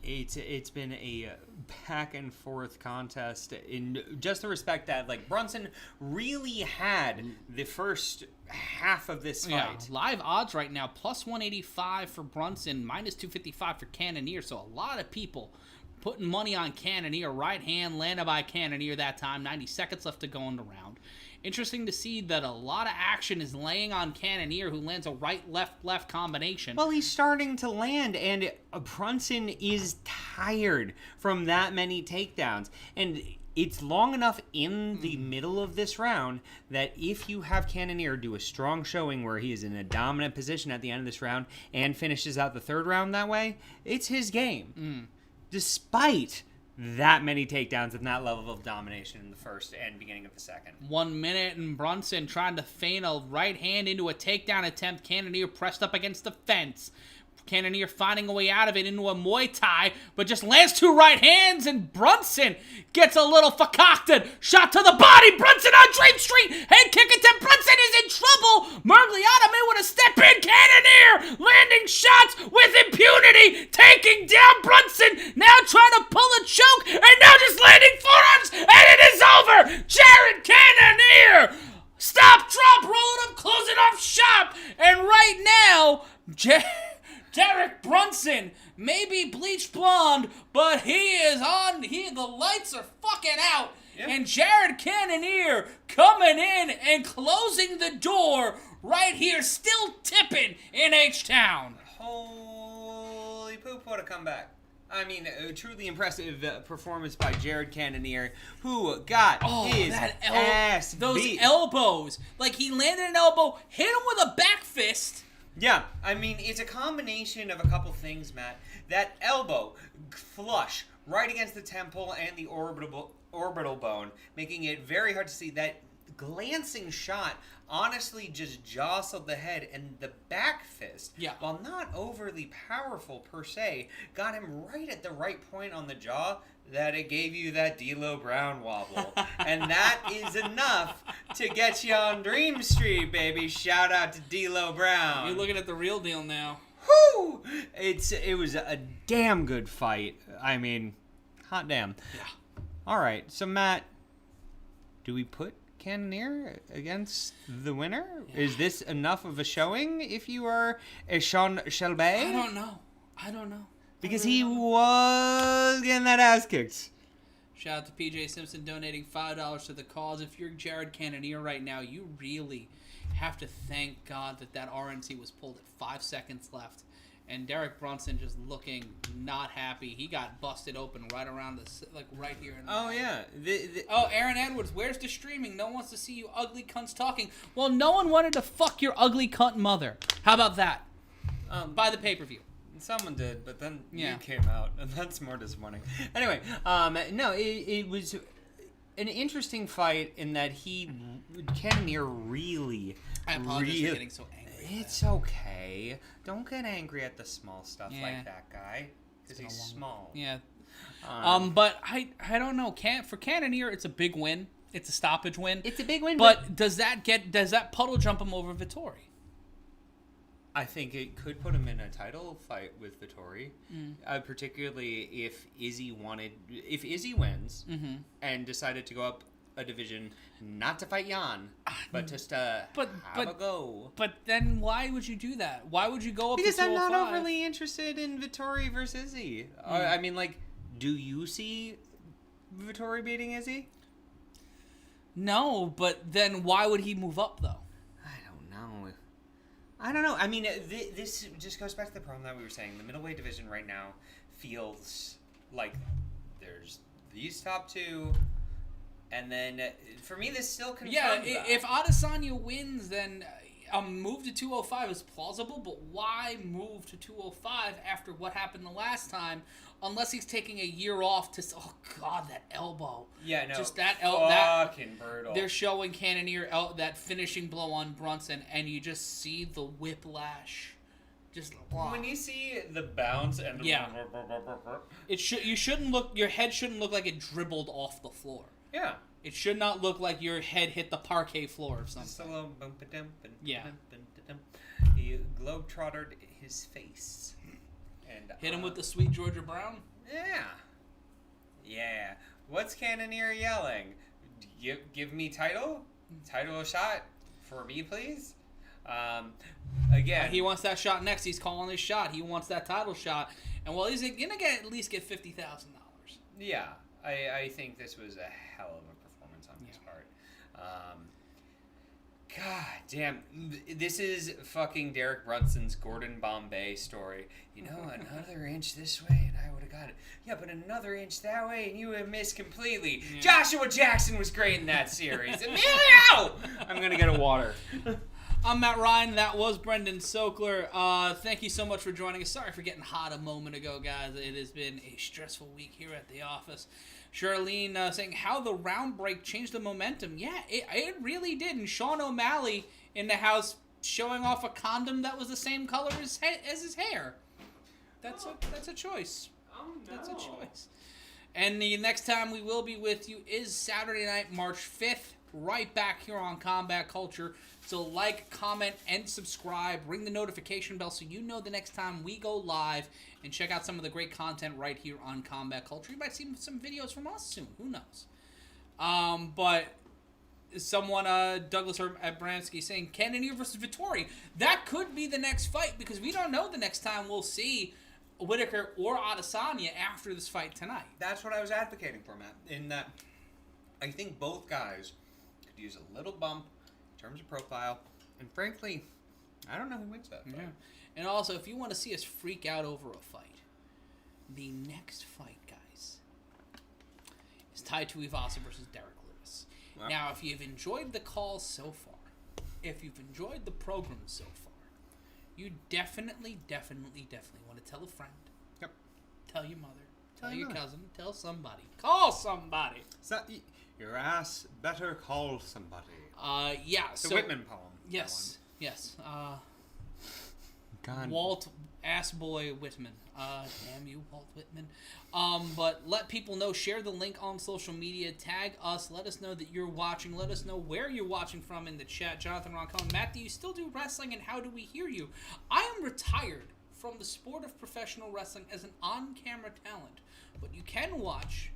It's been a back and forth contest in just the respect that like Brunson really had the first half of this fight. Yeah, live odds right now, plus 185 for Brunson, minus 255 for Cannonier, so a lot of people putting money on Cannonier. Right hand landed by Cannonier that time. 90 seconds left to go in the round. Interesting to see that a lot of action is laying on Cannonier, who lands a right-left-left combination. Well, he's starting to land, and Brunson is tired from that many takedowns. And it's long enough in the middle of this round that if you have Cannonier do a strong showing where he is in a dominant position at the end of this round and finishes out the third round that way, it's his game. Despite that many takedowns and that level of domination in the first and beginning of the second. 1 minute, and Brunson trying to feint a right hand into a takedown attempt. Cannonier pressed up against the fence. Cannonier finding a way out of it into a Muay Thai, but just lands 2 right hands, and Brunson gets a little fakakted. Shot to the body. Brunson on Drape Street. Head kick attempt. Brunson is in trouble. Mergliata may want to step in. Cannonier landing shots with impunity, taking down Brunson. Now trying to pull a choke, and now just landing forearms, and it is over. Jared Cannonier. Stop, drop, roll it up, close it off shop. And right now, Derrick Brunson may be bleached blonde, but he is on. The lights are fucking out. Yep. And Jared Cannonier coming in and closing the door right here, still tipping in H-Town. Holy poop, what a comeback. I mean, a truly impressive performance by Jared Cannonier, who got his ass those beat. Elbows. Like, he landed an elbow, hit him with a back fist. Yeah, I mean, it's a combination of a couple things, Matt. That elbow flush right against the temple and the orbital bone, making it very hard to see. That glancing shot honestly just jostled the head, and the back fist, while not overly powerful per se, got him right at the right point on the jaw that it gave you that D'Lo Brown wobble. And that is enough to get you on Dream Street, baby. Shout out to D'Lo Brown. You're looking at the real deal now. Whoo! It was a damn good fight. I mean, hot damn. Yeah. All right, so Matt, do we put Cannonier against the winner? Yeah. Is this enough of a showing if you are a Sean Shelby? I don't know. Because he was getting that ass kicked. Shout out to PJ Simpson donating $5 to the cause. If you're Jared Cannonier right now, you really have to thank God that RNC was pulled at 5 seconds left. And Derrick Brunson just looking not happy. He got busted open right around right here. Yeah. Aaron Edwards, where's the streaming? No one wants to see you ugly cunts talking. Well, no one wanted to fuck your ugly cunt mother. How about that? Buy the pay-per-view. Someone did, but then you came out, and that's more disappointing. Anyway, no, it was an interesting fight in that Cannonier really... I apologize for getting so angry. It's okay. Don't get angry at the small stuff like that guy, because he's small. Yeah. But I don't know. For Cannonier, it's a big win. It's a stoppage win. It's a big win. But does that puddle jump him over Vettori? I think it could put him in a title fight with Vettori, particularly if Izzy wins and decided to go up a division, not to fight Jan, but just to have a go. But then why would you do that? Why would you go up because to 205? I'm not overly interested in Vettori versus Izzy. I mean, do you see Vettori beating Izzy? No, but then why would he move up, though? I don't know. I mean, this just goes back to the problem that we were saying. The middleweight division right now feels like there's these top two, and then for me, this still confirms that. If Adesanya wins, then a move to 205 is plausible, but why move to 205 after what happened the last time? Unless he's taking a year off to... Oh, God, that elbow. Yeah, no. Just that fucking brutal. They're showing Cannonier that finishing blow on Brunson, and you just see the whiplash. Just... When you see the bounce and... Yeah. Your head shouldn't look like it dribbled off the floor. Yeah. It should not look like your head hit the parquet floor or something. Just a little bump-a-dump. Yeah. He globetrotted his face. And hit him with the sweet Georgia Brown? Yeah. What's Cannonier yelling? Give me title? Title shot for me, please? Again. He wants that shot next. He's calling his shot. He wants that title shot. And well, he's going to at least get $50,000. Yeah, I think this was a hell of a performance on his part. God damn, this is fucking Derrick Brunson's Gordon Bombay story. You know, another inch this way and I would have got it. Yeah, but another inch that way and you would have missed completely. Yeah. Joshua Jackson was great in that series. Emilio! I'm going to get a water. I'm Matt Ryan. That was Brendan Sokler. Thank you so much for joining us. Sorry for getting hot a moment ago, guys. It has been a stressful week here at the office. Charlene saying how the round break changed the momentum. Yeah, it really did. And Sean O'Malley in the house showing off a condom that was the same color as his hair. That's a choice. Oh, no. That's a choice. And the next time we will be with you is Saturday night, March 5th, right back here on Combat Culture. So like, comment, and subscribe. Ring the notification bell so you know the next time we go live. And check out some of the great content right here on Combat Culture. You might see some videos from us soon. Who knows? But someone, Douglas Abransky, saying Cannonier versus Vettori. That could be the next fight because we don't know the next time we'll see Whittaker or Adesanya after this fight tonight. That's what I was advocating for, Matt. In that, I think both guys could use a little bump in terms of profile. And frankly, I don't know who wins that fight. Yeah. And also, if you want to see us freak out over a fight, the next fight, guys, is Tai Tuivasa versus Derrick Lewis. Wow. Now, if you've enjoyed the call so far, if you've enjoyed the program so far, you definitely want to tell a friend. Yep. Tell your mother. Tell Tell your your cousin. Tell somebody. Call somebody. So, your ass better call somebody. Yeah. It's a so, Whitman poem. Yes. Yes. God. Walt Assboy Whitman. Damn you, Walt Whitman. But let people know. Share the link on social media. Tag us. Let us know that you're watching. Let us know where you're watching from in the chat. Jonathan Roncon. Matt, do you still do wrestling, and how do we hear you? I am retired from the sport of professional wrestling as an on-camera talent, but you can watch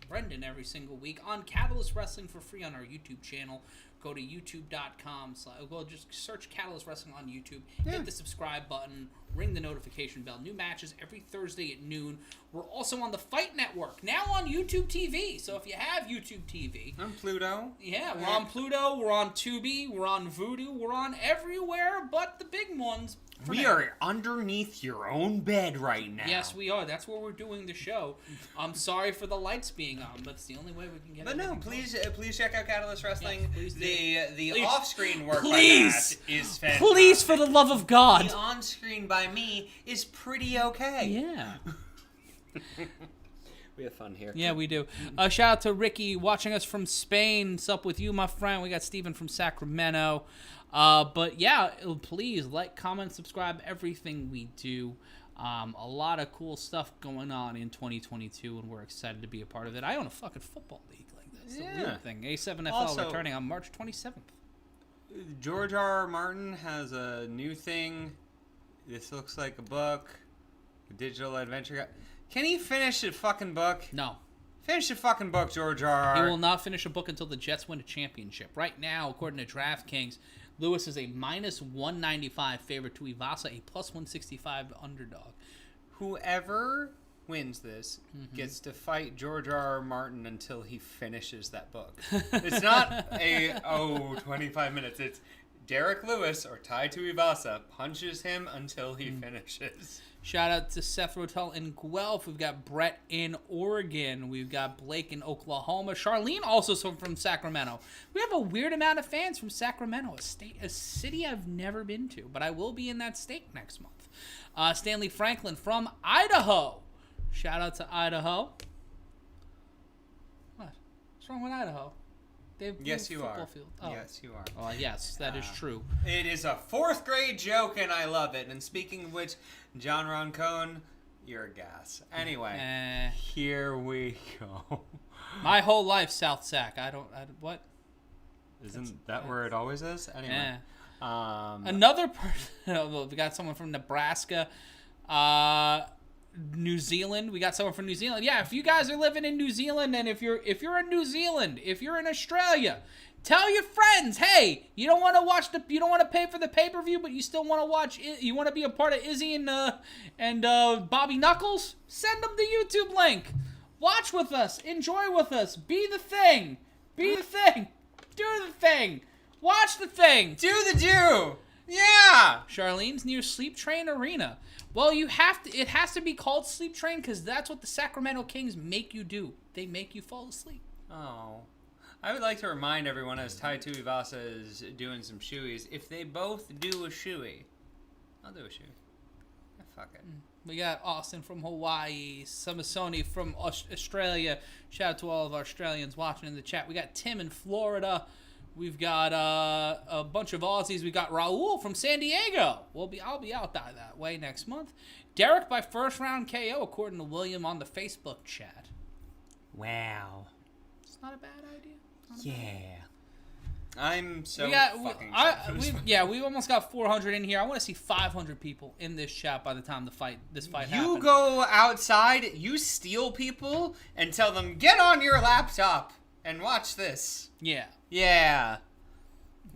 Brendan every single week on Catalyst Wrestling for free on our YouTube channel. Go to youtube.com. Well, just search Catalyst Wrestling on YouTube. Yeah. Hit the subscribe button. Ring the notification bell. New matches every Thursday at noon. We're also on the Fight Network, now on YouTube TV. So if you have YouTube TV. I'm Pluto. Yeah, we're on Pluto. We're on Tubi. We're on Vudu. We're on everywhere but the big ones. We are underneath your own bed right now. Yes, we are. That's where we're doing the show. I'm sorry for the lights being on, but it's the only way we can get it. But no, please check out Catalyst Wrestling. Yes, please do. The Please. off-screen work Please. by Matt is fantastic. Please, for the love of God. The on-screen by me is pretty okay. Yeah. We have fun here. Yeah, we do. Shout out to Ricky watching us from Spain. What's up with you, my friend? We got Steven from Sacramento. But yeah, please like, comment, subscribe, everything we do. A lot of cool stuff going on in 2022, and we're excited to be a part of it. I own a fucking football league like this. It's a weird thing. A7FL Also, returning on March 27th. George R. Martin has a new thing. This looks like a book. A digital adventure. Can he finish a fucking book? No. Finish the fucking book, George R. He will not finish a book until the Jets win a championship. Right now, according to DraftKings, Lewis is a minus 195 favorite to Tuivasa, a plus 165 underdog. Whoever wins this gets to fight George R. Martin until he finishes that book. It's not 25 minutes. It's Derrick Lewis or Tai Tuivasa punches him until he finishes. Shout out to Seth Rotel in Guelph. We've got Brett in Oregon. We've got Blake in Oklahoma. Charlene also from Sacramento. We have a weird amount of fans from Sacramento, a city I've never been to, but I will be in that state next month. Stanley Franklin from Idaho. Shout out to Idaho. What? What's wrong with Idaho? Yes, you are. Field. Oh. Yes, you are. Well, yes, that is true. It is a fourth grade joke, and I love it. And speaking of which, John Roncone, you're a gas. Anyway, here we go. My whole life, South Sac. What? Isn't that where it always is? Anyway. Another person. We got someone from Nebraska. New Zealand. We got someone from New Zealand. Yeah, if you guys are living in New Zealand, and if you're in New Zealand, if you're in Australia, tell your friends, hey, you don't want to pay for the pay-per-view, but you still want to watch it, you want to be a part of Izzy and Bobby Knuckles? Send them the YouTube link. Watch with us. Enjoy with us. Be the thing. Be the thing. Do the thing. Watch the thing. Do the do. Yeah. Charlene's near Sleep Train Arena. Well, you have to. It has to be called Sleep Train because that's what the Sacramento Kings make you do. They make you fall asleep. Oh. I would like to remind everyone as Tai Tuivasa is doing some shoeys, if they both do a shoey, I'll do a shoey. Fuck it. We got Austin from Hawaii, Samasoni from Australia. Shout out to all of our Australians watching in the chat. We got Tim in Florida. We've got a bunch of Aussies. We got Raul from San Diego. I'll be out that way next month. Derrick by first round KO, according to William on the Facebook chat. Wow. It's not a bad idea. Yeah. I'm so fucking we almost got 400 in here. I want to see 500 people in this chat by the time this fight happens. You go outside, you steal people, and tell them, get on your laptop and watch this. Yeah. Yeah.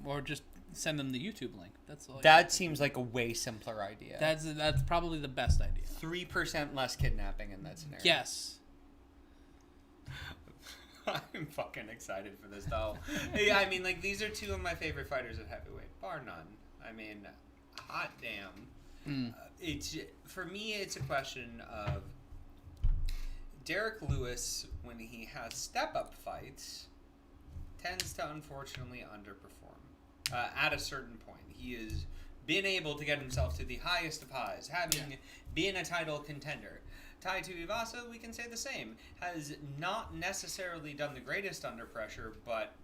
Or just send them the YouTube link. That's all. That seems like a way simpler idea. That's probably the best idea. 3% less kidnapping in that scenario. Yes. I'm fucking excited for this, though. Yeah, I mean, like, these are two of my favorite fighters at heavyweight, bar none. I mean, hot damn. For me, it's a question of Derrick Lewis, when he has step-up fights, tends to unfortunately underperform. At a certain point, he has been able to get himself to the highest of highs, having been a title contender. Tai Tuivasa, we can say the same, has not necessarily done the greatest under pressure, but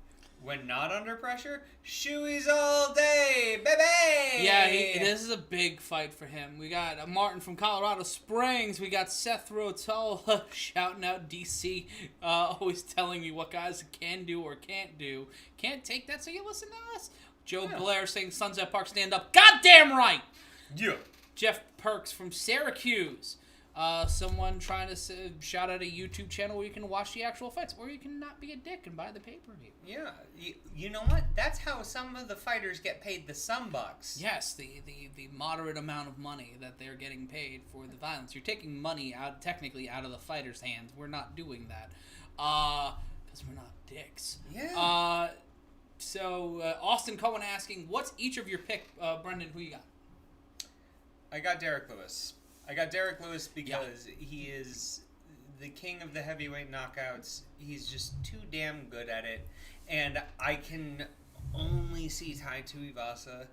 when not under pressure, shoeys all day, baby! Yeah, this is a big fight for him. We got Martin from Colorado Springs. We got Seth Rotola shouting out DC, always telling you what guys can do or can't do. Can't take that, so you listen to us. Joe Blair saying Sunset Park stand up. Goddamn right! Yeah. Jeff Perks from Syracuse. Someone trying to shout out a YouTube channel where you can watch the actual fights, or you can not be a dick and buy the pay-per-view. Yeah, you know what? That's how some of the fighters get paid the some bucks. Yes, the moderate amount of money that they're getting paid for the violence. You're taking money technically out of the fighters' hands. We're not doing that, because we're not dicks. Yeah. So Austin Cohen asking, what's each of your pick, Brendan? Who you got? I got Derrick Lewis. Because he is the king of the heavyweight knockouts. He's just too damn good at it. And I can only see Tai Tuivasa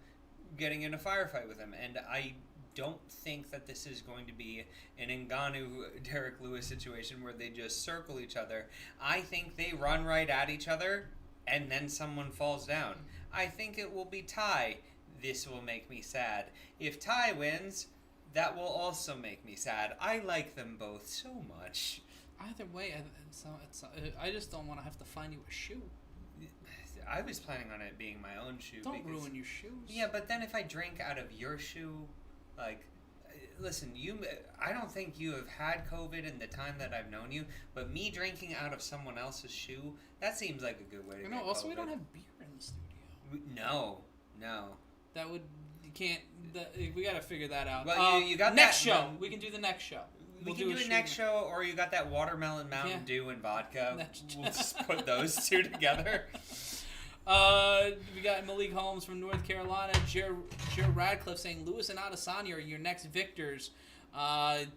getting in a firefight with him. And I don't think that this is going to be an Ngannou-Derrick Lewis situation where they just circle each other. I think they run right at each other and then someone falls down. I think it will be Tai. This will make me sad. If Tai wins, that will also make me sad. I like them both so much. Either way, I just don't want to have to find you a shoe. I was planning on it being my own shoe. Don't ruin your shoes. Yeah, but then if I drink out of your shoe, like, listen, I don't think you have had COVID in the time that I've known you, but me drinking out of someone else's shoe, that seems like a good way to get Also, COVID. we don't have beer in the studio. No. That would... we gotta figure that out. Well, you got next that, show. We can do the next show. We can do a next show, or you got that watermelon Mountain Dew and vodka. We'll just put those two together. We got Malik Holmes from North Carolina. Jer Radcliffe saying Lewis and Adesanya are your next victors.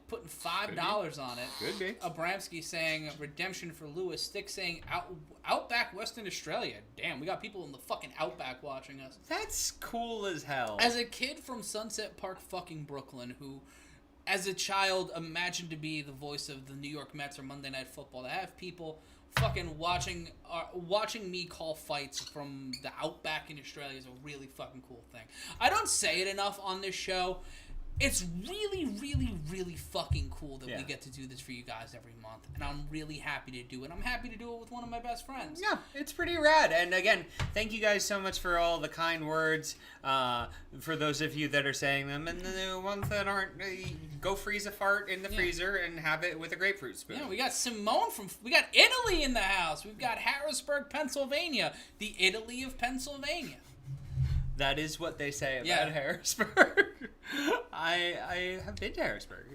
Putting $5 on it. Could be. Abramski saying redemption for Lewis. Stick saying Outback Western Australia. Damn, we got people in the fucking Outback watching us. That's cool as hell. As a kid from Sunset Park fucking Brooklyn who, as a child, imagined to be the voice of the New York Mets or Monday Night Football, to have people fucking watching me call fights from the Outback in Australia is a really fucking cool thing. I don't say it enough on this show. It's really, really, really fucking cool that we get to do this for you guys every month. And I'm really happy to do it. I'm happy to do it with one of my best friends. Yeah, it's pretty rad. And again, thank you guys so much for all the kind words. For those of you that are saying them. And the ones that aren't, go freeze a fart in the freezer and have it with a grapefruit spoon. Yeah, we got Simone we got Italy in the house. We've got Harrisburg, Pennsylvania. The Italy of Pennsylvania. That is what they say about Harrisburg. I have been to Harrisburg.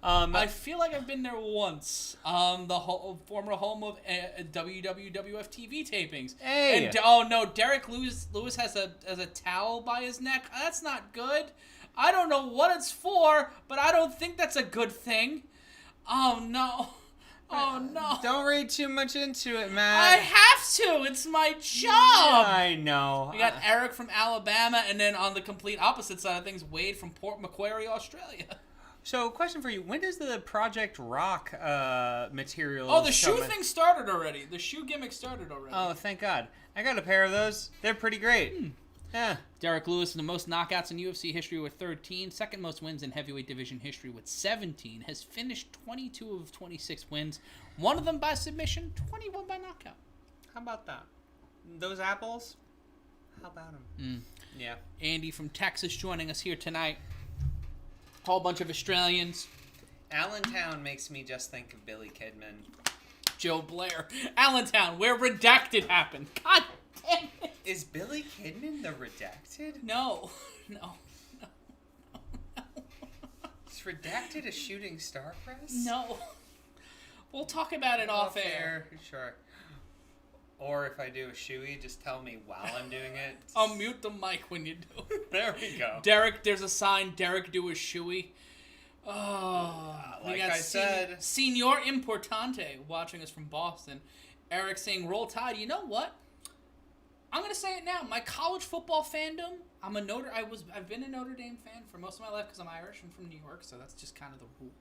I feel like I've been there once. The former home of WWF TV tapings. Hey. And oh no, Derrick Lewis has a towel by his neck. That's not good. I don't know what it's for, but I don't think that's a good thing. Oh no. Oh no. Don't read too much into it, I Matt. have to. It's my job. I know. We got Eric from Alabama, and then on the complete opposite side of things, Wade from Port Macquarie, Australia. So, question for you: when does the Project Rock material? Oh, the shoe thing started already. The shoe gimmick started already. Oh, thank God! I got a pair of those. They're pretty great. Yeah. Derrick Lewis, the most knockouts in UFC history with 13, second most wins in heavyweight division history with 17, has finished 22 of 26 wins, one of them by submission, 21 by knockout. How about that? Those apples? How about them? Yeah. Andy from Texas joining us here tonight. Whole bunch of Australians. Allentown makes me just think of Billy Kidman. Joe Blair. Allentown, where Redacted happened. God damn it. Is Billy Kidman the Redacted? No. Is Redacted a shooting star press? No. We'll talk about it off air. Sure. Or if I do a shoey, just tell me while I'm doing it. I'll mute the mic when you do. There we go. Derrick, there's a sign, Derrick do a shoey. Oh, like I said. Senor Importante watching us from Boston. Eric saying, Roll Tide. You know what? I'm going to say it now. My college football fandom, I've been a Notre Dame fan for most of my life because I'm Irish and from New York, so that's just kind of the rule.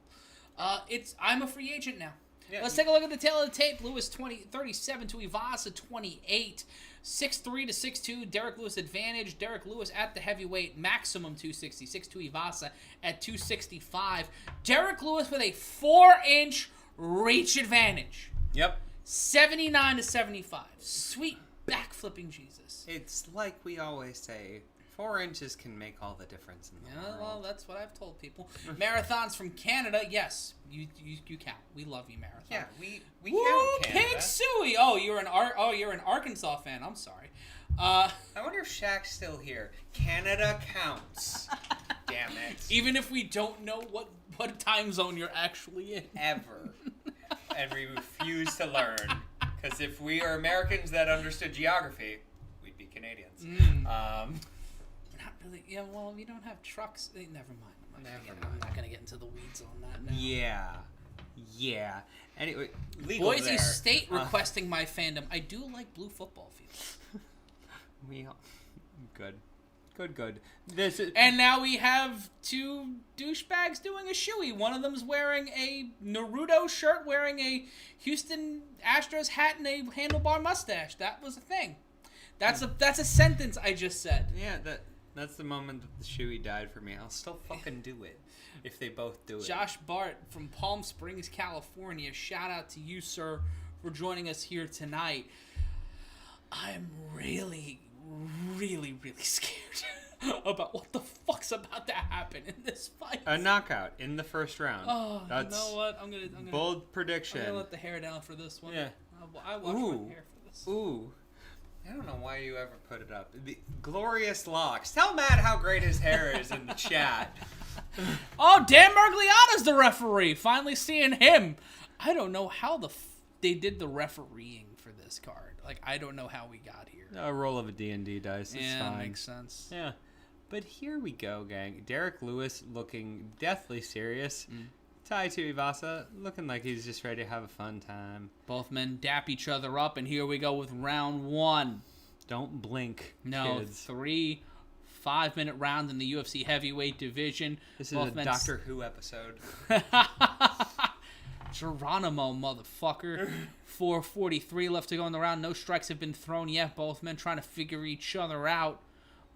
I'm a free agent now. Yeah. Let's take a look at the tail of the tape. Lewis 37 to Tuivasa 28. 6'3 to 6'2. Derrick Lewis advantage. Derrick Lewis at the heavyweight maximum 266 to Tuivasa at 265. Derrick Lewis with a 4-inch reach advantage. Yep. 79 to 75. Sweet backflipping Jesus. It's like we always say, 4 inches can make all the difference in the world. Well, that's what I've told people. Marathons from Canada, yes, you count. We love you, Marathon. Yeah, we count Canada. Pig Suey. Oh, you're an Arkansas fan. I'm sorry. I wonder if Shaq's still here. Canada counts. Damn it. Even if we don't know what time zone you're actually in. Ever. And we refuse to learn. Because if we are Americans that understood geography, we'd be Canadians. Not really. Yeah, well, we don't have trucks. Never mind. I'm not going to get into the weeds on that now. Yeah. Anyway, legal Boise there. State requesting my fandom. I do like blue football fields. Good. And now we have two douchebags doing a shoey. One of them's wearing a Naruto shirt, wearing a Houston Astros hat, and a handlebar mustache. That was a thing. That's a sentence I just said. Yeah, that's the moment that the shoey died for me. I'll still fucking do it if they both do it. Josh Bart from Palm Springs, California. Shout out to you, sir, for joining us here tonight. I'm really, really, really scared about what the fuck's about to happen in this fight. A knockout in the first round. Oh, that's you know what? I'm gonna bold prediction. I'm gonna let the hair down for this one. Yeah. I watch my hair for this. Ooh. I don't know why you ever put it up. The glorious locks. Tell Matt how great his hair is in the chat. Oh, Dan Margliotta's the referee. Finally seeing him. I don't know how they did the refereeing for this card. Like, I don't know how we got here. A roll of a D&D dice. It's fine. Makes sense. Yeah. But here we go, gang. Derrick Lewis looking deathly serious. Tai Tuivasa looking like he's just ready to have a fun time. Both men dap each other up, and here we go with round one. Don't blink, no, kids. 3 5-minute rounds in the UFC heavyweight division. This is a Doctor Who episode. Geronimo, motherfucker. 4:43 left to go in the round. No strikes have been thrown yet. Both men trying to figure each other out.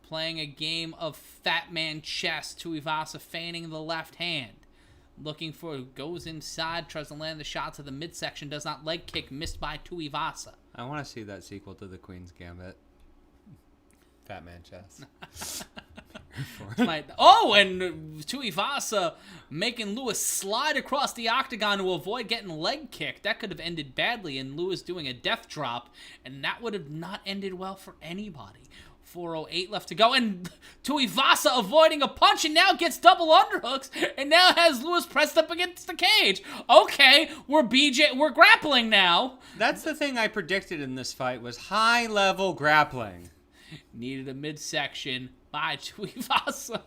Playing a game of fat man chess. Tuivasa feigning the left hand. Goes inside, tries to land the shot to the midsection, does not leg kick, missed by Tuivasa. I want to see that sequel to the Queen's Gambit. Fat Man Chess. And Tuivasa making Lewis slide across the octagon to avoid getting leg kicked. That could have ended badly, and Lewis doing a death drop, and that would have not ended well for anybody. 4:08 left to go, and Tuivasa avoiding a punch, and now gets double underhooks, and now has Lewis pressed up against the cage. Okay, we're grappling now. That's the thing I predicted in this fight was high-level grappling. Needed a midsection by Tuivasa.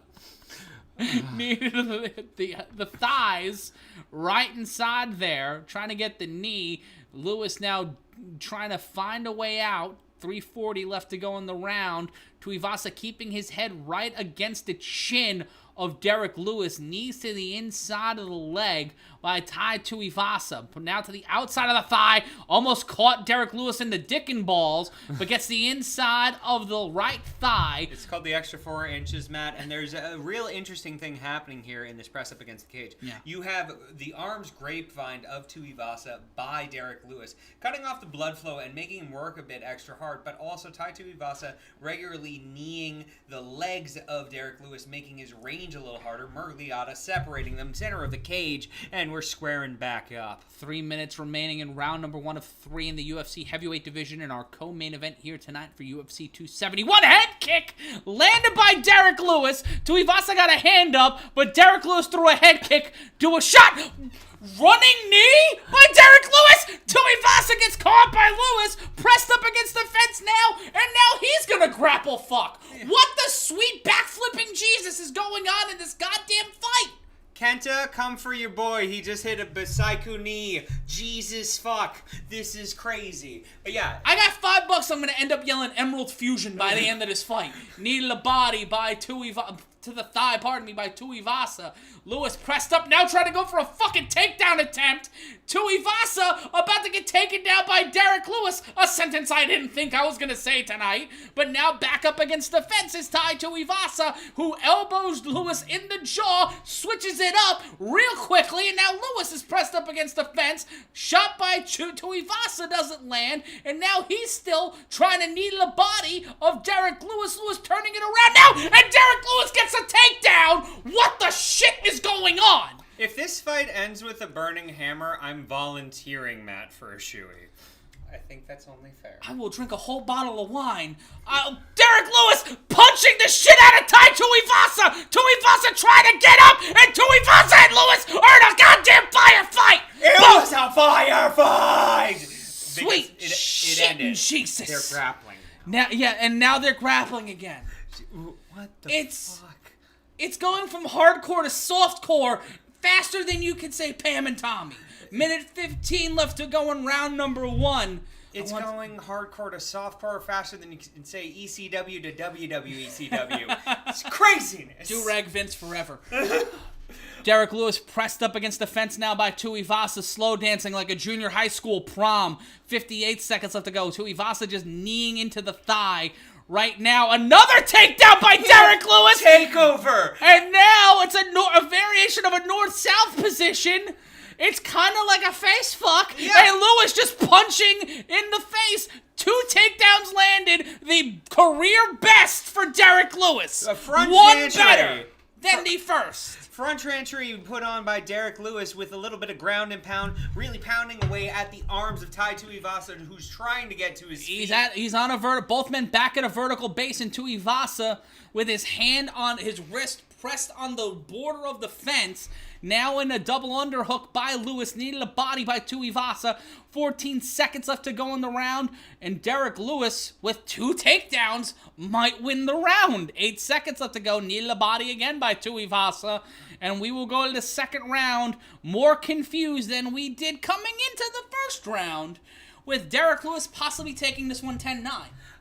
Needed the thighs right inside there, trying to get the knee. Lewis now trying to find a way out. 3:40 left to go in the round. Tuivasa keeping his head right against the chin of Derrick Lewis. Knees to the inside of the leg by Tai Tuivasa. Now to the outside of the thigh. Almost caught Derrick Lewis in the dick and balls, but gets the inside of the right thigh. It's called the extra 4 inches, Matt, and there's a real interesting thing happening here in this press up against the cage. Yeah. You have the arms grapevine of Tuivasa by Derrick Lewis, cutting off the blood flow and making him work a bit extra hard, but also Tai Tuivasa regularly kneeing the legs of Derrick Lewis, making his range a little harder. Murgliata separating them, center of the cage, and we're squaring back up. 3 minutes remaining in round number 1 of 3 in the UFC heavyweight division in our co-main event here tonight for UFC 271. Head kick landed by Derrick Lewis. Tuivasa got a hand up, but Derrick Lewis threw a head kick to a shot. Running knee by Derrick Lewis. Tuivasa gets caught by Lewis, pressed up against the fence now, and now he's gonna grapple fuck. What the sweet backflipping Jesus is going on in this goddamn fight? Kenta, come for your boy. He just hit a Bisaiku knee. Jesus fuck. This is crazy. But yeah. I got $5. I'm gonna end up yelling Emerald Fusion by the end of this fight. Knee to the body by to the thigh, by Tuivasa. Lewis pressed up, now trying to go for a fucking takedown attempt. Tuivasa about to get taken down by Derrick Lewis, a sentence I didn't think I was going to say tonight. But now back up against the fence is Tai Tuivasa, who elbows Lewis in the jaw, switches it up real quickly, and now Lewis is pressed up against the fence. Shot by Tuivasa doesn't land, and now he's still trying to knee the body of Derrick Lewis. Lewis turning it around now, and Derrick Lewis gets a takedown. What the shit is going on? If this fight ends with a burning hammer, I'm volunteering Matt for a shoey. I think that's only fair. I will drink a whole bottle of wine. Derrick Lewis punching the shit out of Tai Tuivasa. Tuivasa trying to get up, and Tuivasa and Lewis are in a goddamn firefight. It was a firefight. Sweet it ended. Jesus. They're grappling now. Now they're grappling again. What the fuck? It's going from hardcore to softcore faster than you could say Pam and Tommy. Minute 15 left to go in round number 1. It's going hardcore to softcore faster than you can say ECW to WWECW. It's craziness. Do-rag Vince forever. Derrick Lewis pressed up against the fence now by Tuivasa, slow dancing like a junior high school prom. 58 seconds left to go. Tuivasa just kneeing into the thigh. Right now, another takedown by Derrick Lewis. Takeover. And now it's a variation of a north-south position. It's kind of like a face fuck. Yeah. And Lewis just punching in the face. 2 takedowns landed. The career best for Derrick Lewis. A front One entry. better than the first. Front entry put on by Derrick Lewis with a little bit of ground and pound, really pounding away at the arms of Tai Tuivasa, who's trying to get to his feet. He's on a both men back at a vertical base, and Tuivasa with his hand on his wrist pressed on the border of the fence. Now in a double underhook by Lewis, knee to the body by Tuivasa. 14 seconds left to go in the round, and Derrick Lewis, with 2 takedowns, might win the round. 8 seconds left to go, knee to the body again by Tuivasa, and we will go to the second round more confused than we did coming into the first round, with Derrick Lewis possibly taking this one 10-9.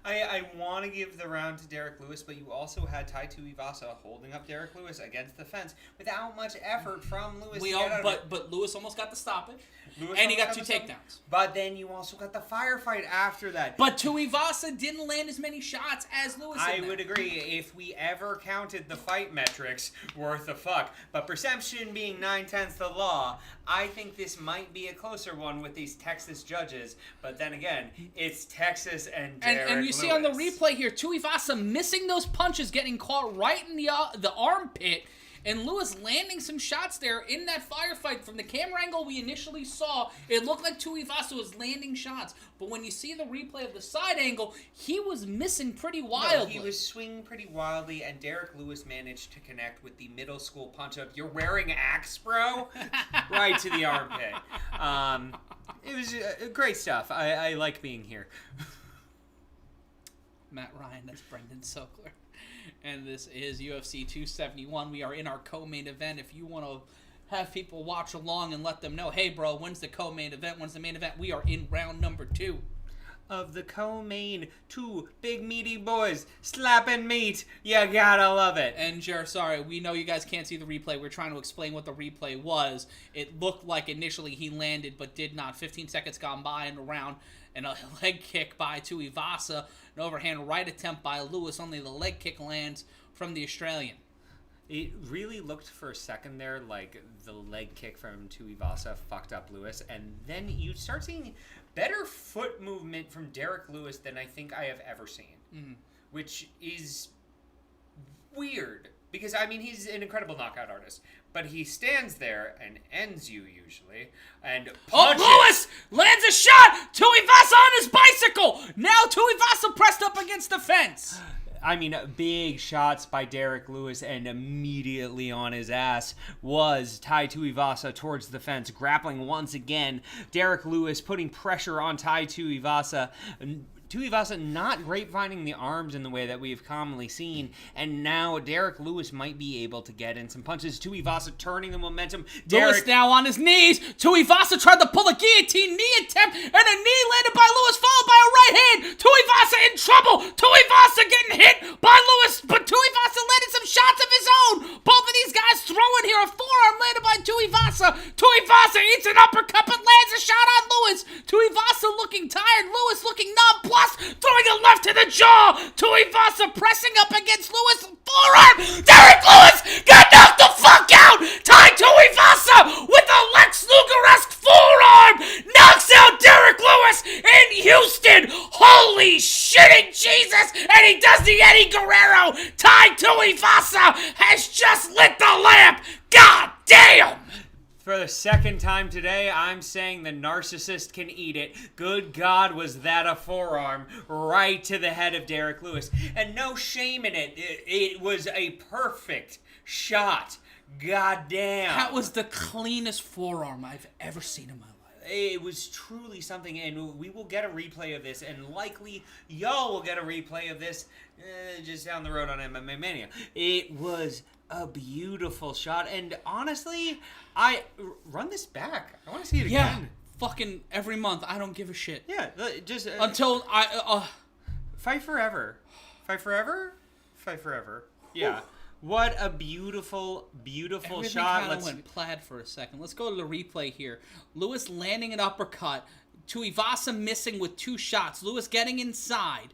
I want to give the round to Derrick Lewis, but you also had Tai Tuivasa holding up Derrick Lewis against the fence without much effort from Lewis. But Lewis almost got the stoppage, and he got 2 takedowns. But then you also got the firefight after that. But Tuivasa didn't land as many shots as Lewis. I would agree if we ever counted the fight metrics worth a fuck. But perception being 9/10 the law, I think this might be a closer one with these Texas judges. But then again, it's Texas and Derrick And you Lewis. see on the replay here, Tuivasa missing those punches, getting caught right in the armpit, And Lewis landing some shots there in that firefight. From the camera angle we initially saw, it looked like Tuivasa was landing shots. But when you see the replay of the side angle, he was missing pretty wildly. No, he was swinging pretty wildly, and Derrick Lewis managed to connect with the middle school punch of, "You're wearing Axe, bro?" right to the armpit. It was great stuff. I like being here. Matt Ryan, that's Brendan Sokler. And this is UFC 271. We are in our co-main event. If you want to have people watch along and let them know, hey, bro, when's the co-main event? When's the main event? We are in round number 2. Of the co-main, 2 big meaty boys slapping meat. You gotta love it. And Jer, sorry, we know you guys can't see the replay. We're trying to explain what the replay was. It looked like initially he landed but did not. 15 seconds gone by in the round, and a leg kick by Tuivasa. An overhand right attempt by Lewis. Only the leg kick lands from the Australian. It really looked for a second there like the leg kick from Tuivasa fucked up Lewis, and then you start seeing better foot movement from Derrick Lewis than I think I have ever seen, which is weird because, I mean, he's an incredible knockout artist, but he stands there and ends you usually, and punches. Oh, Lewis lands a shot! Tuivasa on his bicycle! Now Tuivasa pressed up against the fence. I mean, big shots by Derrick Lewis, and immediately on his ass was Tai Tuivasa towards the fence, grappling once again. Derrick Lewis putting pressure on Tai Tuivasa. Tuivasa not grapevining the arms in the way that we have commonly seen, and now Derrick Lewis might be able to get in some punches. Tuivasa turning the momentum. Lewis now on his knees. Tuivasa tried to pull a guillotine knee attempt, and a knee landed by Lewis, followed by a right hand. Tuivasa in trouble. Tuivasa getting hit by Lewis, but Tuivasa landed some shots of his own. Both of these guys throwing here. A forearm landed by Tuivasa. Tuivasa eats an uppercut, but lands a shot on Lewis. Tuivasa looking tired. Lewis looking nonplussed. Throwing a left to the jaw. Tuivasa pressing up against Lewis. Forearm. Derrick Lewis got knocked the fuck out. Tai Tuivasa with a Lex Luger-esque forearm knocks out Derrick Lewis in Houston. Holy shitting Jesus. And he does the Eddie Guerrero. Tai Tuivasa has just lit the lamp. God damn. For the second time today, I'm saying the narcissist can eat it. Good God, was that a forearm right to the head of Derrick Lewis. And no shame in it. It was a perfect shot. God damn. That was the cleanest forearm I've ever seen in my life. It was truly something, and we will get a replay of this, and likely y'all will get a replay of this just down the road on MMA Mania. It was a beautiful shot, and honestly, I run this back. I want to see it again. Fucking every month. I don't give a shit. Yeah, just until I fight forever, fight forever, fight forever. Yeah. What a beautiful, beautiful everything shot. Let's went plaid for a second. Let's go to the replay here. Lewis landing an uppercut. Tuivasa missing with 2 shots. Lewis getting inside.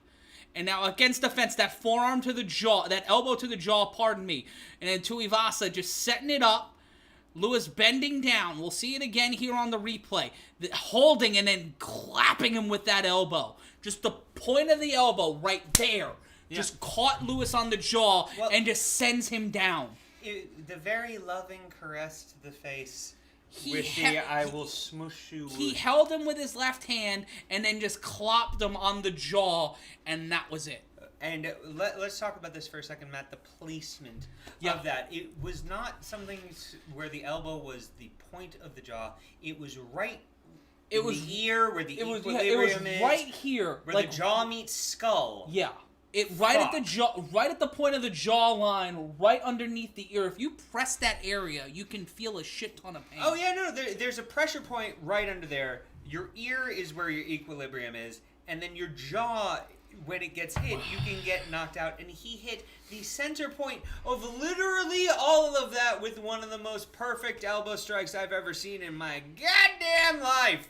And now against the fence, that forearm to the jaw, that elbow to the jaw, pardon me. And then Tuivasa just setting it up. Lewis bending down. We'll see it again here on the replay. Holding and then clapping him with that elbow. Just the point of the elbow right there. Yeah. Just caught Lewis on the jaw and just sends him down. The very loving caress to the face. I will smush you. He held him with his left hand and then just clopped him on the jaw, and that was it. And let's talk about this for a second, Matt. The placement of that. It was not something where the elbow was the point of the jaw. It was right in the ear where the equilibrium is. Right here. Where the jaw meets skull. Yeah. At the jaw, right at the point of the jawline, right underneath the ear. If you press that area, you can feel a shit ton of pain. Oh yeah, no, there's a pressure point right under there. Your ear is where your equilibrium is, and then your jaw, when it gets hit, you can get knocked out. And he hit the center point of literally all of that with one of the most perfect elbow strikes I've ever seen in my goddamn life.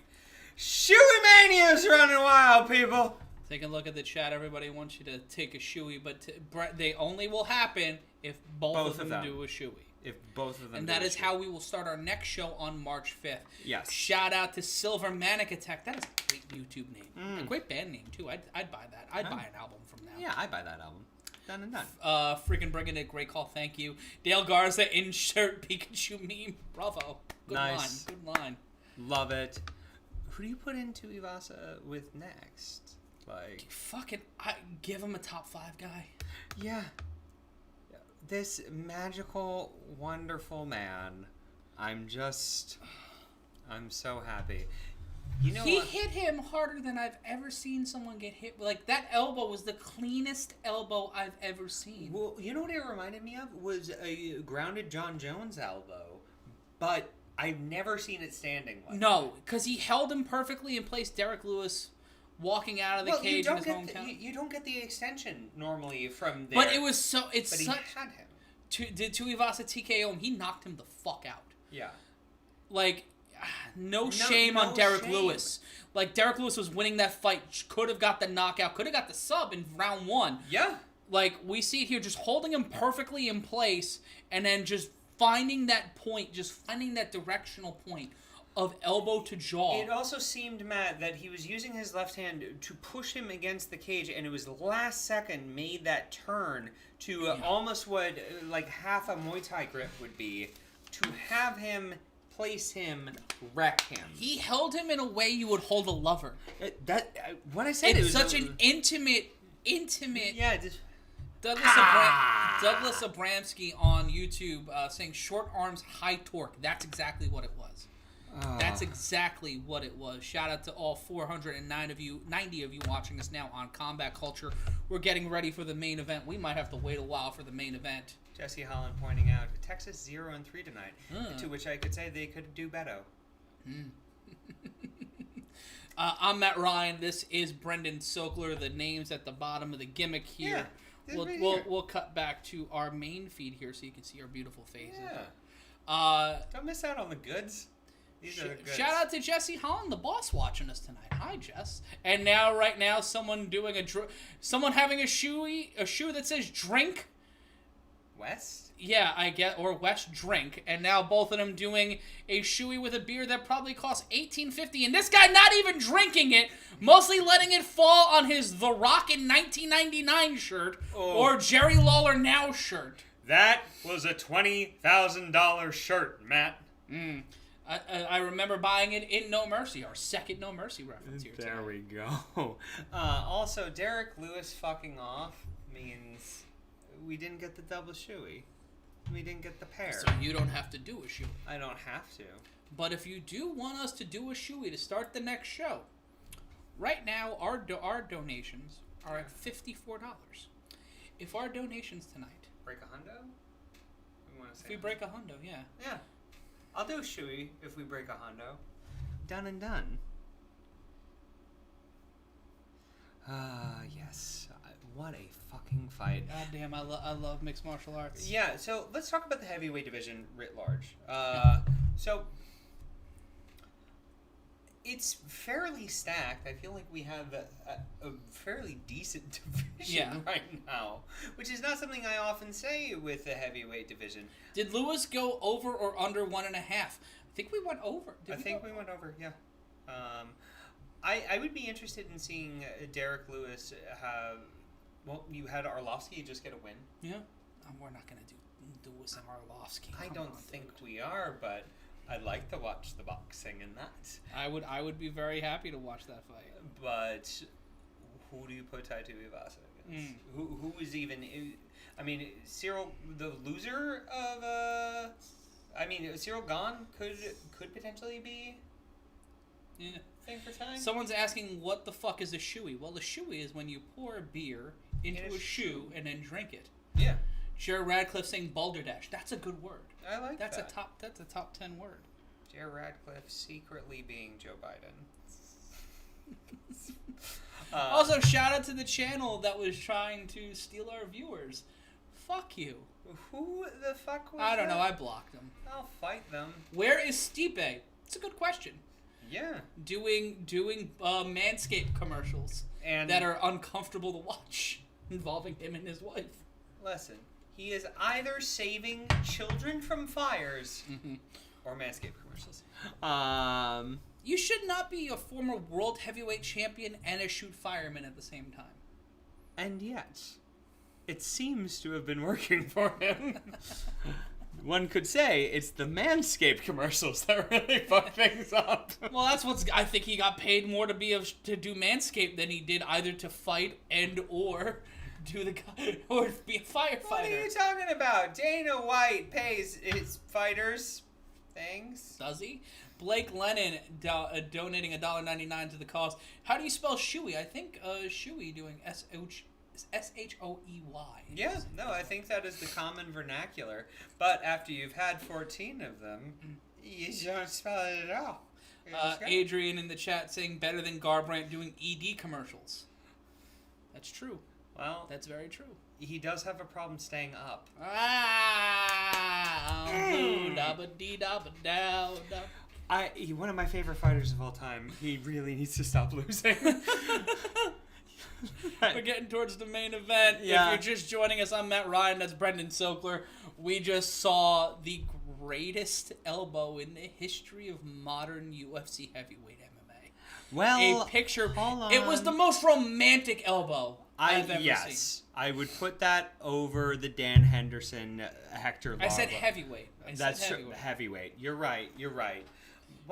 Shoey Mania's running wild, people. Take a look at the chat. Everybody wants you to take a shoey, but they only will happen if both of them do a shoey. If both of them and do that is shoey. how we will start our next show on March 5th. Yes. Shout out to Silver Manic Attack. That is a great YouTube name. A great band name, too. I'd buy that. I'd buy an album from them. Yeah, I'd buy that album. Done and done. Freaking bringing it. Great call. Thank you. Dale Garza, insert Pikachu meme. Bravo. Good Nice. line. Good line. Love it. Who do you put into Tuivasa with next? Like, Fucking, give him a top 5 guy. yeah. This magical, wonderful man. I'm so happy. You know He what? hit him harder than I've ever seen someone get hit. Like, that elbow was the cleanest elbow I've ever seen. Well, you know what it reminded me of? Was a grounded John Jones elbow, but I've never seen it standing like No, because he held him perfectly and placed Derrick Lewis walking out of the cage in his hometown. You don't get the extension normally from there. But it was so... It's But he such... had him. Did Tuivasa TKO him? He knocked him the fuck out. Yeah. Like, no shame on Derrick Lewis. Like, Derrick Lewis was winning that fight. Could have got the knockout. Could have got the sub in round 1. Yeah. Like, we see it here, just holding him perfectly in place, and then just finding that point, just finding that directional point of elbow to jaw. It also seemed, Matt, that he was using his left hand to push him against the cage, and it was the last second made that turn to almost what, like, half a Muay Thai grip would be, to have him place him, wreck him. He held him in a way you would hold a lover. When I said It's it was such an intimate. Yeah, just... Douglas Abramsky on YouTube saying short arms, high torque. That's exactly what it was. That's exactly what it was. Shout out to all 490 of you watching us now on Combat Culture. We're getting ready for the main event. We might have to wait a while for the main event. Jesse Holland pointing out Texas 0-3 tonight, to which I could say they could do better. I'm Matt Ryan. This is Brendan Sokler. The name's at the bottom of the gimmick here. We'll cut back to our main feed here so you can see our beautiful faces. Yeah. Don't miss out on the goods. These are the goods. Shout out to Jesse Holland, the boss, watching us tonight. Hi, Jess. And right now, someone doing someone having a shoe that says "drink." West? Yeah, I get, or West drink, and now both of them doing a shoey with a beer that probably costs $18.50, and this guy not even drinking it, mostly letting it fall on his The Rock in 1999 shirt or Jerry Lawler Now shirt. That was a $20,000 shirt, Matt. I remember buying it in No Mercy, our second No Mercy reference here today. There we go. Also, Derrick Lewis fucking off means we didn't get the double shoey. We didn't get the pair. So you don't have to do a shoey. I don't have to. But if you do want us to do a shoey to start the next show, right now our donations are at $54. If our donations tonight... Break a hundo? If we break a hundo, yeah. Yeah. I'll do a shoey if we break a hundo. Done and done. Yes. What a fucking fight. God damn, I love mixed martial arts. Yeah, so let's talk about the heavyweight division writ large. So, it's fairly stacked. I feel like we have a fairly decent division right now, which is not something I often say with the heavyweight division. Did Lewis go over or under 1.5? I think we went over. I think we went over, yeah. I would be interested in seeing Derrick Lewis have... Well, you had Arlovsky just get a win. Yeah. We're not going to do Lewis and Arlovsky. I don't think we are, but I'd like to watch the boxing in that. I would be very happy to watch that fight. But who do you put Tai Tuivasa against? Who is even... I mean, Cyril, the loser of... Cyril Gahn could potentially be... Yeah. Thing for time. Someone's asking, what the fuck is a shoey? Well, a shoey is when you pour a beer into a shoe and then drink it. Yeah. Jared Radcliffe saying balderdash. That's a good word. I like that. That's a top 10 word. Jared Radcliffe secretly being Joe Biden. Also, shout out to the channel that was trying to steal our viewers. Fuck you. Who the fuck was I don't that? know. I blocked them. I'll fight them. Where is Stipe? It's a good question. Yeah. Doing Manscaped commercials And that are uncomfortable to watch, involving him and his wife. Listen, he is either saving children from fires or Manscaped commercials. You should not be a former world heavyweight champion and a shoot fireman at the same time. And yet, it seems to have been working for him. One could say it's the Manscaped commercials that really fuck things up. Well, that's I think he got paid more to do Manscaped than he did either to fight or or be a firefighter. What are you talking about? Dana White pays his fighters things. Does he? Blake Lennon donating $1.99 to the cause. How do you spell Shoey? I think Shoey doing Shoey. Yeah, no, I think that is the common vernacular. But after you've had 14 of them, you don't spell it at all. Adrian in the chat saying better than Garbrandt doing ED commercials. That's true. Well, that's very true. He does have a problem staying up. One of my favorite fighters of all time. He really needs to stop losing. We're getting towards the main event. Yeah. If you're just joining us, I'm Matt Ryan. That's Brendan Sokler. We just saw the greatest elbow in the history of modern UFC heavyweight MMA. Well, a picture. Hold on. It was the most romantic elbow I've ever seen. I would put that over the Dan Henderson, Hector Lava. I said heavyweight. That's heavyweight. You're right.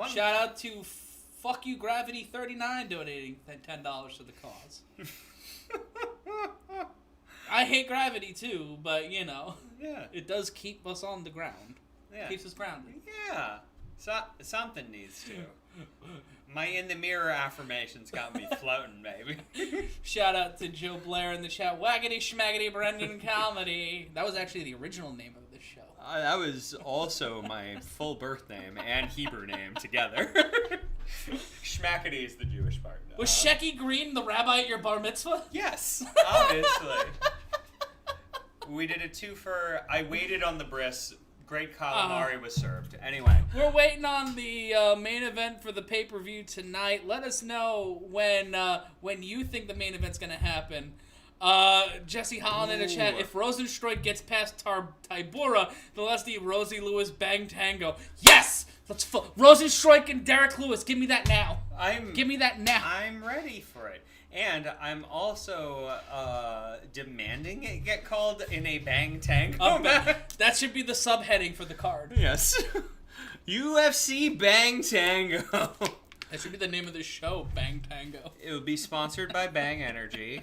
Shout out to Fuck You Gravity 39 donating $10 to the cause. I hate gravity too, but yeah, it does keep us on the ground. Yeah, keeps us grounded. Yeah, something needs to. My in the mirror affirmations got me floating, baby. Shout out to Joe Blair in the chat. Waggity schmaggity Brendan Comedy. That was actually the original name of this show. That was also my full birth name and Hebrew name together. Schmackety is the Jewish part. Was Shecky Green the rabbi at your bar mitzvah? Yes, obviously. We did a twofer. I waited on the bris. Great calamari was served. Anyway. We're waiting on the main event for the pay-per-view tonight. Let us know when you think the main event's going to happen. Jesse Holland in the chat. If Rosenstreich gets past Tybura, then let's do Rosie Lewis Bang Tango. Yes! Rosenstreich and Derrick Lewis. Give me that now. Give me that now. I'm ready for it. And I'm also demanding it get called in a Bang Tango match. That should be the subheading for the card. Yes. UFC Bang Tango. That should be the name of the show, Bang Tango. It would be sponsored by Bang Energy.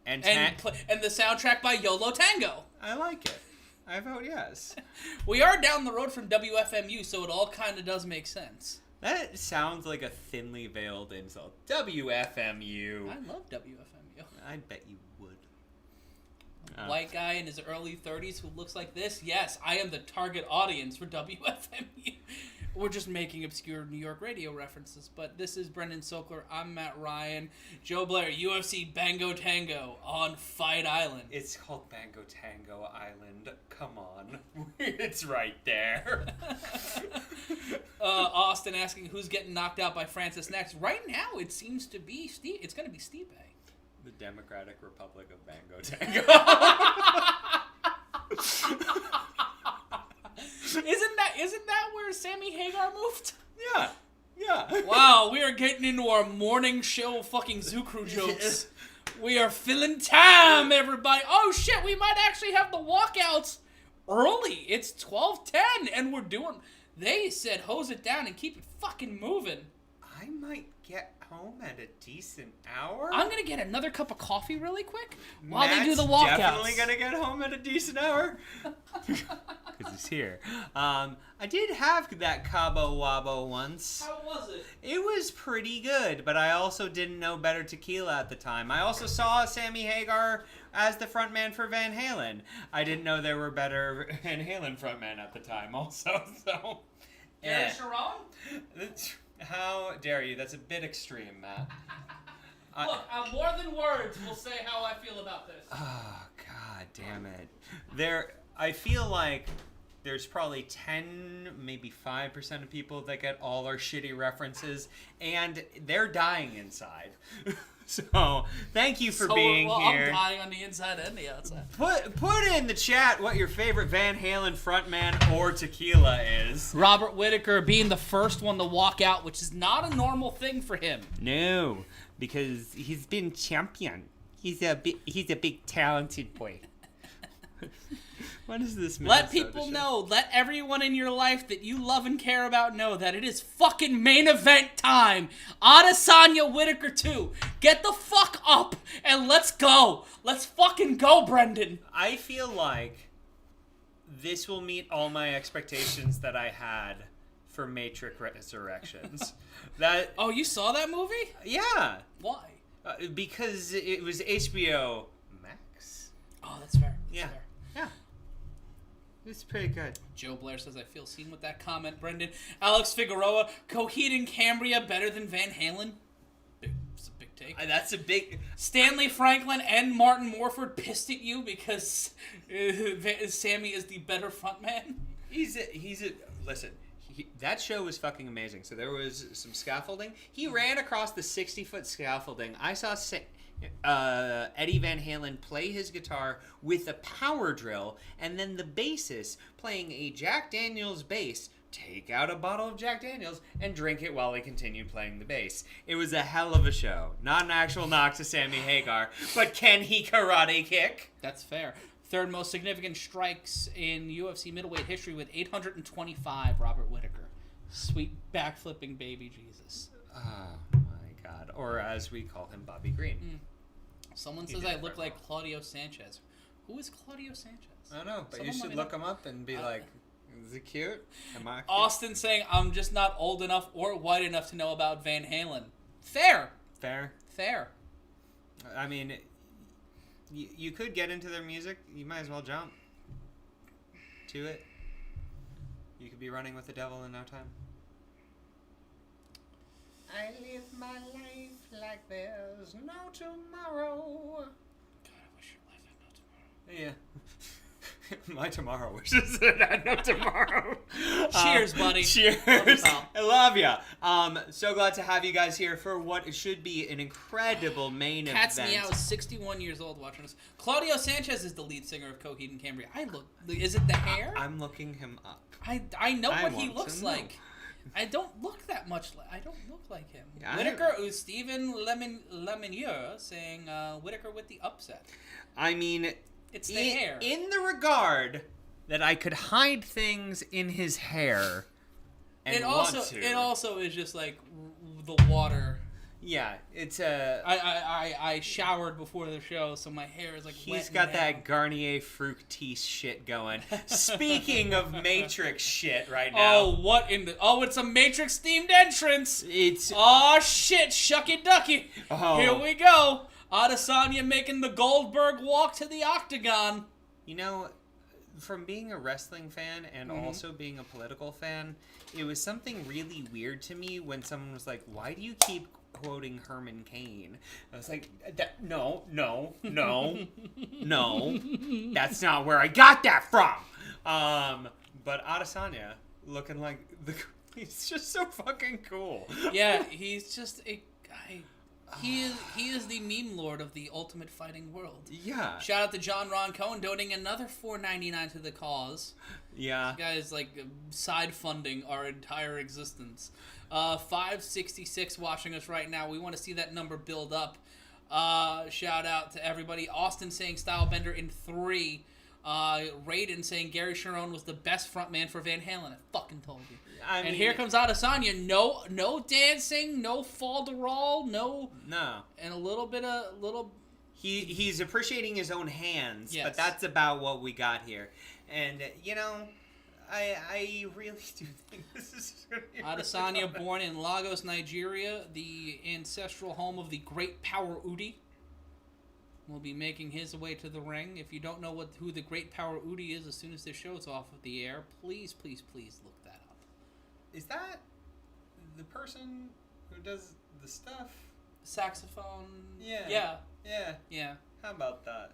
And the soundtrack by YOLO Tango. I like it. I vote yes. We are down the road from WFMU, so it all kind of does make sense. That sounds like a thinly veiled insult. WFMU. I love WFMU. I bet you would. White guy in his early 30s who looks like this? Yes, I am the target audience for WFMU. We're just making obscure New York radio references, but this is Brendan Sokler. I'm Matt Ryan. Joe Blair, UFC Bango Tango on Fight Island. It's called Bango Tango Island. Come on. It's right there. Austin asking who's getting knocked out by Francis next. Right now, it seems to be Steve. It's going to be Stipe. The Democratic Republic of Bango Tango. Isn't that where Sammy Hagar moved? Yeah. Wow, we are getting into our morning show fucking Zoo Crew jokes. We are filling time, everybody. Oh shit, we might actually have the walkouts early. It's 12:10 and we're doing... They said hose it down and keep it fucking moving. I might get home at a decent hour. I'm going to get another cup of coffee really quick while they do the walkouts. Definitely going to get home at a decent hour. Because he's here. I did have that Cabo Wabo once. How was it? It was pretty good, but I also didn't know better tequila at the time. I also saw Sammy Hagar as the frontman for Van Halen. I didn't know there were better Van Halen frontmen at the time also. So, Gary Sharon? How dare you? That's a bit extreme, Matt. Look, more than words will say how I feel about this. Oh, god damn it. I feel like there's probably 10, maybe 5% of people that get all our shitty references, and they're dying inside. So, thank you for being here. I'm dying on the inside and the outside. Put in the chat what your favorite Van Halen frontman or tequila is. Robert Whittaker being the first one to walk out, which is not a normal thing for him. No, because he's been champion. He's a big talented boy. What is this? Let people know, let everyone in your life that you love and care about know that it is fucking main event time. Adesanya Whittaker 2. Get the fuck up and let's go. Let's fucking go, Brendan. I feel like this will meet all my expectations that I had for Matrix Resurrections. Oh, you saw that movie? Yeah. Why? Because it was HBO Max. Oh, that's fair. That's Yeah. fair. Yeah. It's pretty good. Joe Blair says, I feel seen with that comment, Brendan. Alex Figueroa, Coheed and Cambria better than Van Halen? It's a big take. That's a big... Stanley Franklin and Martin Morford pissed at you because Sammy is the better frontman? Listen, that show was fucking amazing. So there was some scaffolding. He ran across the 60-foot scaffolding. I saw Eddie Van Halen play his guitar with a power drill, and then the bassist playing a Jack Daniels bass, take out a bottle of Jack Daniels and drink it while he continued playing the bass. It was a hell of a show. Not an actual knock to Sammy Hagar, but can he karate kick? That's fair. Third most significant strikes in UFC middleweight history with 825, Robert Whittaker. Sweet backflipping baby Jesus. Oh my God. Or as we call him, Bobby Green. Someone says I look like Claudio Sanchez. Who is Claudio Sanchez? I don't know, but Someone you let should me look him up and be like, is it cute? Am I cute? Austin saying I'm just not old enough or white enough to know about Van Halen. Fair. Fair. I mean, you could get into their music. You might as well jump to it. You could be running with the devil in no time. I live my life like there's no tomorrow. God, I wish your life had no tomorrow. Yeah. My tomorrow wishes that I had no tomorrow. Cheers, buddy. Cheers. Love you, pal. I love ya. So glad to have you guys here for what should be an incredible main Cat's event. Meow is 61 years old watching us. Claudio Sanchez is the lead singer of Coheed and Cambria. Is it the hair? I'm looking him up. I know I what he want looks to know. like. I don't look that much I don't look like him. Yeah, Whittaker, Stephen Lemonier saying Whittaker with the upset. I mean, It's the hair. In the regard that I could hide things in his hair and It want to. also is just like the water. Yeah, it's a... I showered before the show, so my hair is like wet. He's got that Garnier Fructis shit going. Speaking of Matrix shit right now. It's a Matrix themed entrance. It's... Oh shit, shucky ducky. Oh. Here we go. Adesanya making the Goldberg walk to the octagon. You know, from being a wrestling fan and also being a political fan, it was something really weird to me when someone was like, why do you keep quoting Herman Cain? I was like, no, that's not where I got that from. But Adesanya looking like he's just so fucking cool. Yeah, he's just a guy. He is the meme lord of the Ultimate Fighting world. Yeah. Shout out to John Ron Cohen donating another $4.99 to the cause. Yeah. This guy is like side funding our entire existence. 566 watching us right now. We want to see that number build up. Shout out to everybody. Austin saying Stylebender in 3. Raiden saying Gary Sharon was the best frontman for Van Halen. I fucking told you. And here comes Adesanya. No dancing, no falderall, no. And a little bit of He's appreciating his own hands, Yes. but that's about what we got here. And I really do think this is going to be Adesanya, born in Lagos, Nigeria, the ancestral home of the Great Power Udi, will be making his way to the ring. If you don't know who the Great Power Udi is, as soon as this show is off of the air, please look that up. Is that the person who does the stuff? Saxophone. Yeah. How about that?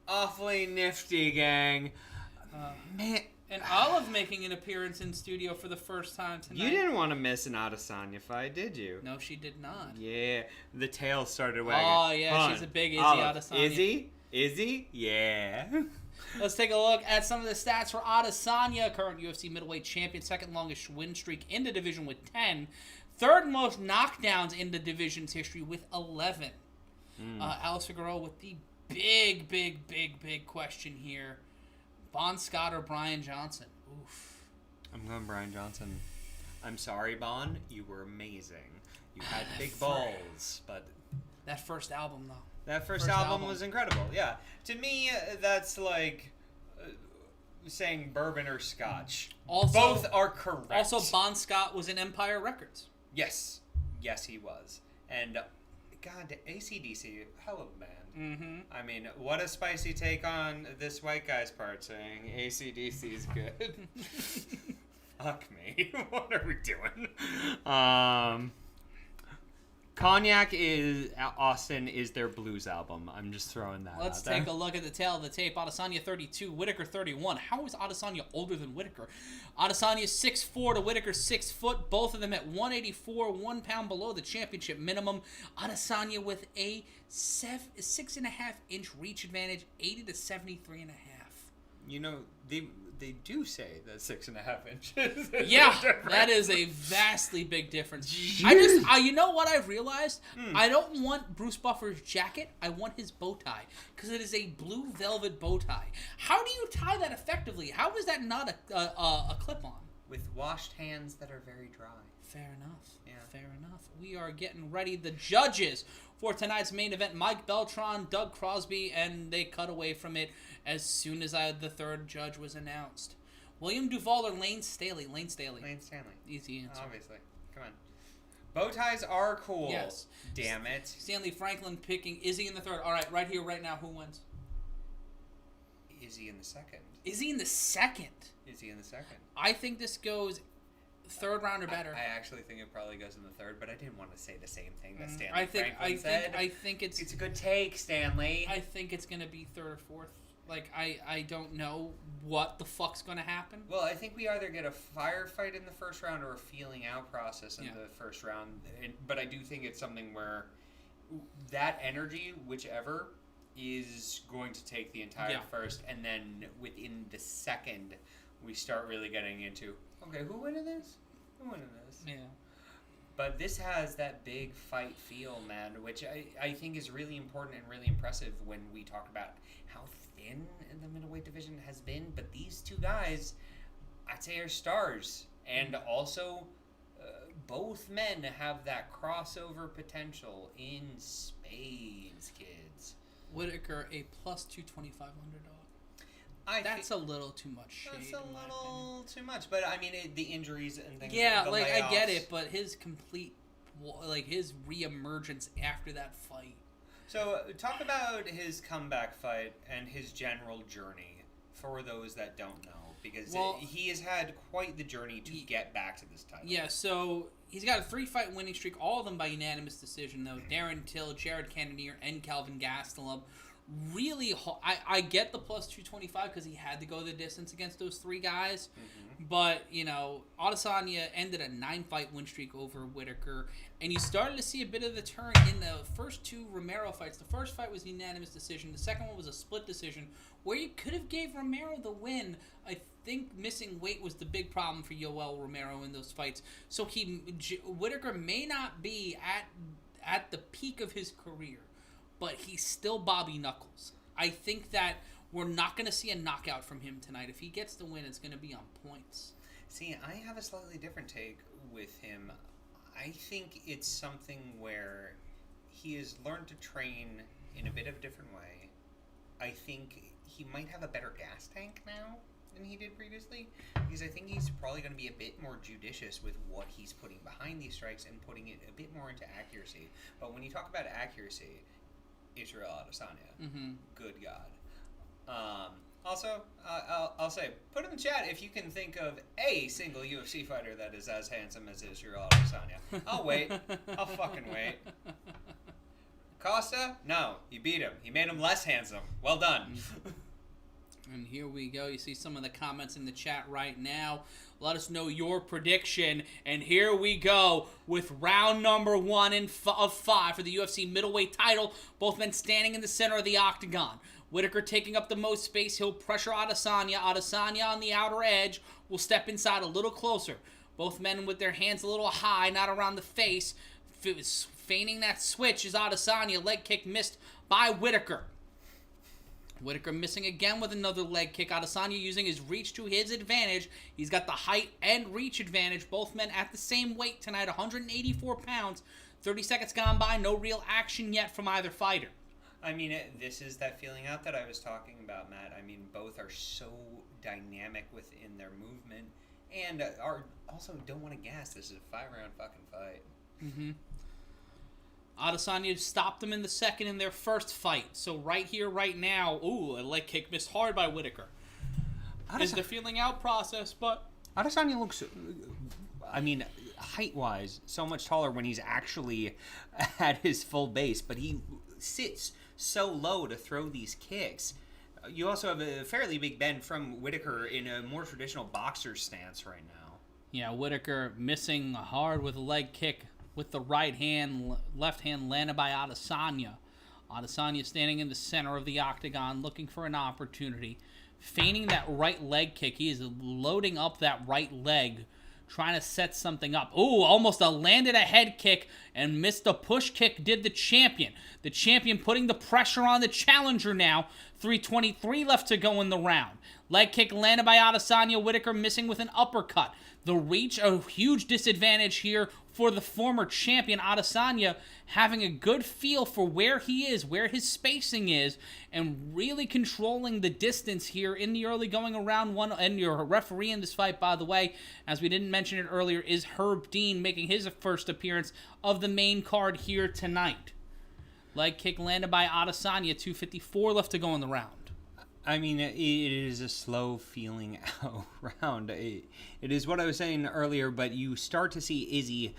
Awfully nifty, gang. Man. And Olive making an appearance in studio for the first time tonight. You didn't want to miss an Adesanya fight, did you? No, she did not. Yeah. The tail started wagging. Oh, yeah, she's a big Izzy Adesanya. Is he? Yeah. Let's take a look at some of the stats for Adesanya, current UFC middleweight champion, second longest win streak in the division with 10, third most knockdowns in the division's history with 11. Alex Figueroa with the big question here. Bon Scott or Brian Johnson? Oof. I'm going Brian Johnson. I'm sorry, Bon. You were amazing. You had big balls, but... That first album, though. That first album was incredible, yeah. To me, that's like saying bourbon or scotch. Also, both are correct. Also, Bon Scott was in Empire Records. Yes. Yes, he was. And, God, AC/DC, hell of a band. Mm-hmm. I mean, what a spicy take on this white guy's part, saying AC/DC is good. Fuck me. What are we doing? Cognac is Austin is their blues album. I'm just throwing that Let's out there. take a look at the tail of the tape. Adesanya 32, Whittaker 31. How is Adesanya older than Whittaker? Adesanya 6'4" to Whittaker 6 foot. Both of them at 184, 1 pound below the championship minimum. Adesanya with a 6.5 inch reach advantage, 80 to 73.5. You know, they do say that 6.5 inches. Yeah, that is a vastly big difference. You know what I've realized? I don't want Bruce Buffer's jacket. I want his bow tie because it is a blue velvet bow tie. How do you tie that effectively? How is that not a clip-on? With washed hands that are very dry. Fair enough. Yeah. Fair enough. We are getting ready. The judges for tonight's main event, Mike Beltran, Doug Crosby, and they cut away from it as soon as the third judge was announced. William Duvall or Lane Staley? Lane Staley. Lane Stanley. Easy answer. Obviously. Come on. Bow ties are cool. Yes. Damn it. Stanley Franklin picking Izzy in the third. All right, right here, right now, who wins? Izzy in the second. Izzy in the second. Izzy in the second. I think this goes third round or better. I actually think it probably goes in the third, but I didn't want to say the same thing that Stanley I said. think it's a good take, Stanley. I think it's gonna be third or fourth. Like I don't know what the fuck's gonna happen. Well, I think we either get a firefight in the first round or a feeling out process in the first round. But I do think it's something where that energy, whichever, is going to take the entire first, and then within the second, we start really getting into, okay, who win in this? Who win in this? Yeah. But this has that big fight feel, man, which I think is really important and really impressive when we talk about how thin the middleweight division has been. But these two guys, I'd say, are stars. And also, both men have that crossover potential in spades, kids. Whittaker, a plus 225 underdog. That's a little too much shade. That's a little too much. But, I mean, the injuries and things. Yeah, the like, layoffs. I get it, but his complete, like, his reemergence after that fight. So, talk about his comeback fight and his general journey for those that don't know. Because he has had quite the journey to get back to this title. Yeah, so he's got a 3-fight winning streak, all of them by unanimous decision, though. Darren Till, Jared Cannonier, and Calvin Gastelum. Really, I get the plus 225 because he had to go the distance against those three guys. Mm-hmm. But, you know, Adesanya ended a 9-fight win streak over Whittaker. And you started to see a bit of the turn in the first two Romero fights. The first fight was a unanimous decision. The second one was a split decision where you could have gave Romero the win. I think missing weight was the big problem for Yoel Romero in those fights. So Whittaker may not be at the peak of his career, but he's still Bobby Knuckles. I think that we're not going to see a knockout from him tonight. If he gets the win, it's going to be on points. See, I have a slightly different take with him. I think it's something where he has learned to train in a bit of a different way. I think he might have a better gas tank now than he did previously, because I think he's probably going to be a bit more judicious with what he's putting behind these strikes and putting it a bit more into accuracy. But when you talk about accuracy, Israel Adesanya, good God. Also, I'll say, put in the chat if you can think of a single UFC fighter that is as handsome as Israel Adesanya. I'll wait. I'll fucking wait. Costa? No, he beat him. He made him less handsome. Well done. And here we go. You see some of the comments in the chat right now. Let us know your prediction. And here we go with round number 1 of 5 for the UFC Middleweight title. Both men standing in the center of the octagon. Whittaker taking up the most space. He'll pressure Adesanya. Adesanya on the outer edge will step inside a little closer. Both men with their hands a little high, not around the face. feigning that switch is Adesanya. Leg kick missed by Whittaker. Whittaker missing again with another leg kick. Adesanya using his reach to his advantage. He's got the height and reach advantage. Both men at the same weight tonight, 184 pounds. 30 seconds gone by, no real action yet from either fighter. I mean, this is that feeling out that I was talking about, Matt. I mean, both are so dynamic within their movement and are also don't want to gas. This is a 5-round fucking fight. Mm-hmm. Adesanya stopped him in the second in their first fight. So right here, right now, ooh, a leg kick missed hard by Whittaker. Is the feeling out process, but Adesanya looks, I mean, height-wise, so much taller when he's actually at his full base, but he sits so low to throw these kicks. You also have a fairly big bend from Whittaker in a more traditional boxer stance right now. Yeah, Whittaker missing hard with a leg kick with the right hand, left hand landed by Adesanya. Adesanya standing in the center of the octagon looking for an opportunity. Feigning that right leg kick. He is loading up that right leg, trying to set something up. Ooh, almost landed a head kick and missed a push kick, did the champion. The champion putting the pressure on the challenger now. 3:23 left to go in the round. Leg kick landed by Adesanya. Whittaker missing with an uppercut. The reach, a huge disadvantage here for the former champion. Adesanya having a good feel for where he is, where his spacing is, and really controlling the distance here in the early going around one. And your referee in this fight, by the way, as we didn't mention it earlier, is Herb Dean, making his first appearance of the main card here tonight. Leg kick landed by Adesanya. 2:54 left to go in the round. I mean, it is a slow feeling out round. It is what I was saying earlier, but you start to see Izzy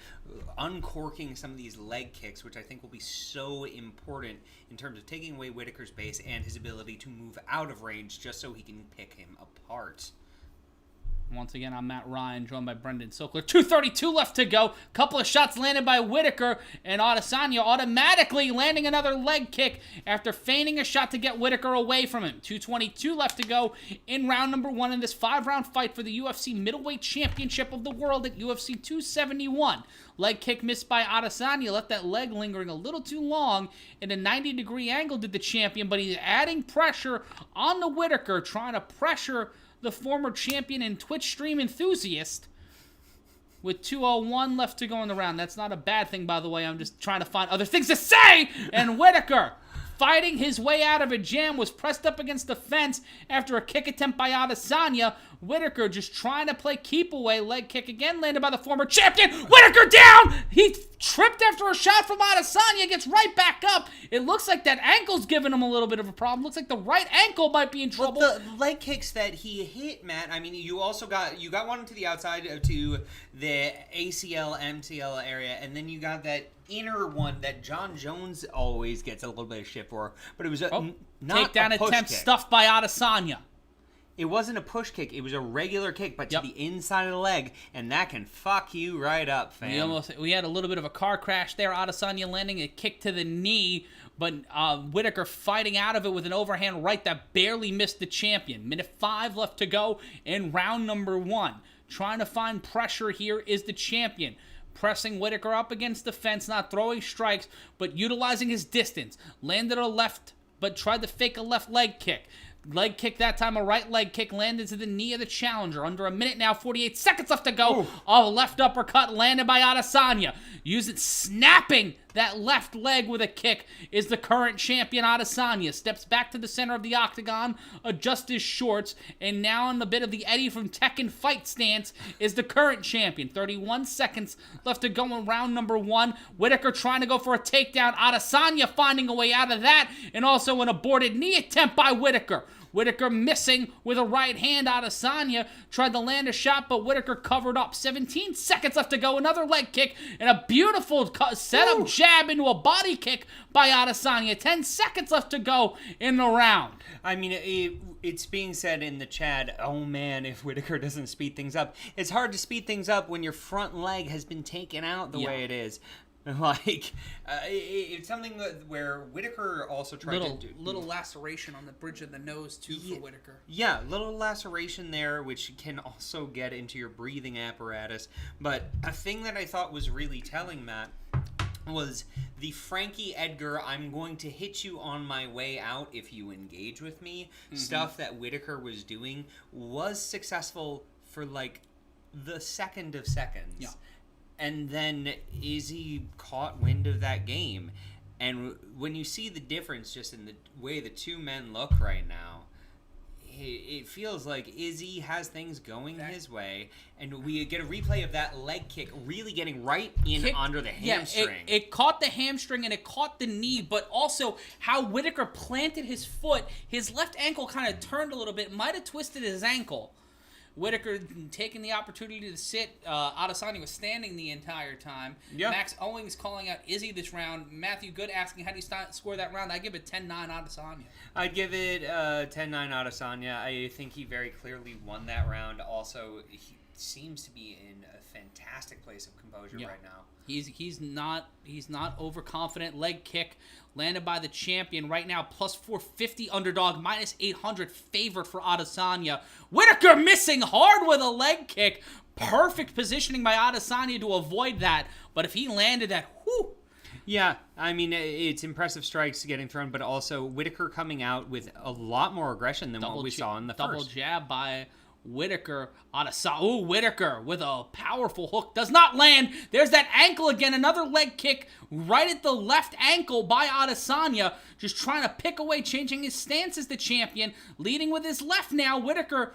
uncorking some of these leg kicks, which I think will be so important in terms of taking away Whittaker's base and his ability to move out of range just so he can pick him apart. Once again, I'm Matt Ryan, joined by Brendan Sokler. 2:32 left to go. Couple of shots landed by Whittaker, and Adesanya automatically landing another leg kick after feigning a shot to get Whittaker away from him. 2:22 left to go in round number 1 in this 5-round fight for the UFC Middleweight Championship of the World at UFC 271. Leg kick missed by Adesanya. Left that leg lingering a little too long. In a 90-degree angle did the champion, but he's adding pressure on the Whittaker, trying to pressure the former champion and Twitch stream enthusiast with 2:01 left to go in the round. That's not a bad thing, by the way. I'm just trying to find other things to say. And Whittaker, fighting his way out of a jam, was pressed up against the fence after a kick attempt by Adesanya. Whittaker just trying to play keep away. Leg kick again landed by the former champion. Whittaker down! He tripped after a shot from Adesanya, gets right back up. It looks like that ankle's giving him a little bit of a problem. Looks like the right ankle might be in trouble. Well, the leg kicks that he hit, Matt, I mean, you also got one to the outside to the ACL, MCL area, and then you got that inner one that John Jones always gets a little bit of shit for, but it was not takedown a push attempt kick. stuffed by Adesanya. It wasn't a push kick. It was a regular kick, but to the inside of the leg, and that can fuck you right up, fam. We had a little bit of a car crash there. Adesanya landing a kick to the knee, but Whittaker fighting out of it with an overhand right that barely missed the champion. Minute 5 left to go in round number 1. Trying to find pressure here is the champion. Pressing Whittaker up against the fence, not throwing strikes, but utilizing his distance. Landed a left, but tried to fake a left leg kick. Leg kick that time, a right leg kick landed to the knee of the challenger. Under a minute now, 48 seconds left to go. Oof. A left uppercut landed by Adesanya. Snapping that left leg with a kick is the current champion Adesanya. Steps back to the center of the octagon, adjusts his shorts, and now in the bit of the Eddie from Tekken fight stance is the current champion. 31 seconds left to go in round number 1. Whittaker trying to go for a takedown. Adesanya finding a way out of that, and also an aborted knee attempt by Whittaker. Whittaker missing with a right hand. Adesanya tried to land a shot, but Whittaker covered up. 17 seconds left to go. Another leg kick and a beautiful setup jab into a body kick by Adesanya. 10 seconds left to go in the round. I mean, it's being said in the chat, oh man, if Whittaker doesn't speed things up. It's hard to speed things up when your front leg has been taken out the way it is. Like, it's something where Whittaker also tried to do. Little laceration on the bridge of the nose, too, for Whittaker. Yeah, little laceration there, which can also get into your breathing apparatus. But a thing that I thought was really telling, Matt, was the Frankie Edgar, I'm going to hit you on my way out if you engage with me, stuff that Whittaker was doing was successful for like the second of seconds. Yeah. And then Izzy caught wind of that game. And when you see the difference just in the way the two men look right now, it feels like Izzy has things going his way, and we get a replay of that leg kick really getting right in under the hamstring. Yeah, it caught the hamstring and it caught the knee, but also how Whittaker planted his foot. His left ankle kind of turned a little bit, might have twisted his ankle. Whittaker taking the opportunity to sit. Adesanya was standing the entire time. Yeah. Max Owings calling out Izzy this round. Matthew Good asking how do you score that round. I give it 10-9 Adesanya. I'd give it 10-9 Adesanya. I think he very clearly won that round. Also, he seems to be in a fantastic place of composure right now. He's not overconfident. Leg kick landed by the champion right now. Plus 450 underdog, minus 800 favorite for Adesanya. Whittaker missing hard with a leg kick. Perfect positioning by Adesanya to avoid that. But if he landed that, whew. Yeah, I mean, it's impressive strikes getting thrown, but also Whittaker coming out with a lot more aggression than what we saw in the double first. Jab by Whittaker. Adesanya. Whittaker with a powerful hook. Does not land. There's that ankle again. Another leg kick right at the left ankle by Adesanya. Just trying to pick away, changing his stance as the champion. Leading with his left now. Whittaker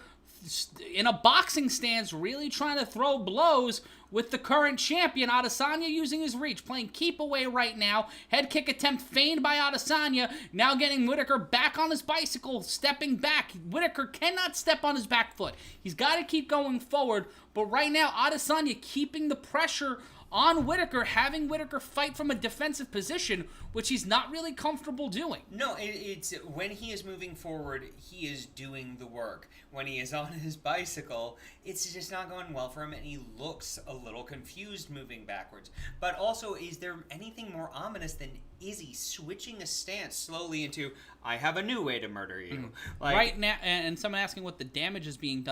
in a boxing stance, really trying to throw blows with the current champion. Adesanya using his reach, playing keep away right now. Head kick attempt feigned by Adesanya. Now getting Whittaker back on his bicycle, stepping back. Whittaker cannot step on his back foot. He's got to keep going forward. But right now, Adesanya keeping the pressure on Whittaker, having Whittaker fight from a defensive position, which he's not really comfortable doing. No, it's when he is moving forward, he is doing the work. When he is on his bicycle, it's just not going well for him, and he looks a little confused moving backwards. But also, is there anything more ominous than Izzy switching a stance slowly into, I have a new way to murder you? Right now, and someone asking what the damage is being done